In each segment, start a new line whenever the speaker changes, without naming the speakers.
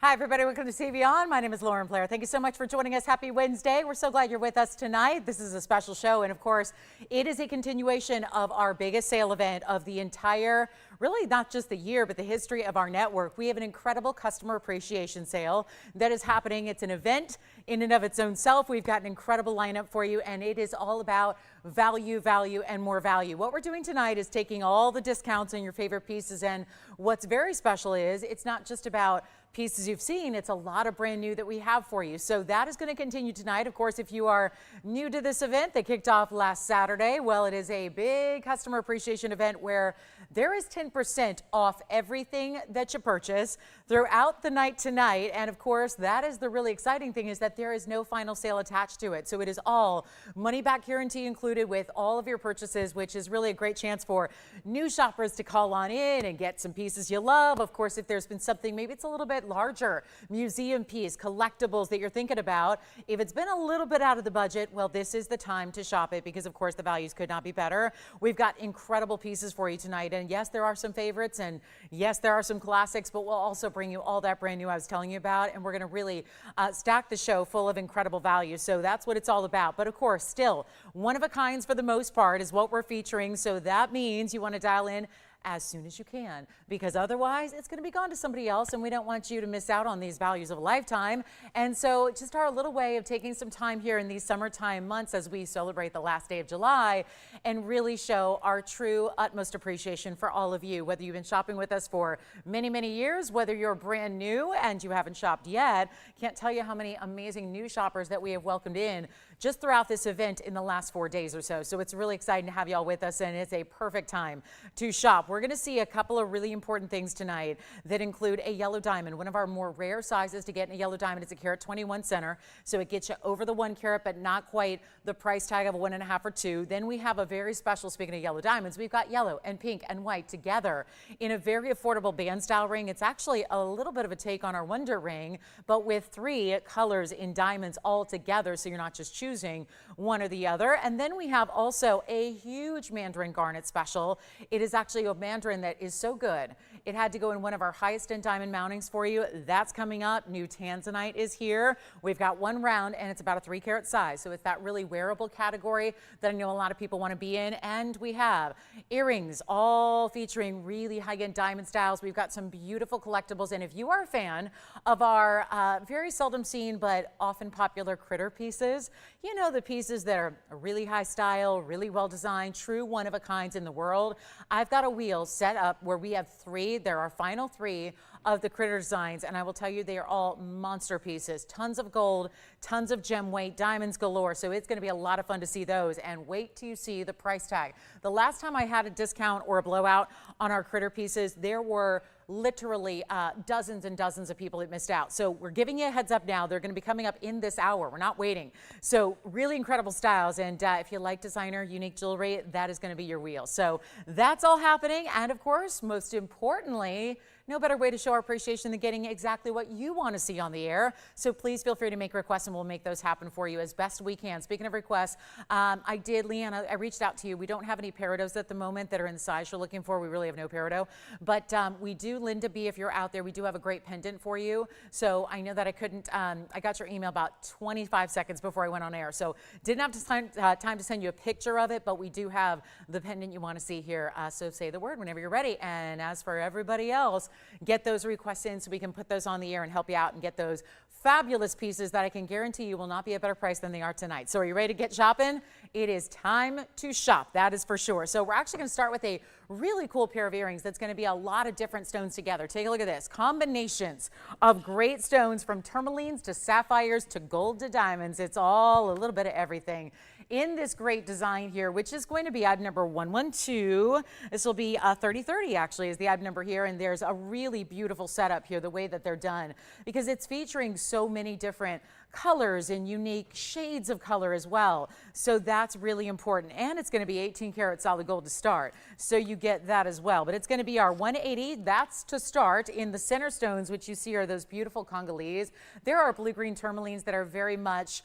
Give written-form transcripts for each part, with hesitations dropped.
Hi, everybody. Welcome to TVON. My name is Blair. Thank you so much for joining us. Happy Wednesday. We're so glad you're with us tonight. This is a special show. And of course, it is a continuation of our biggest sale event of the entire, really not just the year, but the history of our network. We have an incredible customer appreciation sale that is happening. It's an event in and of its own self. We've got an incredible lineup for you, and it is all about value, value, and more value. What we're doing tonight is taking all the discounts on your favorite pieces, and what's very special is it's not just about pieces you've seen, it's a lot of brand new that we have for you. So that is going to continue tonight. Of course, if you are new to this event, they kicked off last Saturday. Well, it is a big customer appreciation event where there is 10% off everything that you purchase throughout the night tonight. And of course, that is the really exciting thing, is that there is no final sale attached to it. So it is all money back guarantee included with all of your purchases, which is really a great chance for new shoppers to call on in and get some pieces you love. Of course, if there's been something, maybe it's a little bit larger museum piece, collectibles that you're thinking about, if it's been a little bit out of the budget, well, this is the time to shop it, because of course the values could not be better. We've got incredible pieces for you tonight, and yes, there are some favorites, and yes, there are some classics, but we'll also bring you all that brand new I was telling you about, and we're going to really stack the show full of incredible value. So that's what it's all about. But of course, still one of a kinds for the most part is what we're featuring. So that means you want to dial in as soon as you can, because otherwise it's going to be gone to somebody else, and we don't want you to miss out on these values of a lifetime. And so just our little way of taking some time here in these summertime months as we celebrate the last day of July and really show our true utmost appreciation for all of you, whether you've been shopping with us for many, many years, whether you're brand new and you haven't shopped yet. Can't tell you how many amazing new shoppers that we have welcomed in just throughout this event in the last 4 days or so. So it's really exciting to have y'all with us, and it's a perfect time to shop. We're going to see a couple of really important things tonight that include a yellow diamond. One of our more rare sizes to get in a yellow diamond is a carat 21 center. So it gets you over the 1 carat, but not quite the price tag of a 1.5 or 2. Then we have a very special, speaking of yellow diamonds, we've got yellow and pink and white together in a very affordable band style ring. It's actually a little bit of a take on our Wonder ring, but with 3 colors in diamonds all together. So you're not just choosing one or the other. And then we have also a huge mandarin garnet special. It is actually a mandarin that is so good, it had to go in one of our highest end diamond mountings for you. That's coming up. New Tanzanite is here. We've got 1 round, and it's about a 3 carat size. So it's that really wearable category that I know a lot of people want to be in. And we have earrings all featuring really high-end diamond styles. We've got some beautiful collectibles. And if you are a fan of our very seldom seen but often popular critter pieces, you know, the pieces that are really high style, really well designed, true one of a kinds in the world. I've got a wheel set up where we have 3. There are final 3 of the critter designs, and I will tell you, they are all monster pieces. Tons of gold, tons of gem weight, diamonds galore. So it's going to be a lot of fun to see those, and wait till you see the price tag. The last time I had a discount or a blowout on our critter pieces, there were literally dozens and dozens of people that missed out. So we're giving you a heads up now. They're going to be coming up in this hour. We're not waiting. So really incredible styles. And if you like designer, unique jewelry, that is going to be your wheel. So that's all happening. And of course, most importantly, no better way to show our appreciation than getting exactly what you want to see on the air. So please feel free to make requests, and we'll make those happen for you as best we can. Speaking of requests, Leanne, I reached out to you. We don't have any peridot at the moment that are in the size you're looking for. We really have no peridot. But we do, Linda B, if you're out there, we do have a great pendant for you. So I know that I couldn't, I got your email about 25 seconds before I went on air. So didn't have time to send you a picture of it, but we do have the pendant you want to see here. So say the word whenever you're ready. And as for everybody else, get those requests in so we can put those on the air and help you out and get those fabulous pieces that I can guarantee you will not be a better price than they are tonight. So are you ready to get shopping? It is time to shop, that is for sure. So we're actually going to start with a really cool pair of earrings that's going to be a lot of different stones together. Take a look at this. Combinations of great stones, from tourmalines to sapphires to gold to diamonds. It's all a little bit of everything in this great design here, which is going to be item number 112. This will be 3030 actually is the item number here, and there's a really beautiful setup here, the way that they're done, because it's featuring so many different colors and unique shades of color as well. So that's really important. And it's going to be 18 karat solid gold to start. So you get that as well. But it's going to be our 180. That's to start. In the center stones, which you see are those beautiful Congolese. There are blue-green tourmalines that are very much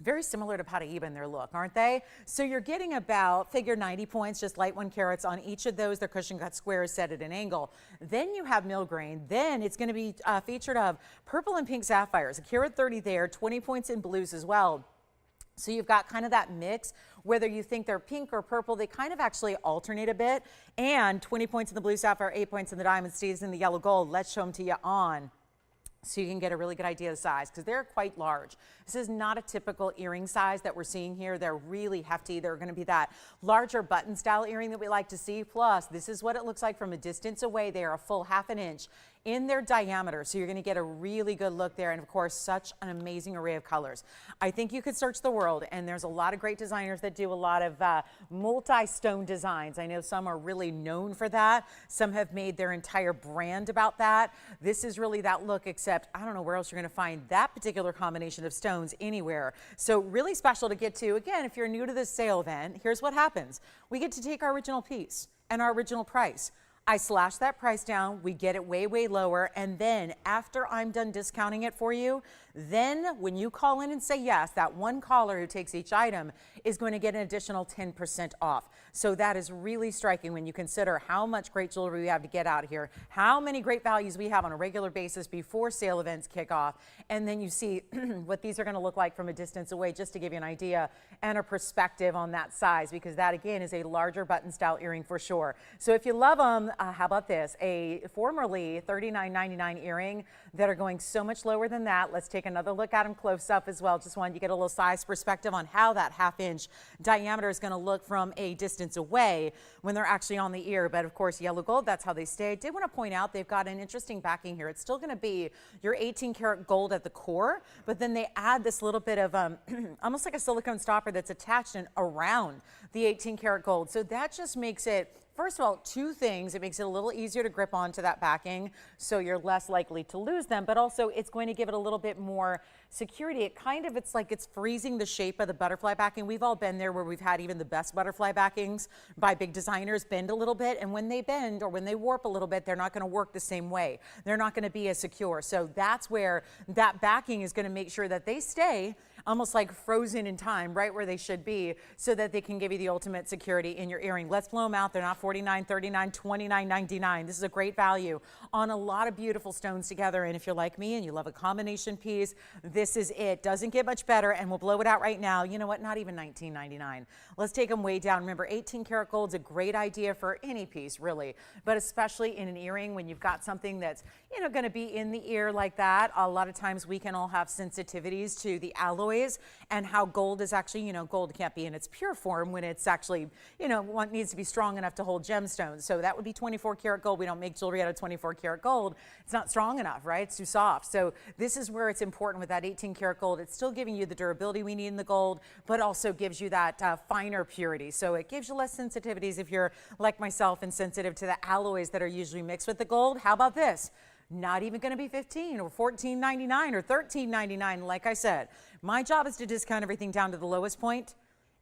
very similar to Paraiba in their look, aren't they? So you're getting about, figure 90 points, just light 1 carats on each of those. They're cushion cut squares set at an angle. Then you have mill grain. Then it's going to be featured of purple and pink sapphires, a carat 30 there, 20 points in blues as well. So you've got kind of that mix, whether you think they're pink or purple, they kind of actually alternate a bit. And 20 points in the blue sapphire, 8 points in the diamond, stays in the yellow gold. Let's show them to you on, so you can get a really good idea of the size, because they're quite large. This is not a typical earring size that we're seeing here. They're really hefty. They're going to be that larger button style earring that we like to see. Plus, this is what it looks like from a distance away. They are a full ½ an inch in their diameter, so you're going to get a really good look there, and of course such an amazing array of colors. I think you could search the world, and there's a lot of great designers that do a lot of multi-stone designs. I know some are really known for that. Some have made their entire brand about that. This is really that look, except I don't know where else you're going to find that particular combination of stones anywhere. So really special to get to. Again, if you're new to this sale event, here's what happens. We get to take our original piece and our original price. I slash that price down, we get it way, way lower, and then after I'm done discounting it for you, then when you call in and say yes, that one caller who takes each item is going to get an additional 10% off. So that is really striking when you consider how much great jewelry we have to get out here, how many great values we have on a regular basis before sale events kick off, and then you see what these are going to look like from a distance away, just to give you an idea and a perspective on that size, because that again is a larger button style earring for sure. So if you love them, how about this? A formerly $39.99 earring that are going so much lower than that. Let's take another look at them close up as well. Just wanted you to get a little size perspective on how that ½ inch diameter is going to look from a distance away when they're actually on the ear. But of course, yellow gold, that's how they stay. I did want to point out they've got an interesting backing here. It's still going to be your 18 karat gold at the core, but then they add this little bit of almost like a silicone stopper that's attached and around the 18 karat gold. So that just makes it, first of all, two things. It makes it a little easier to grip onto that backing, so you're less likely to lose them, but also it's going to give it a little bit more security. It kind of, it's like it's freezing the shape of the butterfly backing. We've all been there where we've had even the best butterfly backings by big designers bend a little bit, and when they bend or when they warp a little bit, they're not going to work the same way. They're not going to be as secure. So that's where that backing is going to make sure that they stay almost like frozen in time, right where they should be, so that they can give you the ultimate security in your earring. Let's blow them out. They're not $49, $39, $29.99. This is a great value on a lot of beautiful stones together. And if you're like me and you love a combination piece, this is it. Doesn't get much better, and we'll blow it out right now. You know what? Not even $19.99. Let's take them way down. Remember, 18 karat gold's a great idea for any piece, really, but especially in an earring when you've got something that's, you know, going to be in the ear like that. A lot of times we can all have sensitivities to the alloys and how gold is actually, you know, gold can't be in its pure form when it's actually, you know, one needs to be strong enough to hold gemstones. So that would be 24 karat gold. We don't make jewelry out of 24 karat gold. It's not strong enough, right? It's too soft. So this is where it's important with that 18 karat gold. It's still giving you the durability we need in the gold, but also gives you that finer purity. So it gives you less sensitivities if you're like myself and sensitive to the alloys that are usually mixed with the gold. How about this? Not even going to be $15 or $14.99 or $13.99. Like I said, my job is to discount everything down to the lowest point,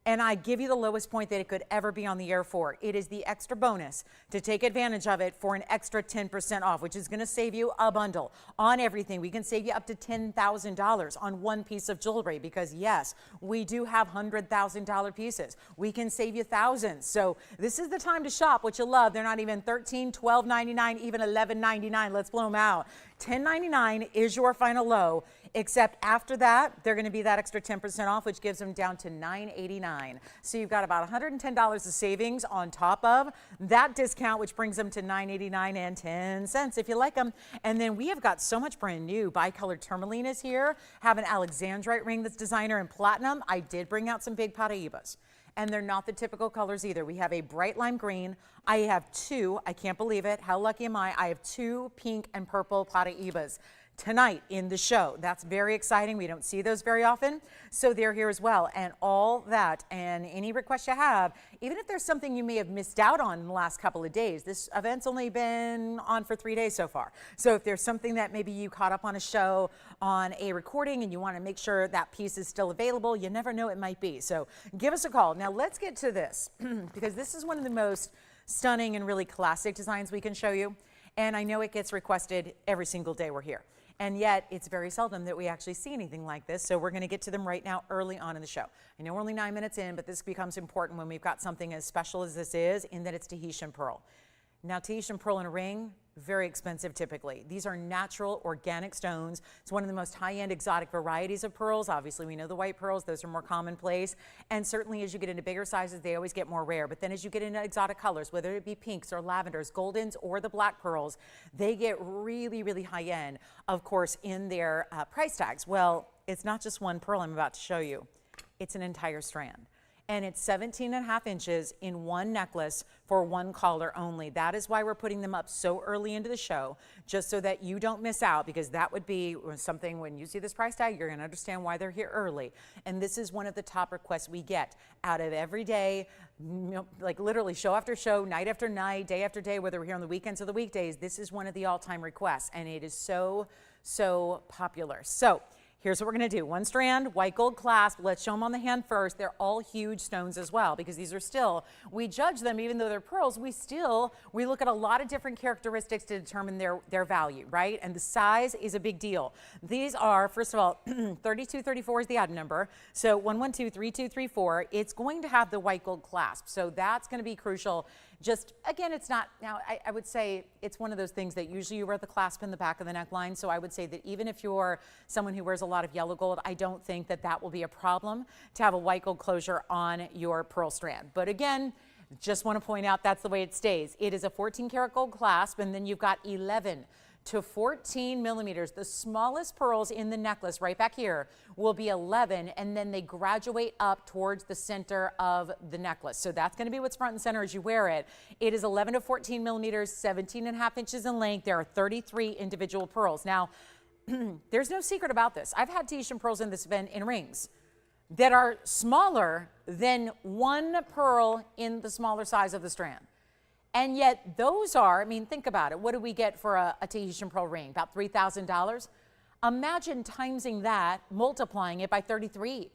and I give you the lowest point that it could ever be on the air for. It is the extra bonus to take advantage of it for an extra 10% off, which is going to save you a bundle on everything. We can save you up to $10,000 on one piece of jewelry, because yes, we do have $100,000 pieces. We can save you thousands. So this is the time to shop what you love. They're not even $13, $12.99, even $11.99. Let's blow them out. $10.99 is your final low, except after that, they're going to be that extra 10% off, which gives them down to $9.89. So you've got about $110 of savings on top of that discount, which brings them to $9.89 and 10 cents if you like them. And then we have got so much brand new. Bicolored tourmaline is here. Have an alexandrite ring that's designer in platinum. I did bring out some big Paraibas, and they're not the typical colors either. We have a bright lime green. I have two, I can't believe it. How lucky am I? I have two pink and purple Paraibas tonight in the show. That's very exciting. We don't see those very often. So they're here as well. And all that and any requests you have, even if there's something you may have missed out on in the last couple of days, this event's only been on for 3 days so far. So if there's something that maybe you caught up on a show, on a recording, and you want to make sure that piece is still available, you never know, it might be. So give us a call. Now let's get to this because this is one of the most stunning and really classic designs we can show you. And I know it gets requested every single day we're here. And yet it's very seldom that we actually see anything like this. So we're going to get to them right now early on in the show. I know we're only 9 minutes in, but this becomes important when we've got something as special as this is, in that it's Tahitian pearl. Now, Tahitian pearl in a ring, very expensive typically. These are natural, organic stones. It's one of the most high-end exotic varieties of pearls. Obviously, we know the white pearls, those are more commonplace. And certainly as you get into bigger sizes, they always get more rare. But then as you get into exotic colors, whether it be pinks or lavenders, goldens, or the black pearls, they get really, really high-end, of course, in their price tags. Well, it's not just one pearl I'm about to show you. It's an entire strand. And it's 17.5 inches in one necklace for one caller only. That is why we're putting them up so early into the show, just so that you don't miss out, because that would be something, when you see this price tag, you're going to understand why they're here early. And this is one of the top requests we get out of every day, like literally show after show, night after night, day after day, whether we're here on the weekends or the weekdays. This is one of the all-time requests, and it is so, so popular. So here's what we're going to do. One strand, white gold clasp. Let's show them on the hand first. They're all huge stones as well, because these are still, we judge them even though they're pearls, we look at a lot of different characteristics to determine their value, right? And the size is a big deal. These are, first of all, 3234 is the odd number. So 112, 3234, it's going to have the white gold clasp. So that's going to be crucial. Just, again, it's not, now I would say it's one of those things that usually you wear the clasp in the back of the neckline. So I would say that even if you're someone who wears a lot of yellow gold, I don't think that that will be a problem to have a white gold closure on your pearl strand. But again, just want to point out that's the way it stays. It is a 14 karat gold clasp, and then you've got 11 to 14 millimeters. The smallest pearls in the necklace right back here will be 11, and then they graduate up towards the center of the necklace. So that's going to be what's front and center as you wear it. It is 11 to 14 millimeters, 17.5 inches in length. There are 33 individual pearls. Now, there's no secret about this. I've had Tahitian pearls in this event in rings that are smaller than one pearl in the smaller size of the strand. And yet those are, I mean, think about it. What do we get for a Tahitian pearl ring? About $3,000. Imagine timesing that, multiplying it by 33.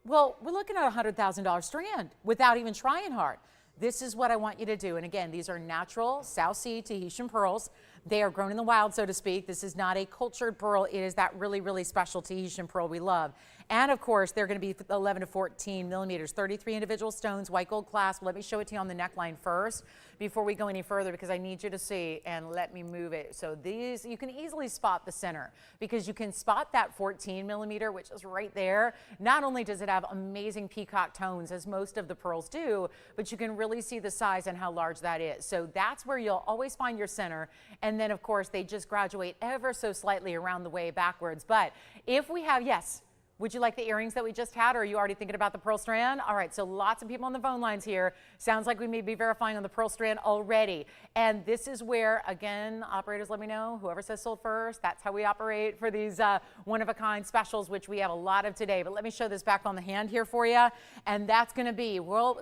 Well, we're looking at a $100,000 strand without even trying hard. This is what I want you to do. And again, these are natural South Sea Tahitian pearls. They are grown in the wild, so to speak. This is not a cultured pearl. It is that really, really special Tahitian pearl we love. And of course, they're going to be 11 to 14 millimeters, 33 individual stones, white gold clasp. Let me show it to you on the neckline first before we go any further, because I need you to see, and let me move it. So these, you can easily spot the center, because you can spot that 14 millimeter, which is right there. Not only does it have amazing peacock tones, as most of the pearls do, but you can really see the size and how large that is. So that's where you'll always find your center. And then of course, they just graduate ever so slightly around the way backwards. But if we have, yes, would you like the earrings that we just had, or are you already thinking about the pearl strand? All right, so lots of people on the phone lines here. Sounds like we may be verifying on the pearl strand already. And this is where, again, operators, let me know, whoever says sold first, that's how we operate for these one-of-a-kind specials, which we have a lot of today. But let me show this back on the hand here for you. And that's going to be, well,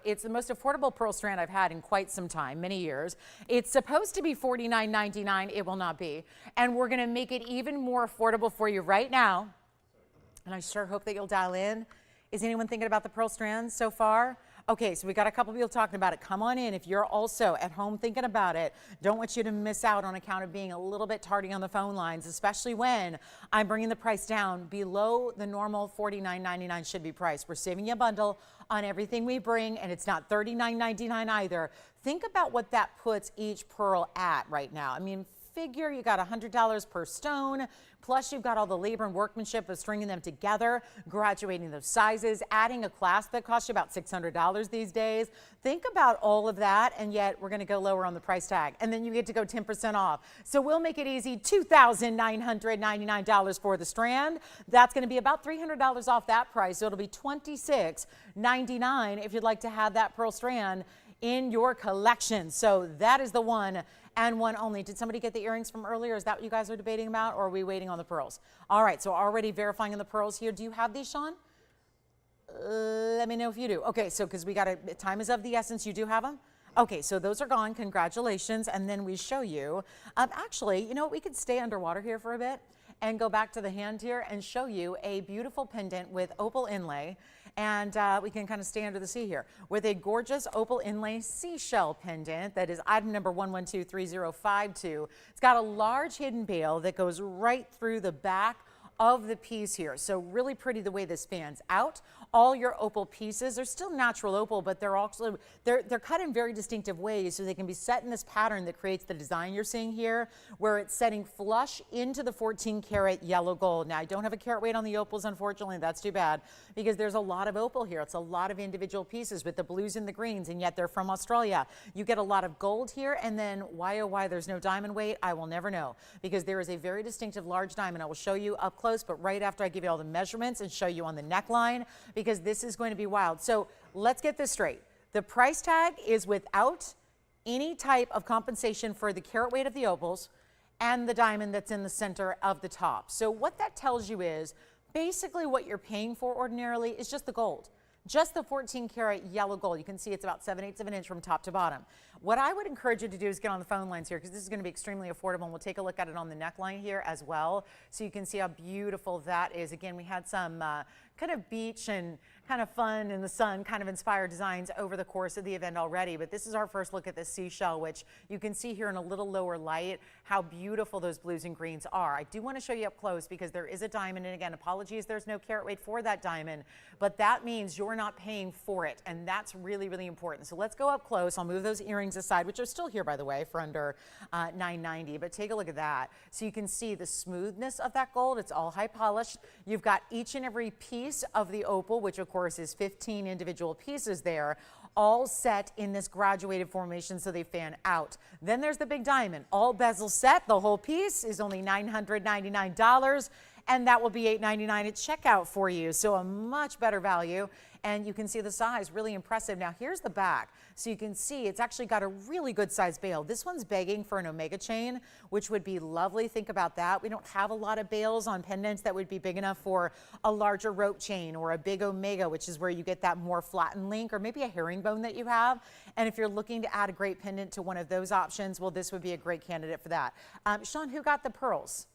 it's the most affordable pearl strand I've had in quite some time, many years. It's supposed to be $49.99. It will not be. And we're going to make it even more affordable for you right now. And I sure hope that you'll dial in. Is anyone thinking about the pearl strands so far? Okay, so we got a couple people talking about it. Come on in if you're also at home thinking about it. Don't want you to miss out on account of being a little bit tardy on the phone lines, especially when I'm bringing the price down below the normal $49.99 should be priced. We're saving you a bundle on everything we bring, and it's not $39.99 either. Think about what that puts each pearl at right now. I mean, figure you got $100 per stone, plus you've got all the labor and workmanship of stringing them together, graduating those sizes, adding a clasp that costs you about $600 these days. Think about all of that, and yet we're going to go lower on the price tag, and then you get to go 10% off. So we'll make it easy, $2,999 for the strand. That's going to be about $300 off that price, so it'll be $26.99 if you'd like to have that pearl strand in your collection. So that is the one and one only. Did somebody get the earrings from earlier? Is that what you guys are debating about, or are we waiting on the pearls? All right, so already verifying on the pearls here. Do you have these, Sean? Let me know if you do. Okay, so because we got time is of the essence, you do have them? Okay, so those are gone. Congratulations. And then we show you, actually, you know what? We could stay underwater here for a bit and go back to the hand here and show you a beautiful pendant with opal inlay. And we can kind of stay under the sea here with a gorgeous opal inlay seashell pendant that is item number 1123052. It's got a large hidden bail that goes right through the back of the piece here. So really pretty the way this fans out. All your opal pieces are still natural opal, but they're also they're cut in very distinctive ways, so they can be set in this pattern that creates the design you're seeing here, where it's setting flush into the 14 karat yellow gold. Now I don't have a carat weight on the opals, unfortunately. That's too bad, because there's a lot of opal here. It's a lot of individual pieces with the blues and the greens, and yet they're from Australia. You get a lot of gold here, and then why oh why there's no diamond weight, I will never know, because there is a very distinctive large diamond. I will show you up close, but right after I give you all the measurements and show you on the neckline, because this is going to be wild. So let's get this straight. The price tag is without any type of compensation for the carat weight of the opals and the diamond that's in the center of the top. So what that tells you is basically what you're paying for ordinarily is just the gold. Just the 14 karat yellow gold. You can see it's about 7/8 of an inch from top to bottom. What I would encourage you to do is get on the phone lines here, because this is going to be extremely affordable, and we'll take a look at it on the neckline here as well, so you can see how beautiful that is. Again, we had some kind of beach and kind of fun in the sun kind of inspired designs over the course of the event already, but this is our first look at the seashell, which you can see here in a little lower light how beautiful those blues and greens are. I do want to show you up close because there is a diamond, and again, apologies there's no carat weight for that diamond, but that means you're not paying for it, and that's really, really important. So let's go up close. I'll move those earrings aside, which are still here, by the way, for under $990, but take a look at that. So you can see the smoothness of that gold. It's all high polished. You've got each and every piece of the opal, which of course is 15 individual pieces there, all set in this graduated formation so they fan out. Then there's the big diamond, all bezel set. The whole piece is only $999, and that will be $899 at checkout for you. So a much better value. And you can see the size, really impressive. Now here's the back. So you can see it's actually got a really good size bail. This one's begging for an omega chain, which would be lovely. Think about that. We don't have a lot of bails on pendants that would be big enough for a larger rope chain or a big omega, which is where you get that more flattened link, or maybe a herringbone that you have. And if you're looking to add a great pendant to one of those options, well, this would be a great candidate for that. Sean, who got the pearls?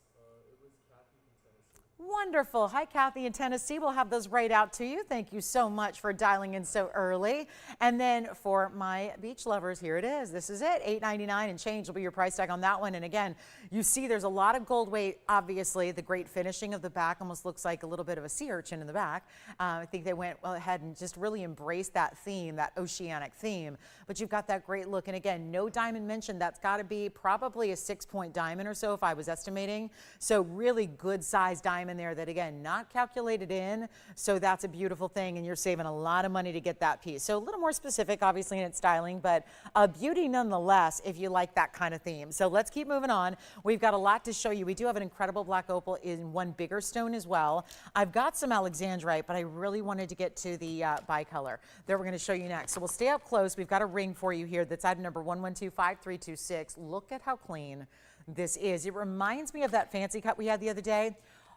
Wonderful. Hi, Kathy in Tennessee. We'll have those right out to you. Thank you so much for dialing in so early. And then for my beach lovers, here it is. This is it. $899 and change will be your price tag on that one. And again, you see there's a lot of gold weight. Obviously, the great finishing of the back almost looks like a little bit of a sea urchin in the back. I think they went ahead and just really embraced that theme, that oceanic theme. But you've got that great look. And again, no diamond mentioned. That's got to be probably a 6-point diamond or so if I was estimating. So really good size diamond there that, again, not calculated in, so that's a beautiful thing, and you're saving a lot of money to get that piece. So a little more specific obviously in its styling, but a beauty nonetheless if you like that kind of theme. So let's keep moving on. We've got a lot to show you. We do have an incredible black opal in one bigger stone as well. I've got some alexandrite, but I really wanted to get to the bicolor that we're going to show you next. So we'll stay up close. We've got a ring for you here that's item number 1125326. Look at how clean this is. It reminds me of that fancy cut we had the other day,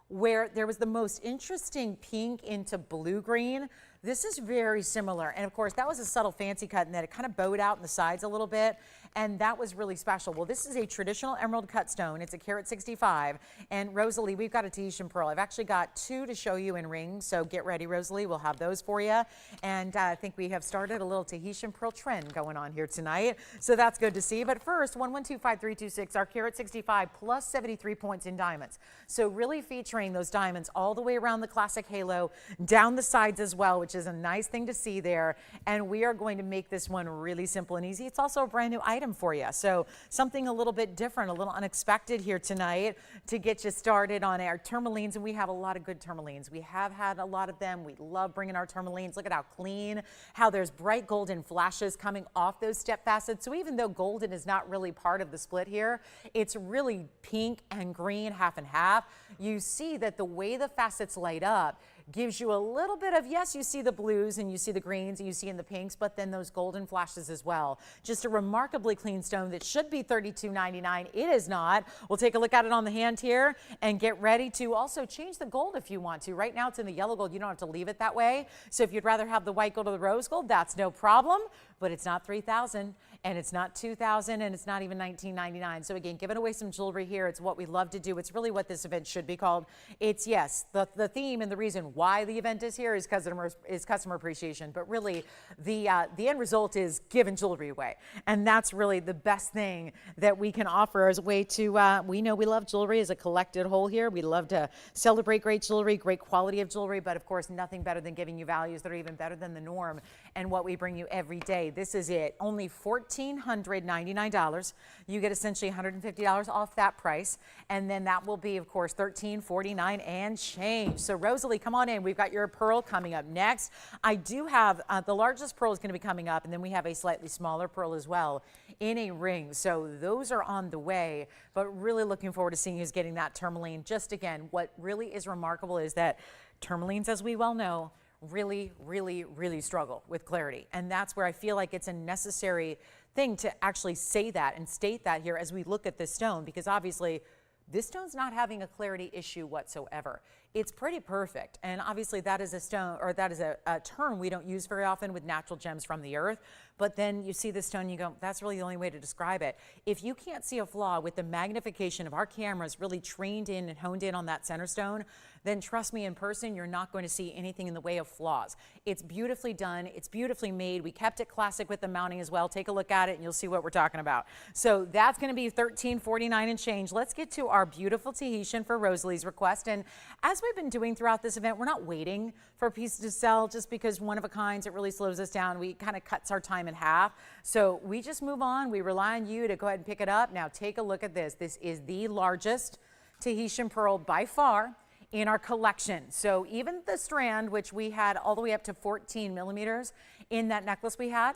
where there was the most interesting pink into blue green. This is very similar. And of course, that was a subtle fancy cut, and that it kind of bowed out in the sides a little bit. And that was really special. Well, this is a traditional emerald cut stone. It's a carat 65. And Rosalie, we've got a Tahitian pearl. I've actually got 2 to show you in rings. So get ready, Rosalie. We'll have those for you. And I think we have started a little Tahitian pearl trend going on here tonight. So that's good to see. But first, 1125326, our carat 65 plus 73 points in diamonds. So really featuring those diamonds all the way around the classic halo, down the sides as well, which is a nice thing to see there. And we are going to make this one really simple and easy. It's also a brand new item for you. So something a little bit different, a little unexpected here tonight to get you started on our tourmalines. And we have a lot of good tourmalines. We have had a lot of them. We love bringing our tourmalines. Look at how clean, how there's bright golden flashes coming off those step facets. So even though golden is not really part of the split here, it's really pink and green, half and half. You see that the way the facets light up gives you a little bit of, yes, you see the blues and you see the greens and you see in the pinks, but then those golden flashes as well. Just a remarkably clean stone that should be $32.99. It is not. We'll take a look at it on the hand here and get ready to also change the gold if you want to. Right now it's in the yellow gold. You don't have to leave it that way. So if you'd rather have the white gold or the rose gold, that's no problem. but it's not $3,000 and it's not $2,000 and it's not even $19.99. So again, giving away some jewelry here. It's what we love to do. It's really what this event should be called. It's, yes, the theme and the reason why the event is here is customer appreciation, but really the end result is giving jewelry away. And that's really the best thing that we can offer as a way to, we know we love jewelry as a collected whole here. We love to celebrate great jewelry, great quality of jewelry, but of course, nothing better than giving you values that are even better than the norm and what we bring you every day. This is it. Only $1,499. You get essentially $150 off that price. And then that will be, of course, $1,349 and change. So Rosalie, come on in. We've got your pearl coming up next. I do have the largest pearl is going to be coming up, and then we have a slightly smaller pearl as well in a ring. So those are on the way, but really looking forward to seeing who's getting that tourmaline. Just again, what really is remarkable is that tourmalines, as we well know, really, really, really struggle with clarity. And that's where I feel like it's a necessary thing to actually say that and state that here as we look at this stone, because obviously this stone's not having a clarity issue whatsoever. It's pretty perfect. And obviously that is a stone, or that is a term we don't use very often with natural gems from the earth. But then you see this stone, you go, that's really the only way to describe it. If you can't see a flaw with the magnification of our cameras really trained in and honed in on that center stone, then trust me, in person, you're not going to see anything in the way of flaws. It's beautifully done. It's beautifully made. We kept it classic with the mounting as well. Take a look at it and you'll see what we're talking about. So that's going to be $1,349 and change. Let's get to our beautiful Tahitian for Rosalie's request. And as we've been doing throughout this event, we're not waiting for a piece to sell just because one of a kinds, it really slows us down. We kind of cuts our time in half. So we just move on. We rely on you to go ahead and pick it up. Now take a look at this. This is the largest Tahitian pearl by far in our collection. So even the strand, which we had all the way up to 14 millimeters in that necklace we had,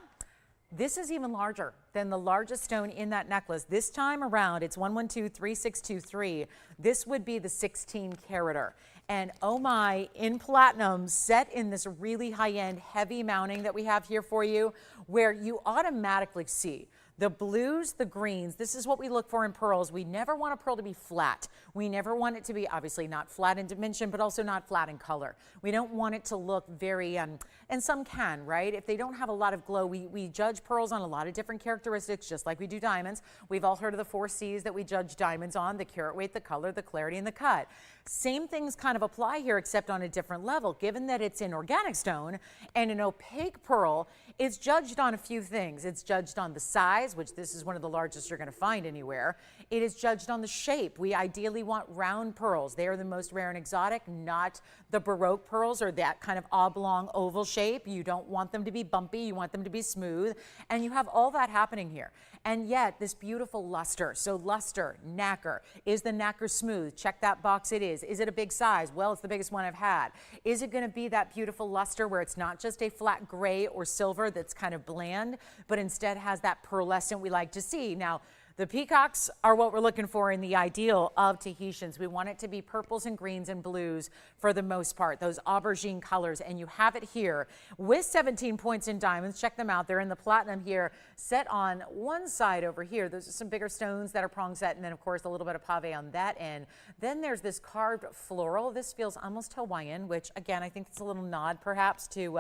this is even larger than the largest stone in that necklace. This time around, it's 1123623. This would be the 16 carater. And oh my, in platinum, set in this really high-end heavy mounting that we have here for you, where you automatically see the blues, the greens. This is what we look for in pearls. We never want a pearl to be flat. We never want it to be obviously not flat in dimension, but also not flat in color. We don't want it to look very, and some can, right? If they don't have a lot of glow, we judge pearls on a lot of different characteristics, just like we do diamonds. We've all heard of the 4 C's that we judge diamonds on: the carat weight, the color, the clarity, and the cut. Same things kind of apply here, except on a different level. Given that it's an organic stone and an opaque pearl, it's judged on a few things. It's judged on the size, which this is one of the largest you're going to find anywhere. It is judged on the shape. We ideally want round pearls. They are the most rare and exotic, not the Baroque pearls or that kind of oblong oval shape. You don't want them to be bumpy. You want them to be smooth. And you have all that happening here. And yet this beautiful luster. So luster, nacre. Is the nacre smooth? Check that box. It is. Is it a big size? Well, it's the biggest one I've had. Is it going to be that beautiful luster where it's not just a flat gray or silver that's kind of bland, but instead has that pearlescent we like to see? Now, the peacocks are what we're looking for in the ideal of Tahitians. We want it to be purples and greens and blues for the most part, those aubergine colors. And you have it here with 17 points in diamonds. Check them out. They're in the platinum here, set on one side over here. Those are some bigger stones that are prong set. And then, of course, a little bit of pave on that end. Then there's this carved floral. This feels almost Hawaiian, which, again, I think it's a little nod perhaps to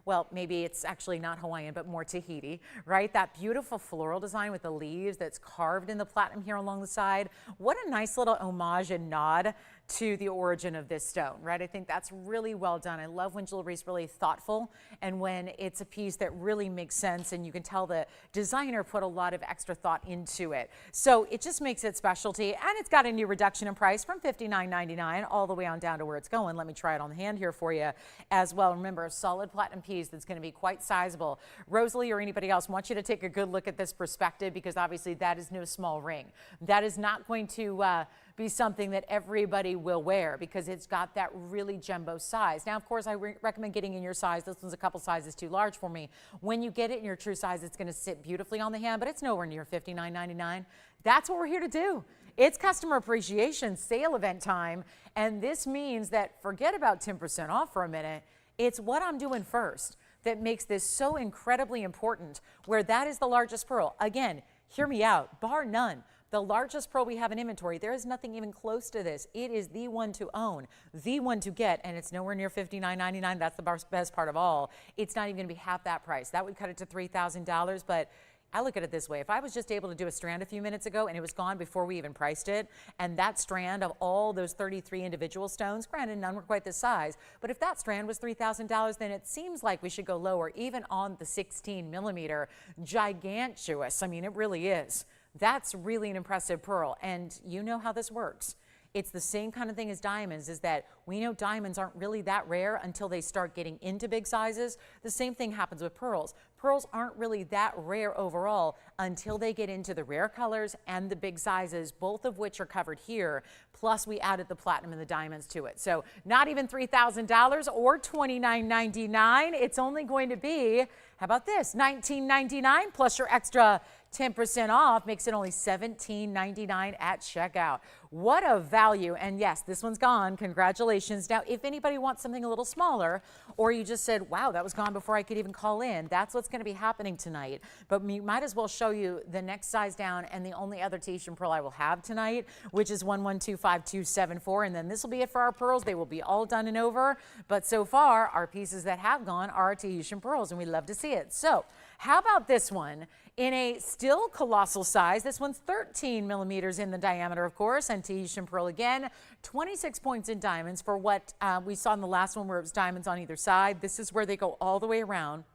well, maybe it's actually not Hawaiian, but more Tahiti, right? That beautiful floral design with the leaves that's carved in the platinum here along the side. What a nice little homage and nod to the origin of this stone, right? I think that's really well done. I love when jewelry is really thoughtful and when it's a piece that really makes sense and you can tell the designer put a lot of extra thought into it. So it just makes it specialty, and it's got a new reduction in price from $59.99 all the way on down to where it's going. Let me try it on the hand here for you as well. Remember, a solid platinum piece that's going to be quite sizable. Rosalie or anybody else wants you to take a good look at this perspective, because obviously that is no small ring. That is not going to be something that everybody will wear because it's got that really jumbo size. Now, of course, I recommend getting in your size. This one's a couple sizes too large for me. When you get it in your true size, it's going to sit beautifully on the hand, but it's nowhere near $59.99. That's what we're here to do. It's customer appreciation sale event time, and this means that forget about 10% off for a minute. It's what I'm doing first that makes this so incredibly important, where that is the largest pearl. Again, hear me out, bar none. The largest pearl we have in inventory, there is nothing even close to this. It is the one to own, the one to get, and it's nowhere near $59.99. That's the best part of all. It's not even going to be half that price. That would cut it to $3,000, but I look at it this way. If I was just able to do a strand a few minutes ago and it was gone before we even priced it, and that strand of all those 33 individual stones, granted none were quite this size, but if that strand was $3,000, then it seems like we should go lower, even on the 16 millimeter, gigantuous. I mean, it really is. That's really an impressive pearl, and you know how this works. It's the same kind of thing as diamonds, is that we know diamonds aren't really that rare until they start getting into big sizes. The same thing happens with pearls. Pearls aren't really that rare overall until they get into the rare colors and the big sizes, both of which are covered here. Plus we added the platinum and the diamonds to it. So not even $3,000 or $29.99. It's only going to be, how about this, $19.99 plus your extra 10% off makes it only $17.99 at checkout. What a value. And yes, this one's gone. Congratulations. Now, if anybody wants something a little smaller, or you just said, wow, that was gone before I could even call in, that's what's going to be happening tonight. But we might as well show you the next size down and the only other Tahitian pearl I will have tonight, which is 1125274. And then this will be it for our pearls. They will be all done and over. But so far, our pieces that have gone are Tahitian pearls, and we love to see it. So how about this one? In a still colossal size, this one's 13 millimeters in the diameter, of course, and Tahitian pearl again, 26 points in diamonds for what we saw in the last one where it was diamonds on either side. This is where they go all the way around.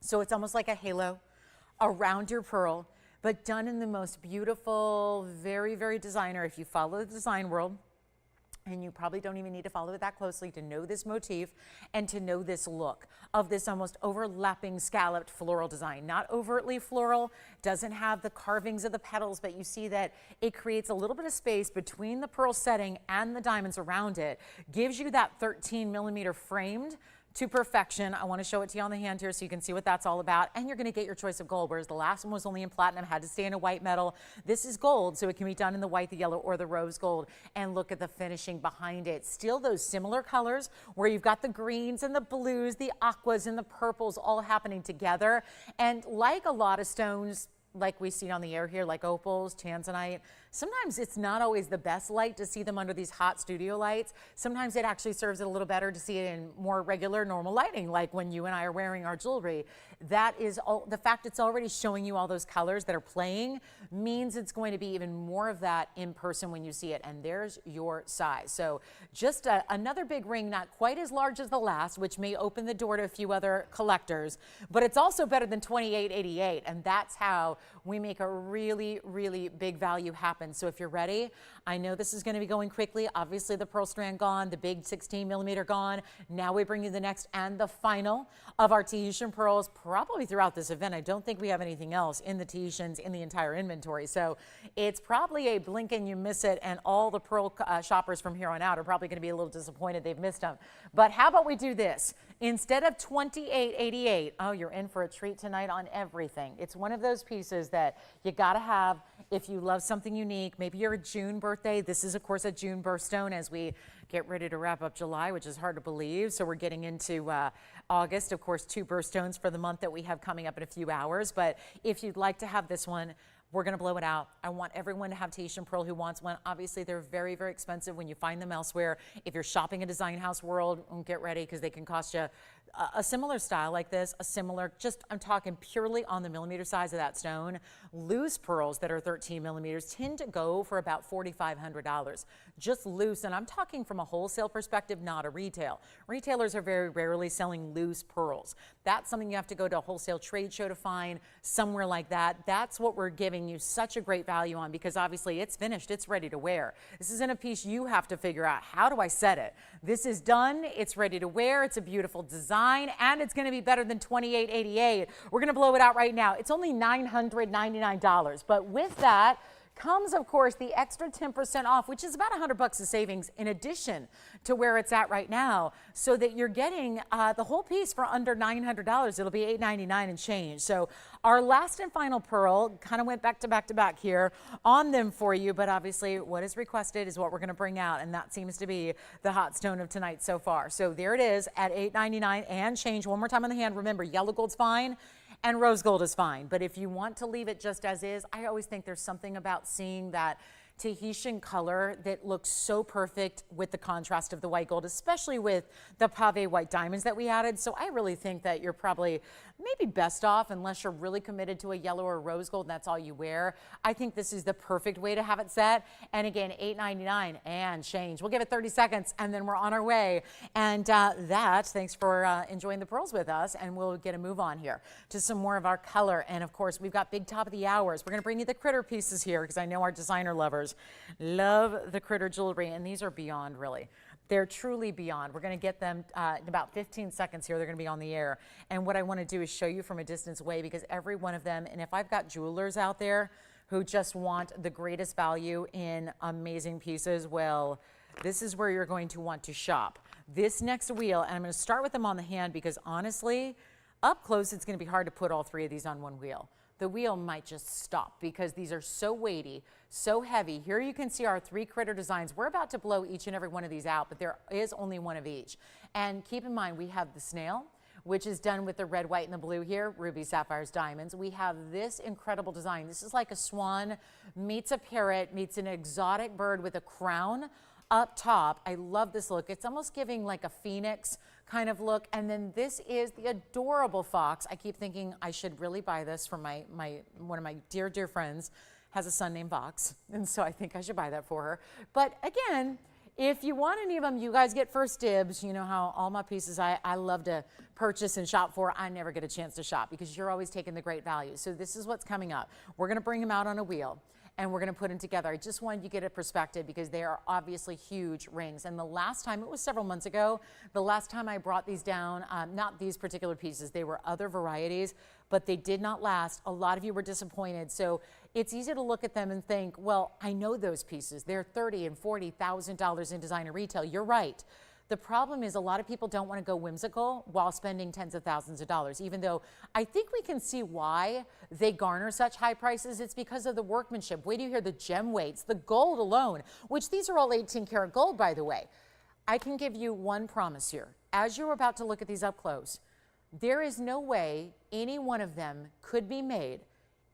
So it's almost like a halo around your pearl, but done in the most beautiful, very, very designer. If you follow the design world, and you probably don't even need to follow it that closely to know this motif and to know this look of this almost overlapping scalloped floral design. Not overtly floral, doesn't have the carvings of the petals, but you see that it creates a little bit of space between the pearl setting and the diamonds around it. Gives you that 13 millimeter framed to perfection. I want to show it to you on the hand here so you can see what that's all about, and you're going to get your choice of gold, whereas the last one was only in platinum, had to stay in a white metal. This is gold, so it can be done in the white, the yellow, or the rose gold. And look at the finishing behind it. Still those similar colors where you've got the greens and the blues, the aquas and the purples all happening together. And like a lot of stones, like we see on the air here, like opals, tanzanite, sometimes it's not always the best light to see them under these hot studio lights. Sometimes it actually serves it a little better to see it in more regular, normal lighting, like when you and I are wearing our jewelry. That is all, the fact it's already showing you all those colors that are playing means it's going to be even more of that in person when you see it. And there's your size. So just another big ring, not quite as large as the last, which may open the door to a few other collectors, but it's also better than $28.88. And that's how we make a really, really big value happen. So if you're ready, I know this is going to be going quickly. Obviously the pearl strand gone, the big 16 millimeter gone. Now we bring you the next and the final of our Tahitian pearls, probably throughout this event. I don't think we have anything else in the Tahitians in the entire inventory. So it's probably a blink and you miss it, and all the pearl shoppers from here on out are probably going to be a little disappointed they've missed them. But how about we do this? Instead of $28.88, oh, you're in for a treat tonight on everything. It's one of those pieces that you got to have if you love something unique. Maybe you're a June birthday. This is, of course, a June birthstone as we get ready to wrap up July, which is hard to believe. So we're getting into August, of course, 2 birthstones for the month that we have coming up in a few hours. But if you'd like to have this one, we're going to blow it out. I want everyone to have Tahitian pearl who wants one. Obviously, they're very, very expensive when you find them elsewhere. If you're shopping a design house world, get ready because they can cost you a similar style like this, a similar, just I'm talking purely on the millimeter size of that stone. Loose pearls that are 13 millimeters tend to go for about $4,500. Just loose, and I'm talking from a wholesale perspective, not a retail. Retailers are very rarely selling loose pearls. That's something you have to go to a wholesale trade show to find, somewhere like that. That's what we're giving you such a great value on, because obviously it's finished, it's ready to wear. This isn't a piece you have to figure out, how do I set it? This is done, it's ready to wear, it's a beautiful design, and it's going to be better than $28.88. We're going to blow it out right now. It's only $999, but with that comes, of course, the extra 10% off, which is about $100 of savings in addition to where it's at right now, so that you're getting the whole piece for under $900. It'll be $899 and change. So our last and final pearl kind of went back to back to back here on them for you, but obviously what is requested is what we're going to bring out, and that seems to be the hot stone of tonight so far. So there it is at $899 and change. One more time on the hand. Remember, yellow gold's fine. And rose gold is fine, but if you want to leave it just as is, I always think there's something about seeing that Tahitian color that looks so perfect with the contrast of the white gold, especially with the pave white diamonds that we added. So I really think that you're probably maybe best off, unless you're really committed to a yellow or rose gold and that's all you wear. I think this is the perfect way to have it set. And again, $8.99 and change. We'll give it 30 seconds and then we're on our way. And thanks for enjoying the pearls with us, and we'll get a move on here to some more of our color. And of course, we've got big top of the hours. We're gonna bring you the critter pieces here because I know our designer lovers love the critter jewelry, and these are beyond, really. They're truly beyond. We're going to get them in about 15 seconds here. They're going to be on the air. And what I want to do is show you from a distance away, because every one of them, and if I've got jewelers out there who just want the greatest value in amazing pieces, well, this is where you're going to want to shop. This next wheel, and I'm going to start with them on the hand because honestly, up close, it's going to be hard to put all three of these on one wheel. The wheel might just stop because these are so weighty, so heavy. Here you can see our three critter designs. We're about to blow each and every one of these out, but there is only one of each. And keep in mind, we have the snail, which is done with the red, white, and the blue here, rubies, sapphires, diamonds. We have this incredible design. This is like a swan meets a parrot, meets an exotic bird with a crown up top. I love this look. It's almost giving like a phoenix kind of look. And then this is the adorable fox. I keep thinking I should really buy this for one of my dear, dear friends has a son named Fox. And so I think I should buy that for her. But again, if you want any of them, you guys get first dibs. You know how all my pieces I love to purchase and shop for, I never get a chance to shop because you're always taking the great value. So this is what's coming up. We're gonna bring them out on a wheel, and we're going to put them together. I just wanted you to get a perspective because they are obviously huge rings. And the last time, it was several months ago, the last time I brought these down, not these particular pieces, they were other varieties, but they did not last. A lot of you were disappointed. So it's easy to look at them and think, well, I know those pieces. They're $30,000 and $40,000 in designer retail. You're right. The problem is a lot of people don't want to go whimsical while spending tens of thousands of dollars, even though I think we can see why they garner such high prices. It's because of the workmanship. Wait till you hear the gem weights, the gold alone, which these are all 18 karat gold, by the way. I can give you one promise here. As you're about to look at these up close, there is no way any one of them could be made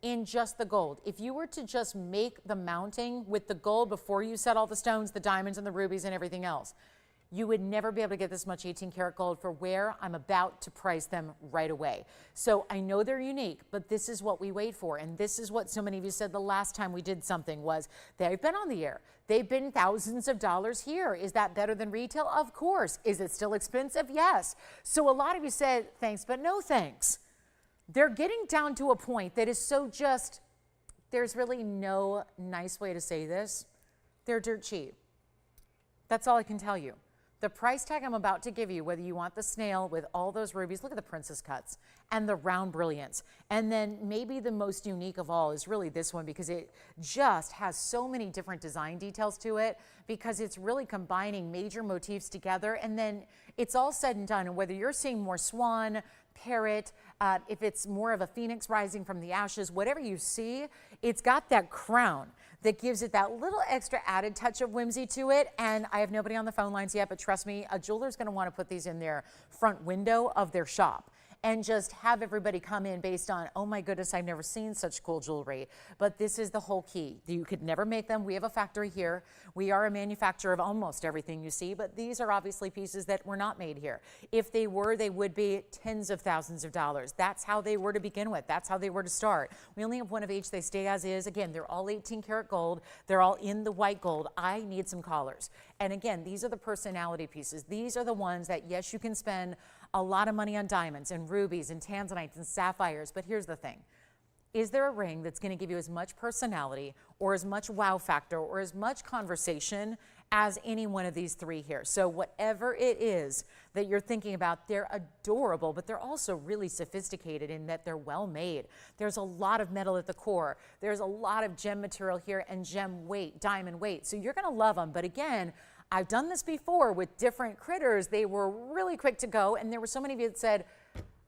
in just the gold. If you were to just make the mounting with the gold before you set all the stones, the diamonds and the rubies and everything else, you would never be able to get this much 18 karat gold for where I'm about to price them right away. So I know they're unique, but this is what we wait for. And this is what so many of you said the last time we did something was they've been on the air. They've been thousands of dollars here. Is that better than retail? Of course. Is it still expensive? Yes. So a lot of you said thanks, but no thanks. They're getting down to a point that is so just, there's really no nice way to say this. They're dirt cheap. That's all I can tell you. The price tag I'm about to give you, whether you want the snail with all those rubies, look at the princess cuts and the round brilliance. And then maybe the most unique of all is really this one because it just has so many different design details to it because it's really combining major motifs together. And then it's all said and done. And whether you're seeing more swan, parrot, if it's more of a phoenix rising from the ashes, whatever you see, it's got that crown that gives it that little extra added touch of whimsy to it. And I have nobody on the phone lines yet, but trust me, a jeweler's going to want to put these in their front window of their shop and just have everybody come in based on, oh my goodness, I've never seen such cool jewelry. But this is the whole key. You could never make them. We have a factory here. We are a manufacturer of almost everything you see, but these are obviously pieces that were not made here. If they were, they would be tens of thousands of dollars. That's how they were to begin with. That's how they were to start. We only have one of each. They stay as is. Again, they're all 18 karat gold. They're all in the white gold. I need some collars. And again, these are the personality pieces. These are the ones that, yes, you can spend a lot of money on diamonds and rubies and tanzanites and sapphires. But here's the thing. Is there a ring that's going to give you as much personality or as much wow factor or as much conversation as any one of these three here? So whatever it is that you're thinking about, they're adorable, but they're also really sophisticated in that they're well made. There's a lot of metal at the core. There's a lot of gem material here and gem weight, diamond weight. So you're going to love them. But again, I've done this before with different critters. They were really quick to go. And there were so many of you that said,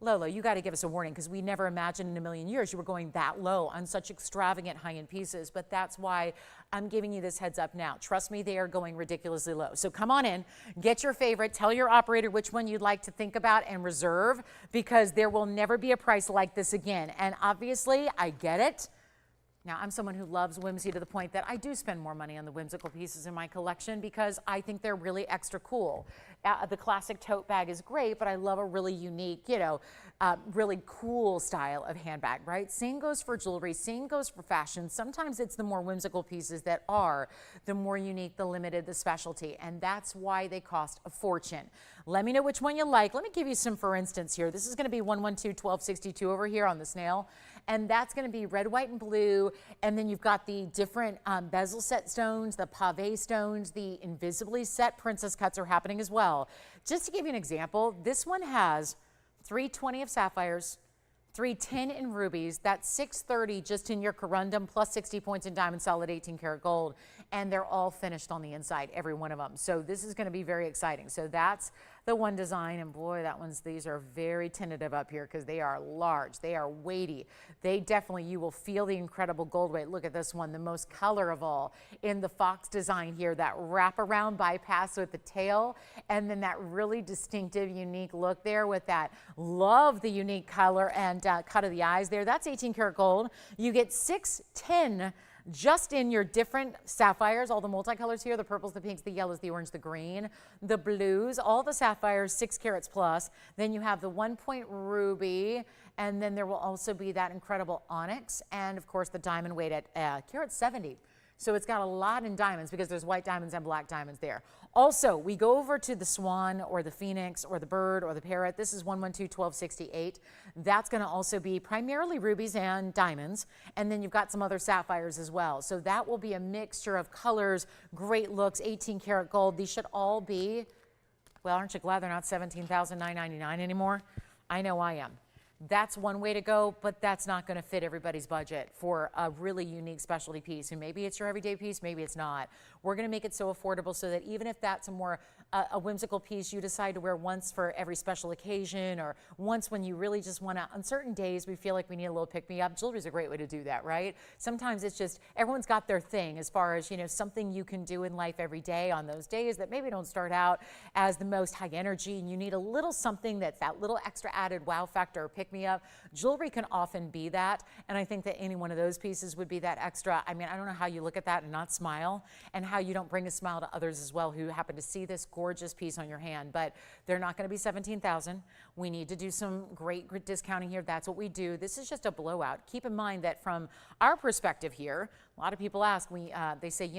Lolo, you got to give us a warning because we never imagined in a million years you were going that low on such extravagant high-end pieces. But that's why I'm giving you this heads up now. Trust me, they are going ridiculously low. So come on in, get your favorite, tell your operator which one you'd like to think about and reserve, because there will never be a price like this again. And obviously, I get it. Now, I'm someone who loves whimsy to the point that I do spend more money on the whimsical pieces in my collection because I think they're really extra cool. The classic tote bag is great, but I love a really unique, really cool style of handbag, right? Same goes for jewelry, same goes for fashion. Sometimes it's the more whimsical pieces that are the more unique, the limited, the specialty, and that's why they cost a fortune. Let me know which one you like. Let me give you some for instance here. This is going to be 112-1262 over here on the snail, and that's going to be red, white, and blue. And then you've got the different bezel set stones, the pave stones, the invisibly set princess cuts are happening as well. Just to give you an example, this one has 320 of sapphires, 310 in rubies, that's 630 just in your corundum, plus 60 points in diamond solid 18 karat gold, and they're all finished on the inside, every one of them. So this is going to be very exciting. So that's the one design, and boy, these are very tentative up here because they are large, they are weighty. They definitely, you will feel the incredible gold weight. Look at this one, the most color of all in the fox design here, that wraparound bypass with the tail, and then that really distinctive, unique look there with that. Love the unique color and cut of the eyes there. That's 18 karat gold. You get 610 just in your different sapphires, all the multicolors here, the purples, the pinks, the yellows, the orange, the green, the blues, all the sapphires, 6 carats plus. Then you have the 1 point ruby, and then there will also be that incredible onyx, and of course the diamond weight at carat 70. So it's got a lot in diamonds because there's white diamonds and black diamonds there. Also, we go over to the swan or the phoenix or the bird or the parrot. This is 112-1268. That's going to also be primarily rubies and diamonds. And then you've got some other sapphires as well. So that will be a mixture of colors, great looks, 18 karat gold. These should all be, well, aren't you glad they're not $17,999 anymore? I know I am. That's one way to go, but that's not going to fit everybody's budget for a really unique specialty piece. And maybe it's your everyday piece, maybe it's not. We're going to make it so affordable so that even if that's a whimsical piece you decide to wear once for every special occasion, or once when you really just want to, on certain days we feel like we need a little pick-me-up, jewelry is a great way to do that, right? Sometimes it's just, everyone's got their thing as far as, something you can do in life every day on those days that maybe don't start out as the most high energy, and you need a little something that's that little extra added wow factor or pick-me-up. Jewelry can often be that, and I think that any one of those pieces would be that extra. I mean, I don't know how you look at that and not smile, and how you don't bring a smile to others as well who happen to see this gorgeous piece on your hand. But they're not going to be $17,000. We need to do some great discounting here. That's what we do. This is just a blowout. Keep in mind that from our perspective here, a lot of people ask, they say,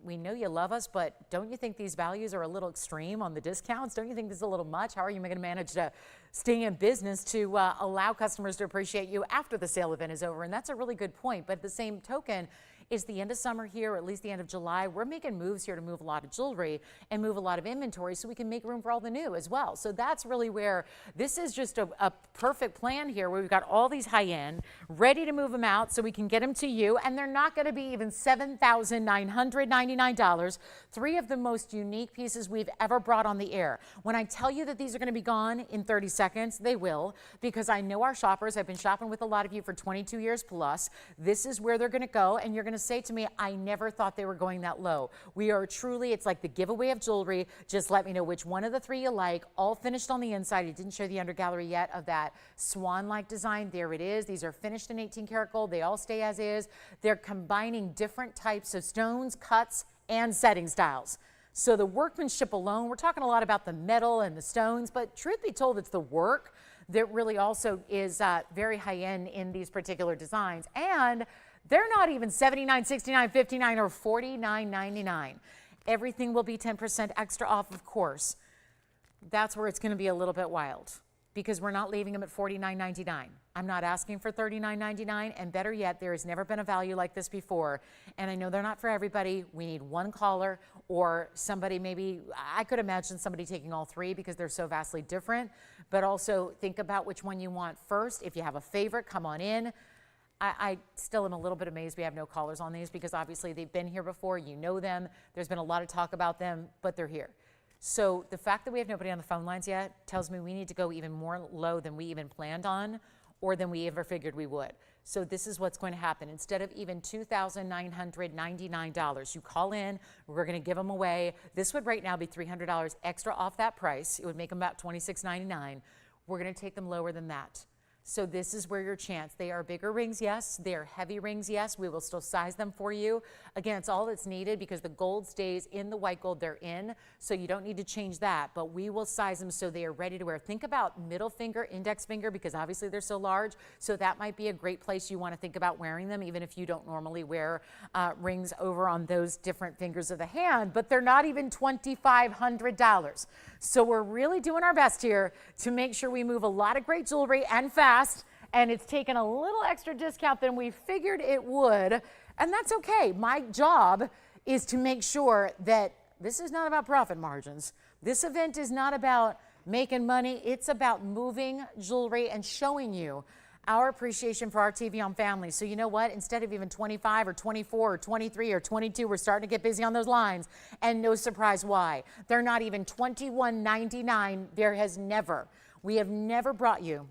we know you love us, but don't you think these values are a little extreme on the discounts? Don't you think this is a little much? How are you going to manage to stay in business to allow customers to appreciate you after the sale event is over? And that's a really good point. But at the same token, is the end of summer here, or at least the end of July. We're making moves here to move a lot of jewelry and move a lot of inventory so we can make room for all the new as well. So that's really where this is just a perfect plan here, where we've got all these high end ready to move them out so we can get them to you. And they're not going to be even $7,999. 3 of the most unique pieces we've ever brought on the air. When I tell you that these are going to be gone in 30 seconds, they will, because I know our shoppers. I've been shopping with a lot of you for 22 years plus. This is where they're going to go, and you're going to say to me, I never thought they were going that low. We are truly, it's like the giveaway of jewelry. Just let me know which one of the 3 you like, all finished on the inside. I didn't show the undergallery yet of that swan-like design. There it is. These are finished in 18 karat gold. They all stay as is. They're combining different types of stones, cuts, and setting styles. So the workmanship alone, we're talking a lot about the metal and the stones, but truth be told, it's the work that really also is very high end in these particular designs. And they're not even $79, $69, $59, or $49.99. Everything will be 10% extra off, of course. That's where it's going to be a little bit wild, because we're not leaving them at $49.99. I'm not asking for $39.99, and better yet, there has never been a value like this before. And I know they're not for everybody. We need one caller or somebody, maybe, I could imagine somebody taking all 3 because they're so vastly different. But also think about which one you want first. If you have a favorite, come on in. I still am a little bit amazed we have no callers on these, because obviously they've been here before. You know them. There's been a lot of talk about them, but they're here. So the fact that we have nobody on the phone lines yet tells me we need to go even more low than we even planned on or than we ever figured we would. So this is what's going to happen. Instead of even $2,999, you call in, we're going to give them away. This would right now be $300 extra off that price. It would make them about $26.99. We're going to take them lower than that. So this is where your chance. They are bigger rings, yes. They are heavy rings, yes. We will still size them for you. Again, it's all that's needed because the gold stays in the white gold they're in, so you don't need to change that, but we will size them so they are ready to wear. Think about middle finger, index finger, because obviously they're so large, so that might be a great place you want to think about wearing them, even if you don't normally wear rings over on those different fingers of the hand, but they're not even $2,500. So we're really doing our best here to make sure we move a lot of great jewelry and fast, and it's taken a little extra discount than we figured it would, and that's okay. My job is to make sure that this is not about profit margins. This event is not about making money. It's about moving jewelry and showing you our appreciation for our TVON family. So you know what? Instead of even 25 or 24 or 23 or 22, we're starting to get busy on those lines. And no surprise why. They're not even $21.99. We have never brought you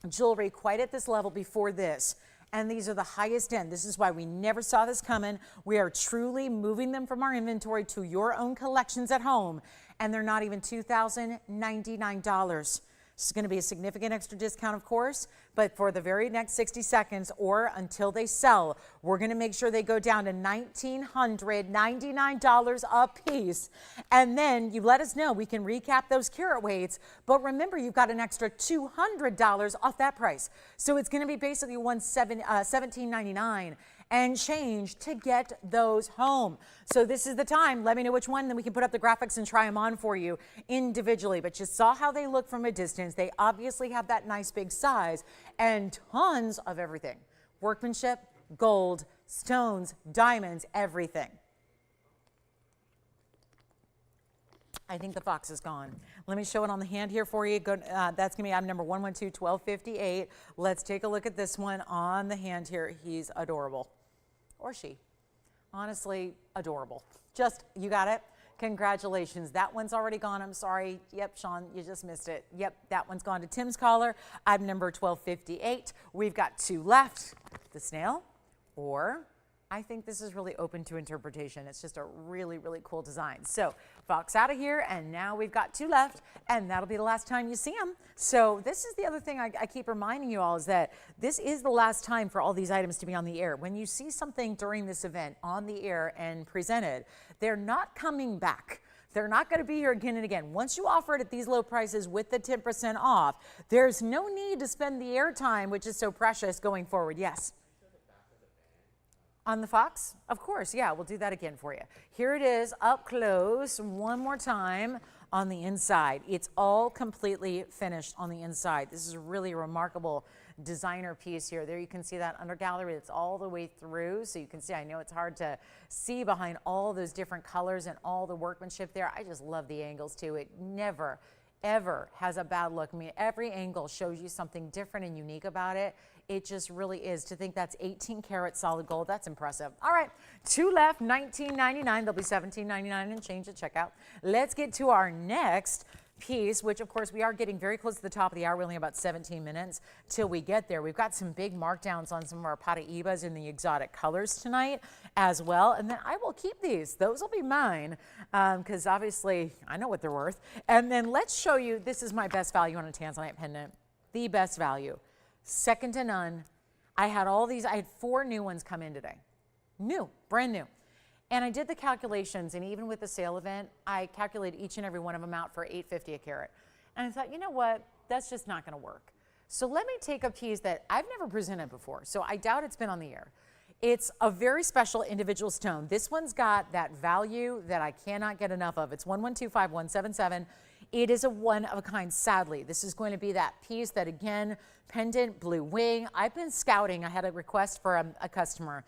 jewelry quite at this level before this. And these are the highest end. This is why we never saw this coming. We are truly moving them from our inventory to your own collections at home. And they're not even $2,099. This is going to be a significant extra discount, of course, but for the very next 60 seconds or until they sell, we're going to make sure they go down to $1,999 a piece. And then you let us know. We can recap those carat weights, but remember, you've got an extra $200 off that price. So it's going to be basically $1,799 and change to get those home. So this is the time. Let me know which one, then we can put up the graphics and try them on for you individually. But you saw how they look from a distance. They obviously have that nice big size and tons of everything. Workmanship, gold, stones, diamonds, everything. I think the fox is gone. Let me show it on the hand here for you. That's going to be item number 112-1258. Let's take a look at this one on the hand here. He's adorable. Or she. Honestly, adorable. Just, you got it? Congratulations. That one's already gone. I'm sorry. Yep, Sean, you just missed it. Yep, that one's gone to Tim's collar. Item number 1258. We've got two left. The snail, or I think this is really open to interpretation. It's just a really, really cool design. So fox out of here, and now we've got two left, and that'll be the last time you see them. So this is the other thing I keep reminding you all, is that this is the last time for all these items to be on the air. When you see something during this event on the air and presented, they're not coming back. They're not going to be here again and again. Once you offer it at these low prices with the 10% off, there's no need to spend the airtime, which is so precious, going forward. Yes? On the fox? Of course, yeah, we'll do that again for you. Here it is up close one more time on the inside. It's all completely finished on the inside. This is really a remarkable designer piece here. There you can see that under gallery. It's all the way through, so you can see, I know it's hard to see behind all those different colors and all the workmanship there. I just love the angles too. It never, ever has a bad look. I mean, every angle shows you something different and unique about it. It just really is. To think that's 18 karat solid gold, that's impressive. All right, two left, $19.99. They'll be $17.99 and change at checkout. Let's get to our next piece, which of course we are getting very close to the top of the hour. We're only about 17 minutes till we get there. We've got some big markdowns on some of our Paraibas in the exotic colors tonight as well. And then I will keep these. Those will be mine because obviously I know what they're worth. And then let's show you, this is my best value on a Tanzanite pendant. The best value. Second to none. I had all these, I had 4 new ones come in today. New, brand new. And I did the calculations, and even with the sale event, I calculated each and every one of them out for $8.50 a carat. And I thought, you know what, that's just not gonna work. So let me take a piece that I've never presented before, so I doubt it's been on the air. It's a very special individual stone. This one's got that value that I cannot get enough of. It's 1125177. It is a one of a kind, sadly. This is going to be that piece that, again, pendant, blue wing. I've been scouting. I had a request for a customer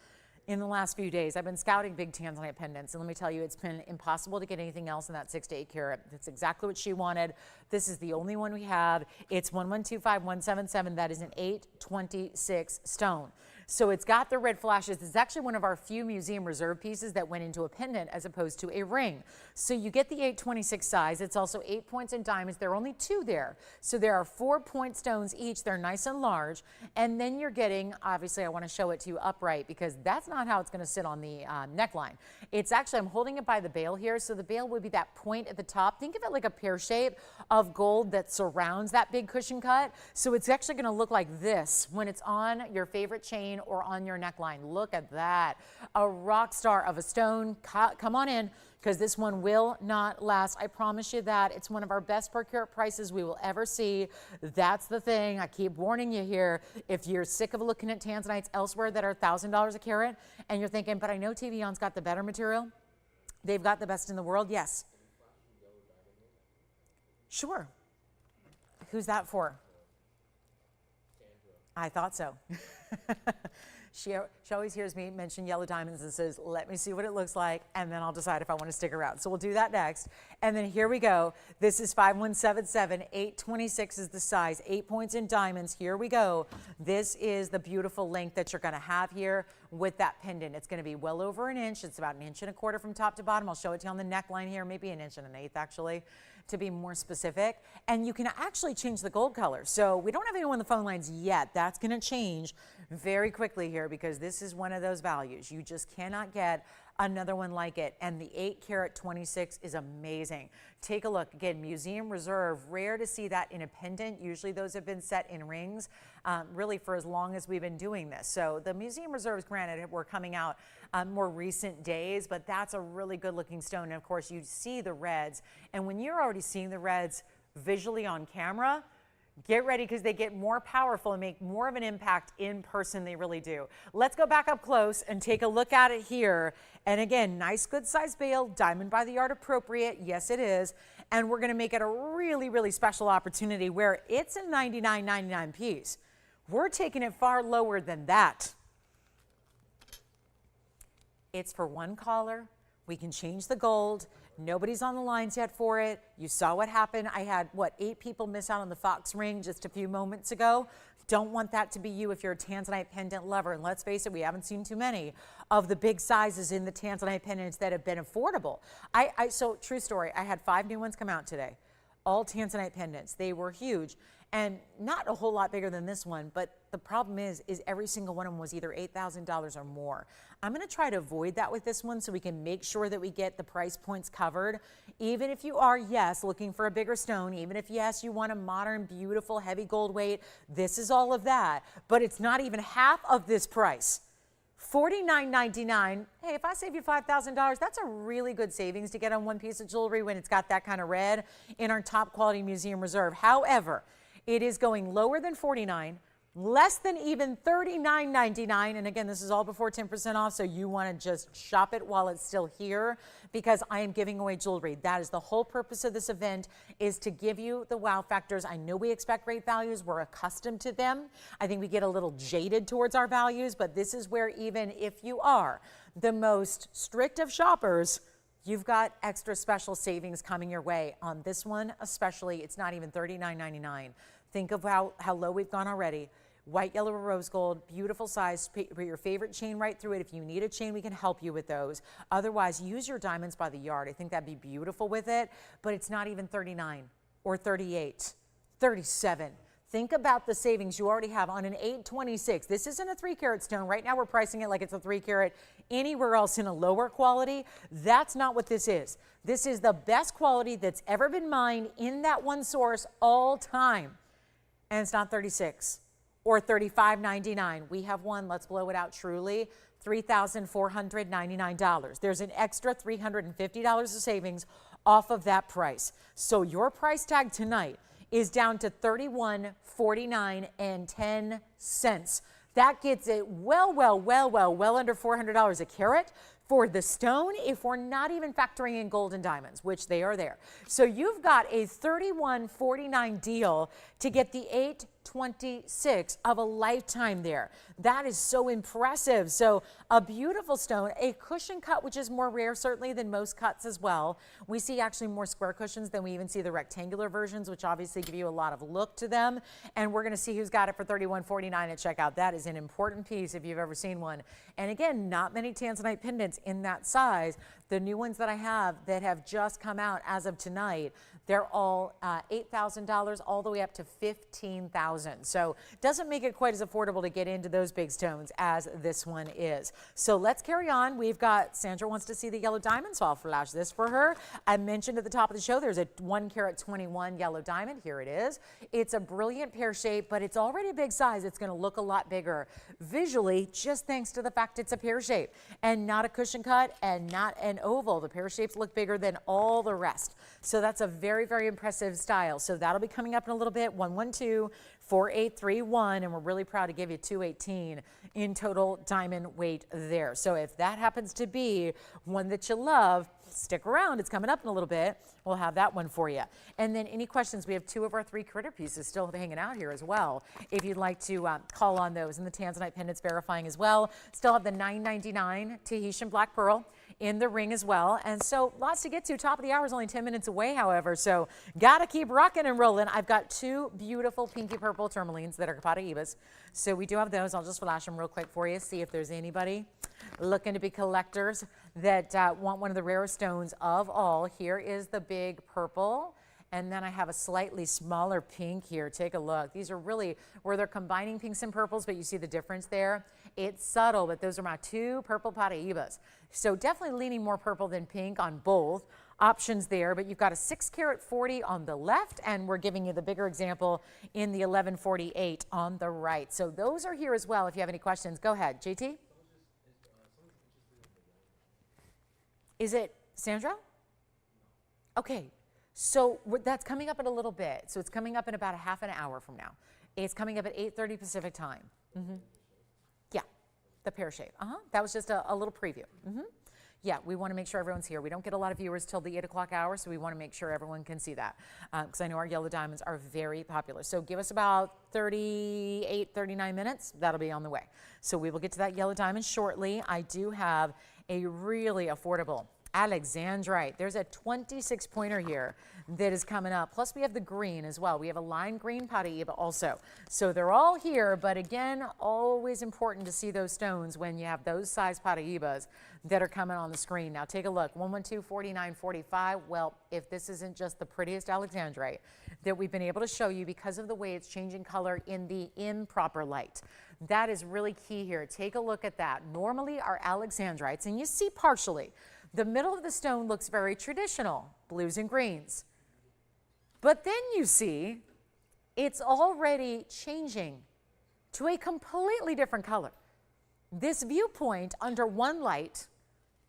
in the last few days. I've been scouting big Tanzanite pendants, and let me tell you, it's been impossible to get anything else in that 6 to 8 carat. That's exactly what she wanted. This is the only one we have. It's 1125177. That is an 826 stone. So it's got the red flashes. It's actually one of our few museum reserve pieces that went into a pendant as opposed to a ring. So you get the 826 size. It's also 8 points in diamonds. There are only 2 there. So there are 4 point stones each. They're nice and large. And then you're getting, obviously I want to show it to you upright because that's not how it's going to sit on the neckline. It's actually, I'm holding it by the bail here. So the bail would be that point at the top. Think of it like a pear shape of gold that surrounds that big cushion cut. So it's actually going to look like this when it's on your favorite chain or on your neckline. Look at that. A rock star of a stone. Come on in, because this one will not last. I promise you that. It's one of our best per carat prices we will ever see. That's the thing. I keep warning you here. If you're sick of looking at Tanzanites elsewhere that are $1,000 a carat and you're thinking, but I know TVON's got the better material, they've got the best in the world. Yes. Sure. Who's that for? I thought so. She always hears me mention yellow diamonds and says, let me see what it looks like, and then I'll decide if I want to stick around. So we'll do that next. And then here we go. This is 5177. 826 is the size. 8 points in diamonds. Here we go. This is the beautiful length that you're going to have here with that pendant. It's going to be well over an inch. It's about 1.25 inches from top to bottom. I'll show it to you on the neckline here, maybe 1 1/8 inches actually, to be more specific. And you can actually change the gold color. So we don't have anyone on the phone lines yet. That's going to change very quickly here because this is one of those values. You just cannot get another one like it. And the 8 carat 26 is amazing. Take a look. Again, museum reserve. Rare to see that in a pendant. Usually those have been set in rings really for as long as we've been doing this. So the museum reserves, granted, were coming out more recent days, but that's a really good looking stone. And of course you see the reds. And when you're already seeing the reds visually on camera, get ready because they get more powerful and make more of an impact in person. They really do. Let's go back up close and take a look at it here. And again, nice good size bail, diamond by the yard appropriate. Yes, it is. And we're going to make it a really, really special opportunity where it's a $99.99 piece. We're taking it far lower than that. It's for one caller. We can change the gold. Nobody's on the lines yet for it. You saw what happened. I had, 8 people miss out on the Fox ring just a few moments ago. Don't want that to be you if you're a Tanzanite pendant lover. And let's face it, we haven't seen too many of the big sizes in the Tanzanite pendants that have been affordable. So true story, I had 5 new ones come out today. All Tanzanite pendants. They were huge and not a whole lot bigger than this one, but the problem is every single one of them was either $8,000 or more. I'm going to try to avoid that with this one so we can make sure that we get the price points covered. Even if you are, yes, looking for a bigger stone, even if, yes, you want a modern, beautiful, heavy gold weight, this is all of that, but it's not even half of this price. $49.99. Hey, if I save you $5,000, that's a really good savings to get on one piece of jewelry when it's got that kind of red in our top quality museum reserve. However, it is going lower than $49, less than even $39.99. And again, this is all before 10% off, so you want to just shop it while it's still here because I am giving away jewelry. That is the whole purpose of this event, is to give you the wow factors. I know we expect great values. We're accustomed to them. I think we get a little jaded towards our values, but this is where even if you are the most strict of shoppers, you've got extra special savings coming your way on this one, especially. It's not even $39.99. Think of how low we've gone already. White, yellow, or rose gold, beautiful size. Put your favorite chain right through it. If you need a chain, we can help you with those. Otherwise, use your diamonds by the yard. I think that'd be beautiful with it, but it's not even $39 or $38, $37. Think about the savings you already have on an 826. This isn't a 3 carat stone. Right now we're pricing it like it's a 3 carat anywhere else in a lower quality. That's not what this is. This is the best quality that's ever been mined in that one source all time. And it's not 36 or $35.99. We have one, let's blow it out truly, $3,499. There's an extra $350 of savings off of that price. So your price tag tonight is down to $31.49 That gets it well under $400 a carat for the stone, if we're not even factoring in gold and diamonds, which they are there. So you've got a $31.49 deal to get the 26 of a lifetime there. That is so impressive. So a beautiful stone, a cushion cut, which is more rare certainly than most cuts as well. We see actually more square cushions than we even see the rectangular versions, which obviously give you a lot of look to them. And we're going to see who's got it for $31.49 at checkout. That is an important piece if you've ever seen one. And again, not many Tanzanite pendants in that size. The new ones that I have that have just come out as of tonight, they're all $8,000 all the way up to $15,000. So doesn't make it quite as affordable to get into those big stones as this one is. So let's carry on. We've got, Sandra wants to see the yellow diamond, so I'll flash this for her. I mentioned at the top of the show, there's a 1 carat 21 yellow diamond. Here it is. It's a brilliant pear shape, but it's already a big size. It's going to look a lot bigger visually, just thanks to the fact it's a pear shape and not a cushion cut and not an oval. The pear shapes look bigger than all the rest. So that's a very, very impressive style. So that'll be coming up in a little bit, 112-4831, and we're really proud to give you 218 in total diamond weight there. So if that happens to be one that you love, stick around. It's coming up in a little bit. We'll have that one for you. And then any questions, we have 2 of our 3 critter pieces still hanging out here as well. If you'd like to call on those, and the Tanzanite pendants verifying as well. Still have the $9.99 Tahitian black pearl in the ring as well. And so lots to get to. Top of the hour is only 10 minutes away, however, so gotta keep rocking and rolling. I've got 2 beautiful pinky purple tourmalines that are Paraibas. So we do have those. I'll just flash them real quick for you, see if there's anybody looking to be collectors that want one of the rarest stones of all. Here is the big purple. And then I have a slightly smaller pink here. Take a look. These are really where they're combining pinks and purples, but you see the difference there. It's subtle, but those are my 2 purple Paraibas. So definitely leaning more purple than pink on both options there, but you've got a 6 carat 40 on the left, and we're giving you the bigger example in the 1148 on the right. So those are here as well. If you have any questions, go ahead. JT? Is it Sandra? Okay. So that's coming up in a little bit. So it's coming up in about a half an hour from now. It's coming up at 8:30 Pacific time. Yeah, the pear shape. That was just a little preview. Yeah, we want to make sure everyone's here. We don't get a lot of viewers till the 8 o'clock hour, so we want to make sure everyone can see that because I know our yellow diamonds are very popular. So give us about 38, 39 minutes. That'll be on the way. So we will get to that yellow diamond shortly. I do have a really affordable alexandrite. There's a 26 pointer here that is coming up. Plus we have the green as well. We have a lime green Paraiba also. So they're all here, but again, always important to see those stones when you have those size Paraibas that are coming on the screen. Now take a look, 112-4945. Well, if this isn't just the prettiest alexandrite that we've been able to show you because of the way it's changing color in the improper light. That is really key here. Take a look at that. Normally our alexandrites, and you see partially, the middle of the stone looks very traditional, blues and greens. But then you see it's already changing to a completely different color. This viewpoint under one light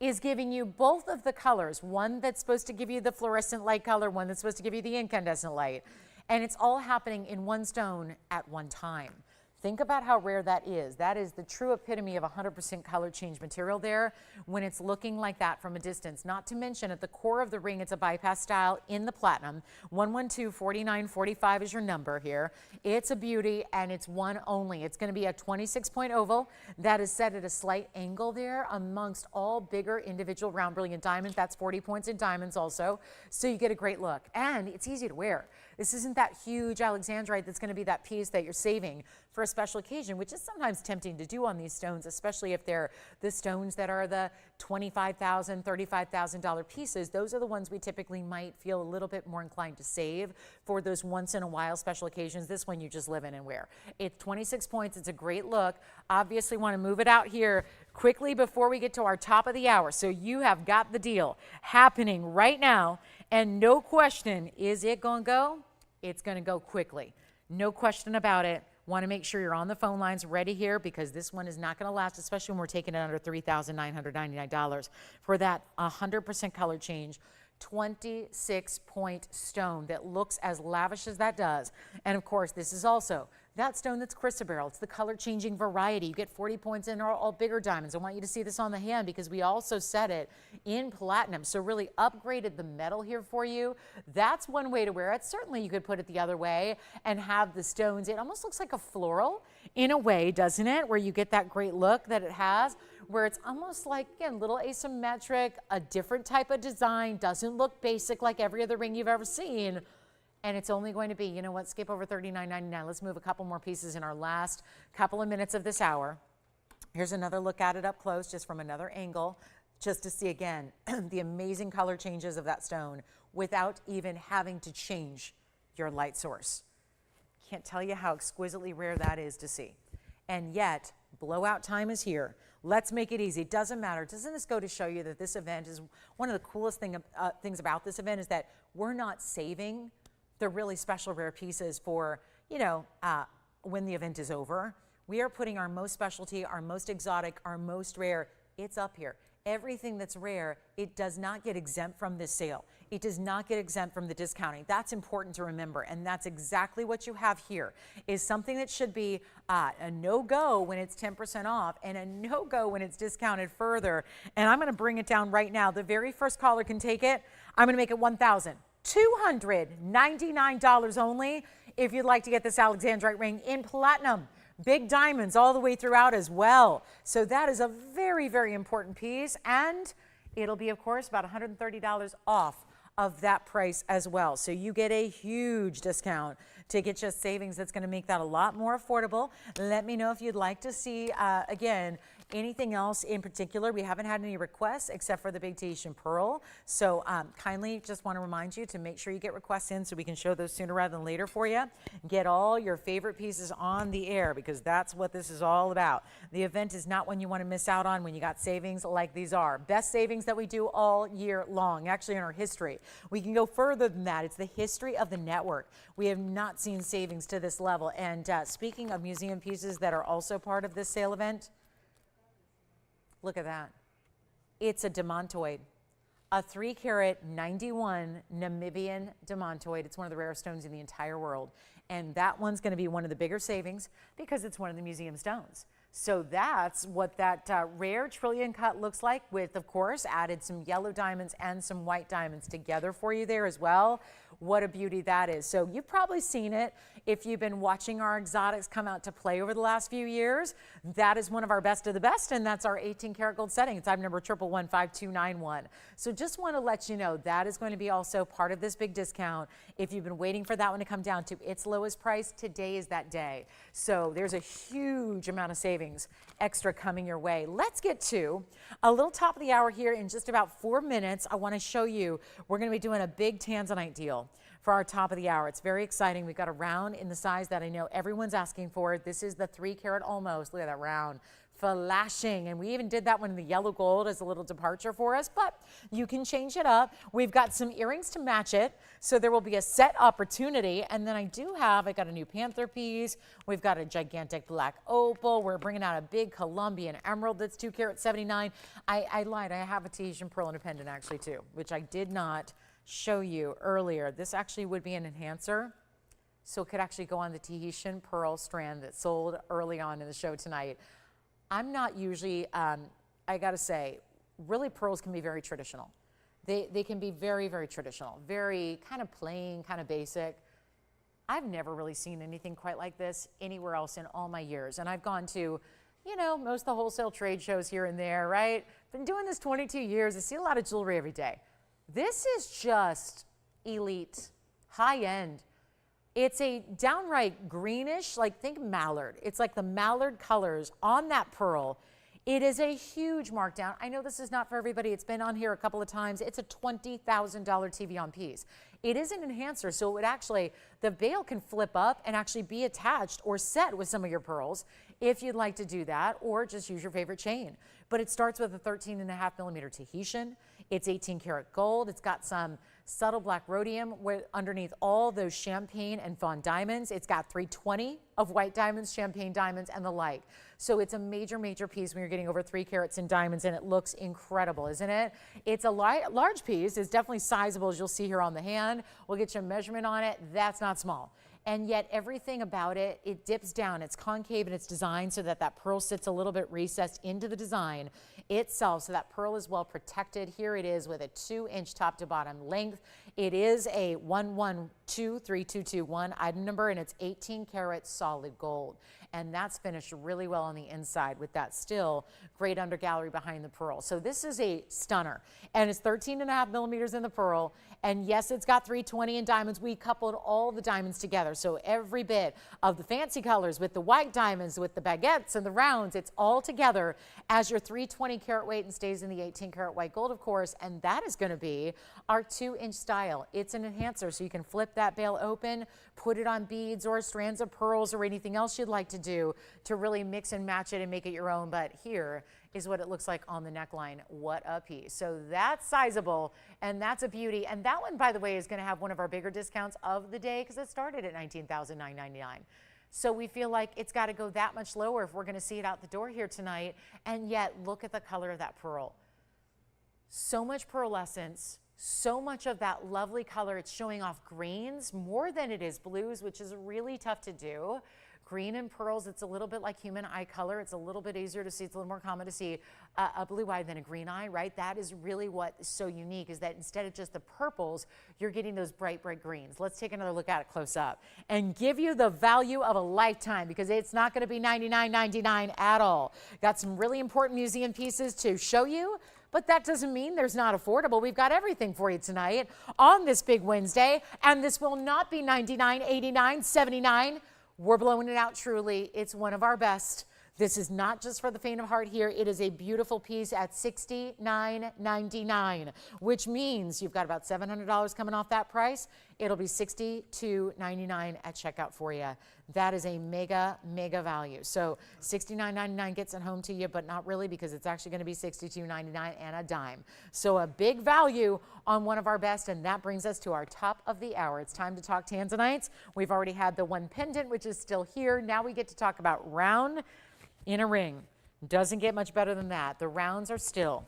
is giving you both of the colors, one that's supposed to give you the fluorescent light color, one that's supposed to give you the incandescent light. And it's all happening in one stone at one time. Think about how rare that is. That is the true epitome of 100% color change material there when it's looking like that from a distance. Not to mention at the core of the ring, it's a bypass style in the platinum. 112-4945 is your number here. It's a beauty and it's one only. It's going to be a 26-point oval that is set at a slight angle there amongst all bigger individual round brilliant diamonds. That's 40 points in diamonds also. So you get a great look and it's easy to wear. This isn't that huge alexandrite that's going to be that piece that you're saving for a special occasion, which is sometimes tempting to do on these stones, especially if they're the stones that are the $25,000, $35,000 pieces. Those are the ones we typically might feel a little bit more inclined to save for those once in a while special occasions. This one you just live in and wear. It's 26 points. It's a great look. Obviously want to move it out here quickly before we get to our top of the hour. So you have got the deal happening right now. And no question, is it going to go? It's going to go quickly. No question about it. Want to make sure you're on the phone lines ready here because this one is not going to last, especially when we're taking it under $3,999 for that 100% color change. 26-point stone that looks as lavish as that does. And of course, this is also that stone that's chrysoberyl. It's the color changing variety. You get 40 points in all bigger diamonds. I want you to see this on the hand because we also set it in platinum. So really upgraded the metal here for you. That's one way to wear it. Certainly you could put it the other way and have the stones. It almost looks like a floral in a way, doesn't it? Where you get that great look that it has, where it's almost like, again, a little asymmetric, a different type of design, doesn't look basic like every other ring you've ever seen. And it's only going to be, you know what, skip over $39.99. Let's move a couple more pieces in our last couple of minutes of this hour. Here's another look at it up close, just from another angle, just to see again the amazing color changes of that stone without even having to change your light source. Can't tell you how exquisitely rare that is to see. And yet, blowout time is here. Let's make it easy. It doesn't matter. Doesn't this go to show you that this event is one of the coolest things about this event is that we're not saving the really special rare pieces for, you know, when the event is over. We are putting our most specialty, our most exotic, our most rare, it's up here. Everything that's rare, it does not get exempt from this sale. It does not get exempt from the discounting. That's important to remember, and that's exactly what you have here, is something that should be a no-go when it's 10% off and a no-go when it's discounted further. And I'm gonna bring it down right now. The very first caller can take it. I'm gonna make it $1,299 only if you'd like to get this alexandrite ring in platinum. Big diamonds all the way throughout as well. So that is a very, very important piece. And it'll be, of course, about $130 off of that price as well. So you get a huge discount to get you savings that's going to make that a lot more affordable. Let me know if you'd like to see, again, anything else in particular. We haven't had any requests except for the big Tahitian pearl. So kindly just want to remind you to make sure you get requests in so we can show those sooner rather than later for you. Get all your favorite pieces on the air because that's what this is all about. The event is not one you want to miss out on when you got savings like these are. Best savings that we do all year long, actually in our history. We can go further than that. It's the history of the network. We have not seen savings to this level. And speaking of museum pieces that are also part of this sale event, look at that. It's a demontoid, a 3-carat 91 Namibian demontoid. It's one of the rarest stones in the entire world. And that one's going to be one of the bigger savings because it's one of the museum stones. So that's what that rare trillion cut looks like with, of course, added some yellow diamonds and some white diamonds together for you there as well. What a beauty that is. So you've probably seen it if you've been watching our exotics come out to play over the last few years. That is one of our best of the best, and that's our 18 karat gold setting. It's item number 1115291. So just want to let you know that is going to be also part of this big discount. If you've been waiting for that one to come down to its lowest price, today is that day. So there's a huge amount of savings extra coming your way. Let's get to a little top of the hour here in just about 4 minutes. I want to show you, we're going to be doing a big Tanzanite deal for our top of the hour. It's very exciting. We've got a round in the size that I know everyone's asking for. This is the 3-carat almost. Look at that round. Flashing, and we even did that one in the yellow gold as a little departure for us, but you can change it up. We've got some earrings to match it, so there will be a set opportunity. And then I got a new panther piece. We've got a gigantic black opal. We're bringing out a big Colombian emerald that's 2 carat 79. I lied. I have a Tahitian pearl and a pendant actually too, which I did not show you earlier. This actually would be an enhancer, so it could actually go on the Tahitian pearl strand that sold early on in the show tonight. I'm not usually, I gotta say, really pearls can be very traditional. They can be very, very traditional, very kind of plain, kind of basic. I've never really seen anything quite like this anywhere else in all my years. And I've gone to, you know, most of the wholesale trade shows here and there, right? Been doing this 22 years. I see a lot of jewelry every day. This is just elite, high end. It's a downright greenish, like think mallard. It's like the mallard colors on that pearl. It is a huge markdown. I know this is not for everybody. It's been on here a couple of times. It's a $20,000 TVON piece. It is an enhancer, so it would actually, the veil can flip up and actually be attached or set with some of your pearls if you'd like to do that, or just use your favorite chain. But it starts with a 13.5mm Tahitian. It's 18 karat gold. It's got some subtle black rhodium underneath all those champagne and fawn diamonds. It's got 320 of white diamonds, champagne diamonds, and the like. So it's a major, major piece when you're getting over 3 carats in diamonds, and it looks incredible, isn't it? It's a large piece. It's definitely sizable, as you'll see here on the hand. We'll get you a measurement on it. That's not small. and yet everything about it, it dips down. It's concave in its design so that that pearl sits a little bit recessed into the design itself, so that pearl is well protected. Here it is with a 2-inch top to bottom length. It is a 11232221 item number, and it's 18 karat solid gold. And that's finished really well on the inside with that still great undergallery behind the pearl. So this is a stunner, and it's 13.5 millimeters in the pearl. And yes, it's got 320 in diamonds. We coupled all the diamonds together. So every bit of the fancy colors with the white diamonds, with the baguettes and the rounds, it's all together as your 320 karat weight and stays in the 18 karat white gold, of course. And that is going to be our 2-inch style. It's an enhancer, so you can flip that bail open, put it on beads or strands of pearls or anything else you'd like to do to really mix and match it and make it your own. But here is what it looks like on the neckline. What a piece. So that's sizable, and that's a beauty. And that one, by the way, is going to have one of our bigger discounts of the day because it started at $19,999. So we feel like it's got to go that much lower if we're going to see it out the door here tonight. And yet, look at the color of that pearl. So much pearlescence, so much of that lovely color. It's showing off greens more than it is blues, which is really tough to do. Green and pearls, it's a little bit like human eye color. It's a little bit easier to see. It's a little more common to see a blue eye than a green eye, right? That is really what is so unique, is that instead of just the purples, you're getting those bright, bright greens. Let's take another look at it close up and give you the value of a lifetime, because it's not going to be $99.99 at all. Got some really important museum pieces to show you, but that doesn't mean there's not affordable. We've got everything for you tonight on this big Wednesday, and this will not be $99, $89, $79. We're blowing it out truly. It's one of our best. This is not just for the faint of heart here. It is a beautiful piece at $69.99, which means you've got about $700 coming off that price. It'll be $62.99 at checkout for you. That is a mega, mega value. So $69.99 gets it home to you, but not really, because it's actually going to be $62.99 and a dime. So a big value on one of our best, and that brings us to our top of the hour. It's time to talk Tanzanites. We've already had the one pendant, which is still here. Now we get to talk about round in a ring. Doesn't get much better than that. The rounds are still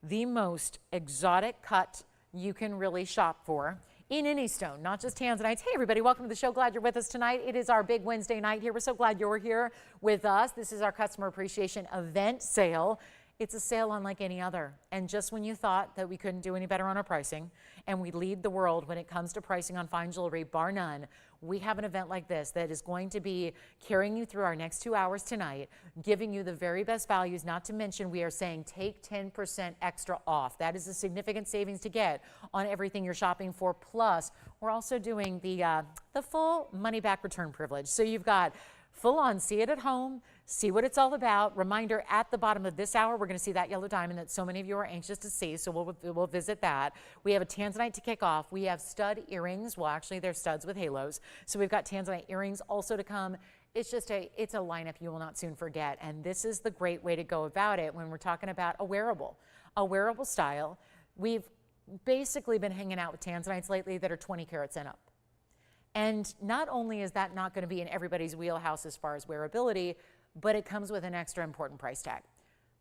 the most exotic cut you can really shop for in any stone, not just Tanzanites. Hey everybody, welcome to the show. Glad you're with us tonight. It is our big Wednesday night here. We're so glad you're here with us. This is our customer appreciation event sale. It's a sale unlike any other. And just when you thought that we couldn't do any better on our pricing, and we lead the world when it comes to pricing on fine jewelry, bar none, we have an event like this that is going to be carrying you through our next 2 hours tonight, giving you the very best values. Not to mention, we are saying take 10% extra off. That is a significant savings to get on everything you're shopping for. Plus, we're also doing the full money back return privilege. So you've got full on, see it at home, see what it's all about. Reminder, at the bottom of this hour, we're going to see that yellow diamond that so many of you are anxious to see, so we'll visit that. We have a Tanzanite to kick off. We have stud earrings. Well, actually, they're studs with halos. So we've got Tanzanite earrings also to come. It's just it's a lineup you will not soon forget, and this is the great way to go about it when we're talking about a wearable style. We've basically been hanging out with Tanzanites lately that are 20 carats and up. And not only is that not going to be in everybody's wheelhouse as far as wearability, but it comes with an extra important price tag.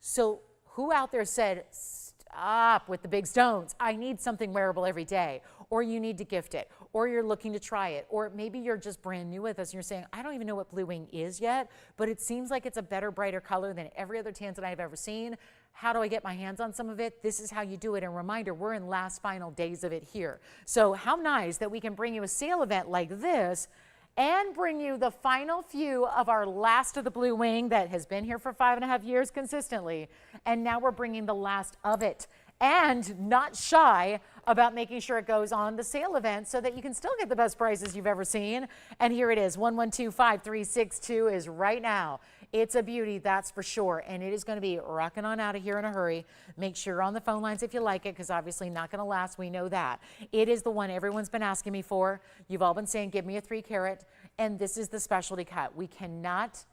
So who out there said, stop with the big stones? I need something wearable every day. Or you need to gift it. Or you're looking to try it. Or maybe you're just brand new with us and you're saying, I don't even know what Blue Wing is yet, but it seems like it's a better, brighter color than every other Tanzanite I've ever seen. How do I get my hands on some of it? This is how you do it. And reminder, we're in last final days of it here. So how nice that we can bring you a sale event like this and bring you the final few of our last of the Blue Wing that has been here for 5.5 years consistently. And now we're bringing the last of it, and not shy about making sure it goes on the sale event so that you can still get the best prices you've ever seen. And here it is, 1125362 is right now. It's a beauty, that's for sure, and it is going to be rocking on out of here in a hurry. Make sure you're on the phone lines if you like it, because obviously not going to last, we know that. It is the one everyone's been asking me for. You've all been saying, give me a 3 carat, and this is the specialty cut. We cannot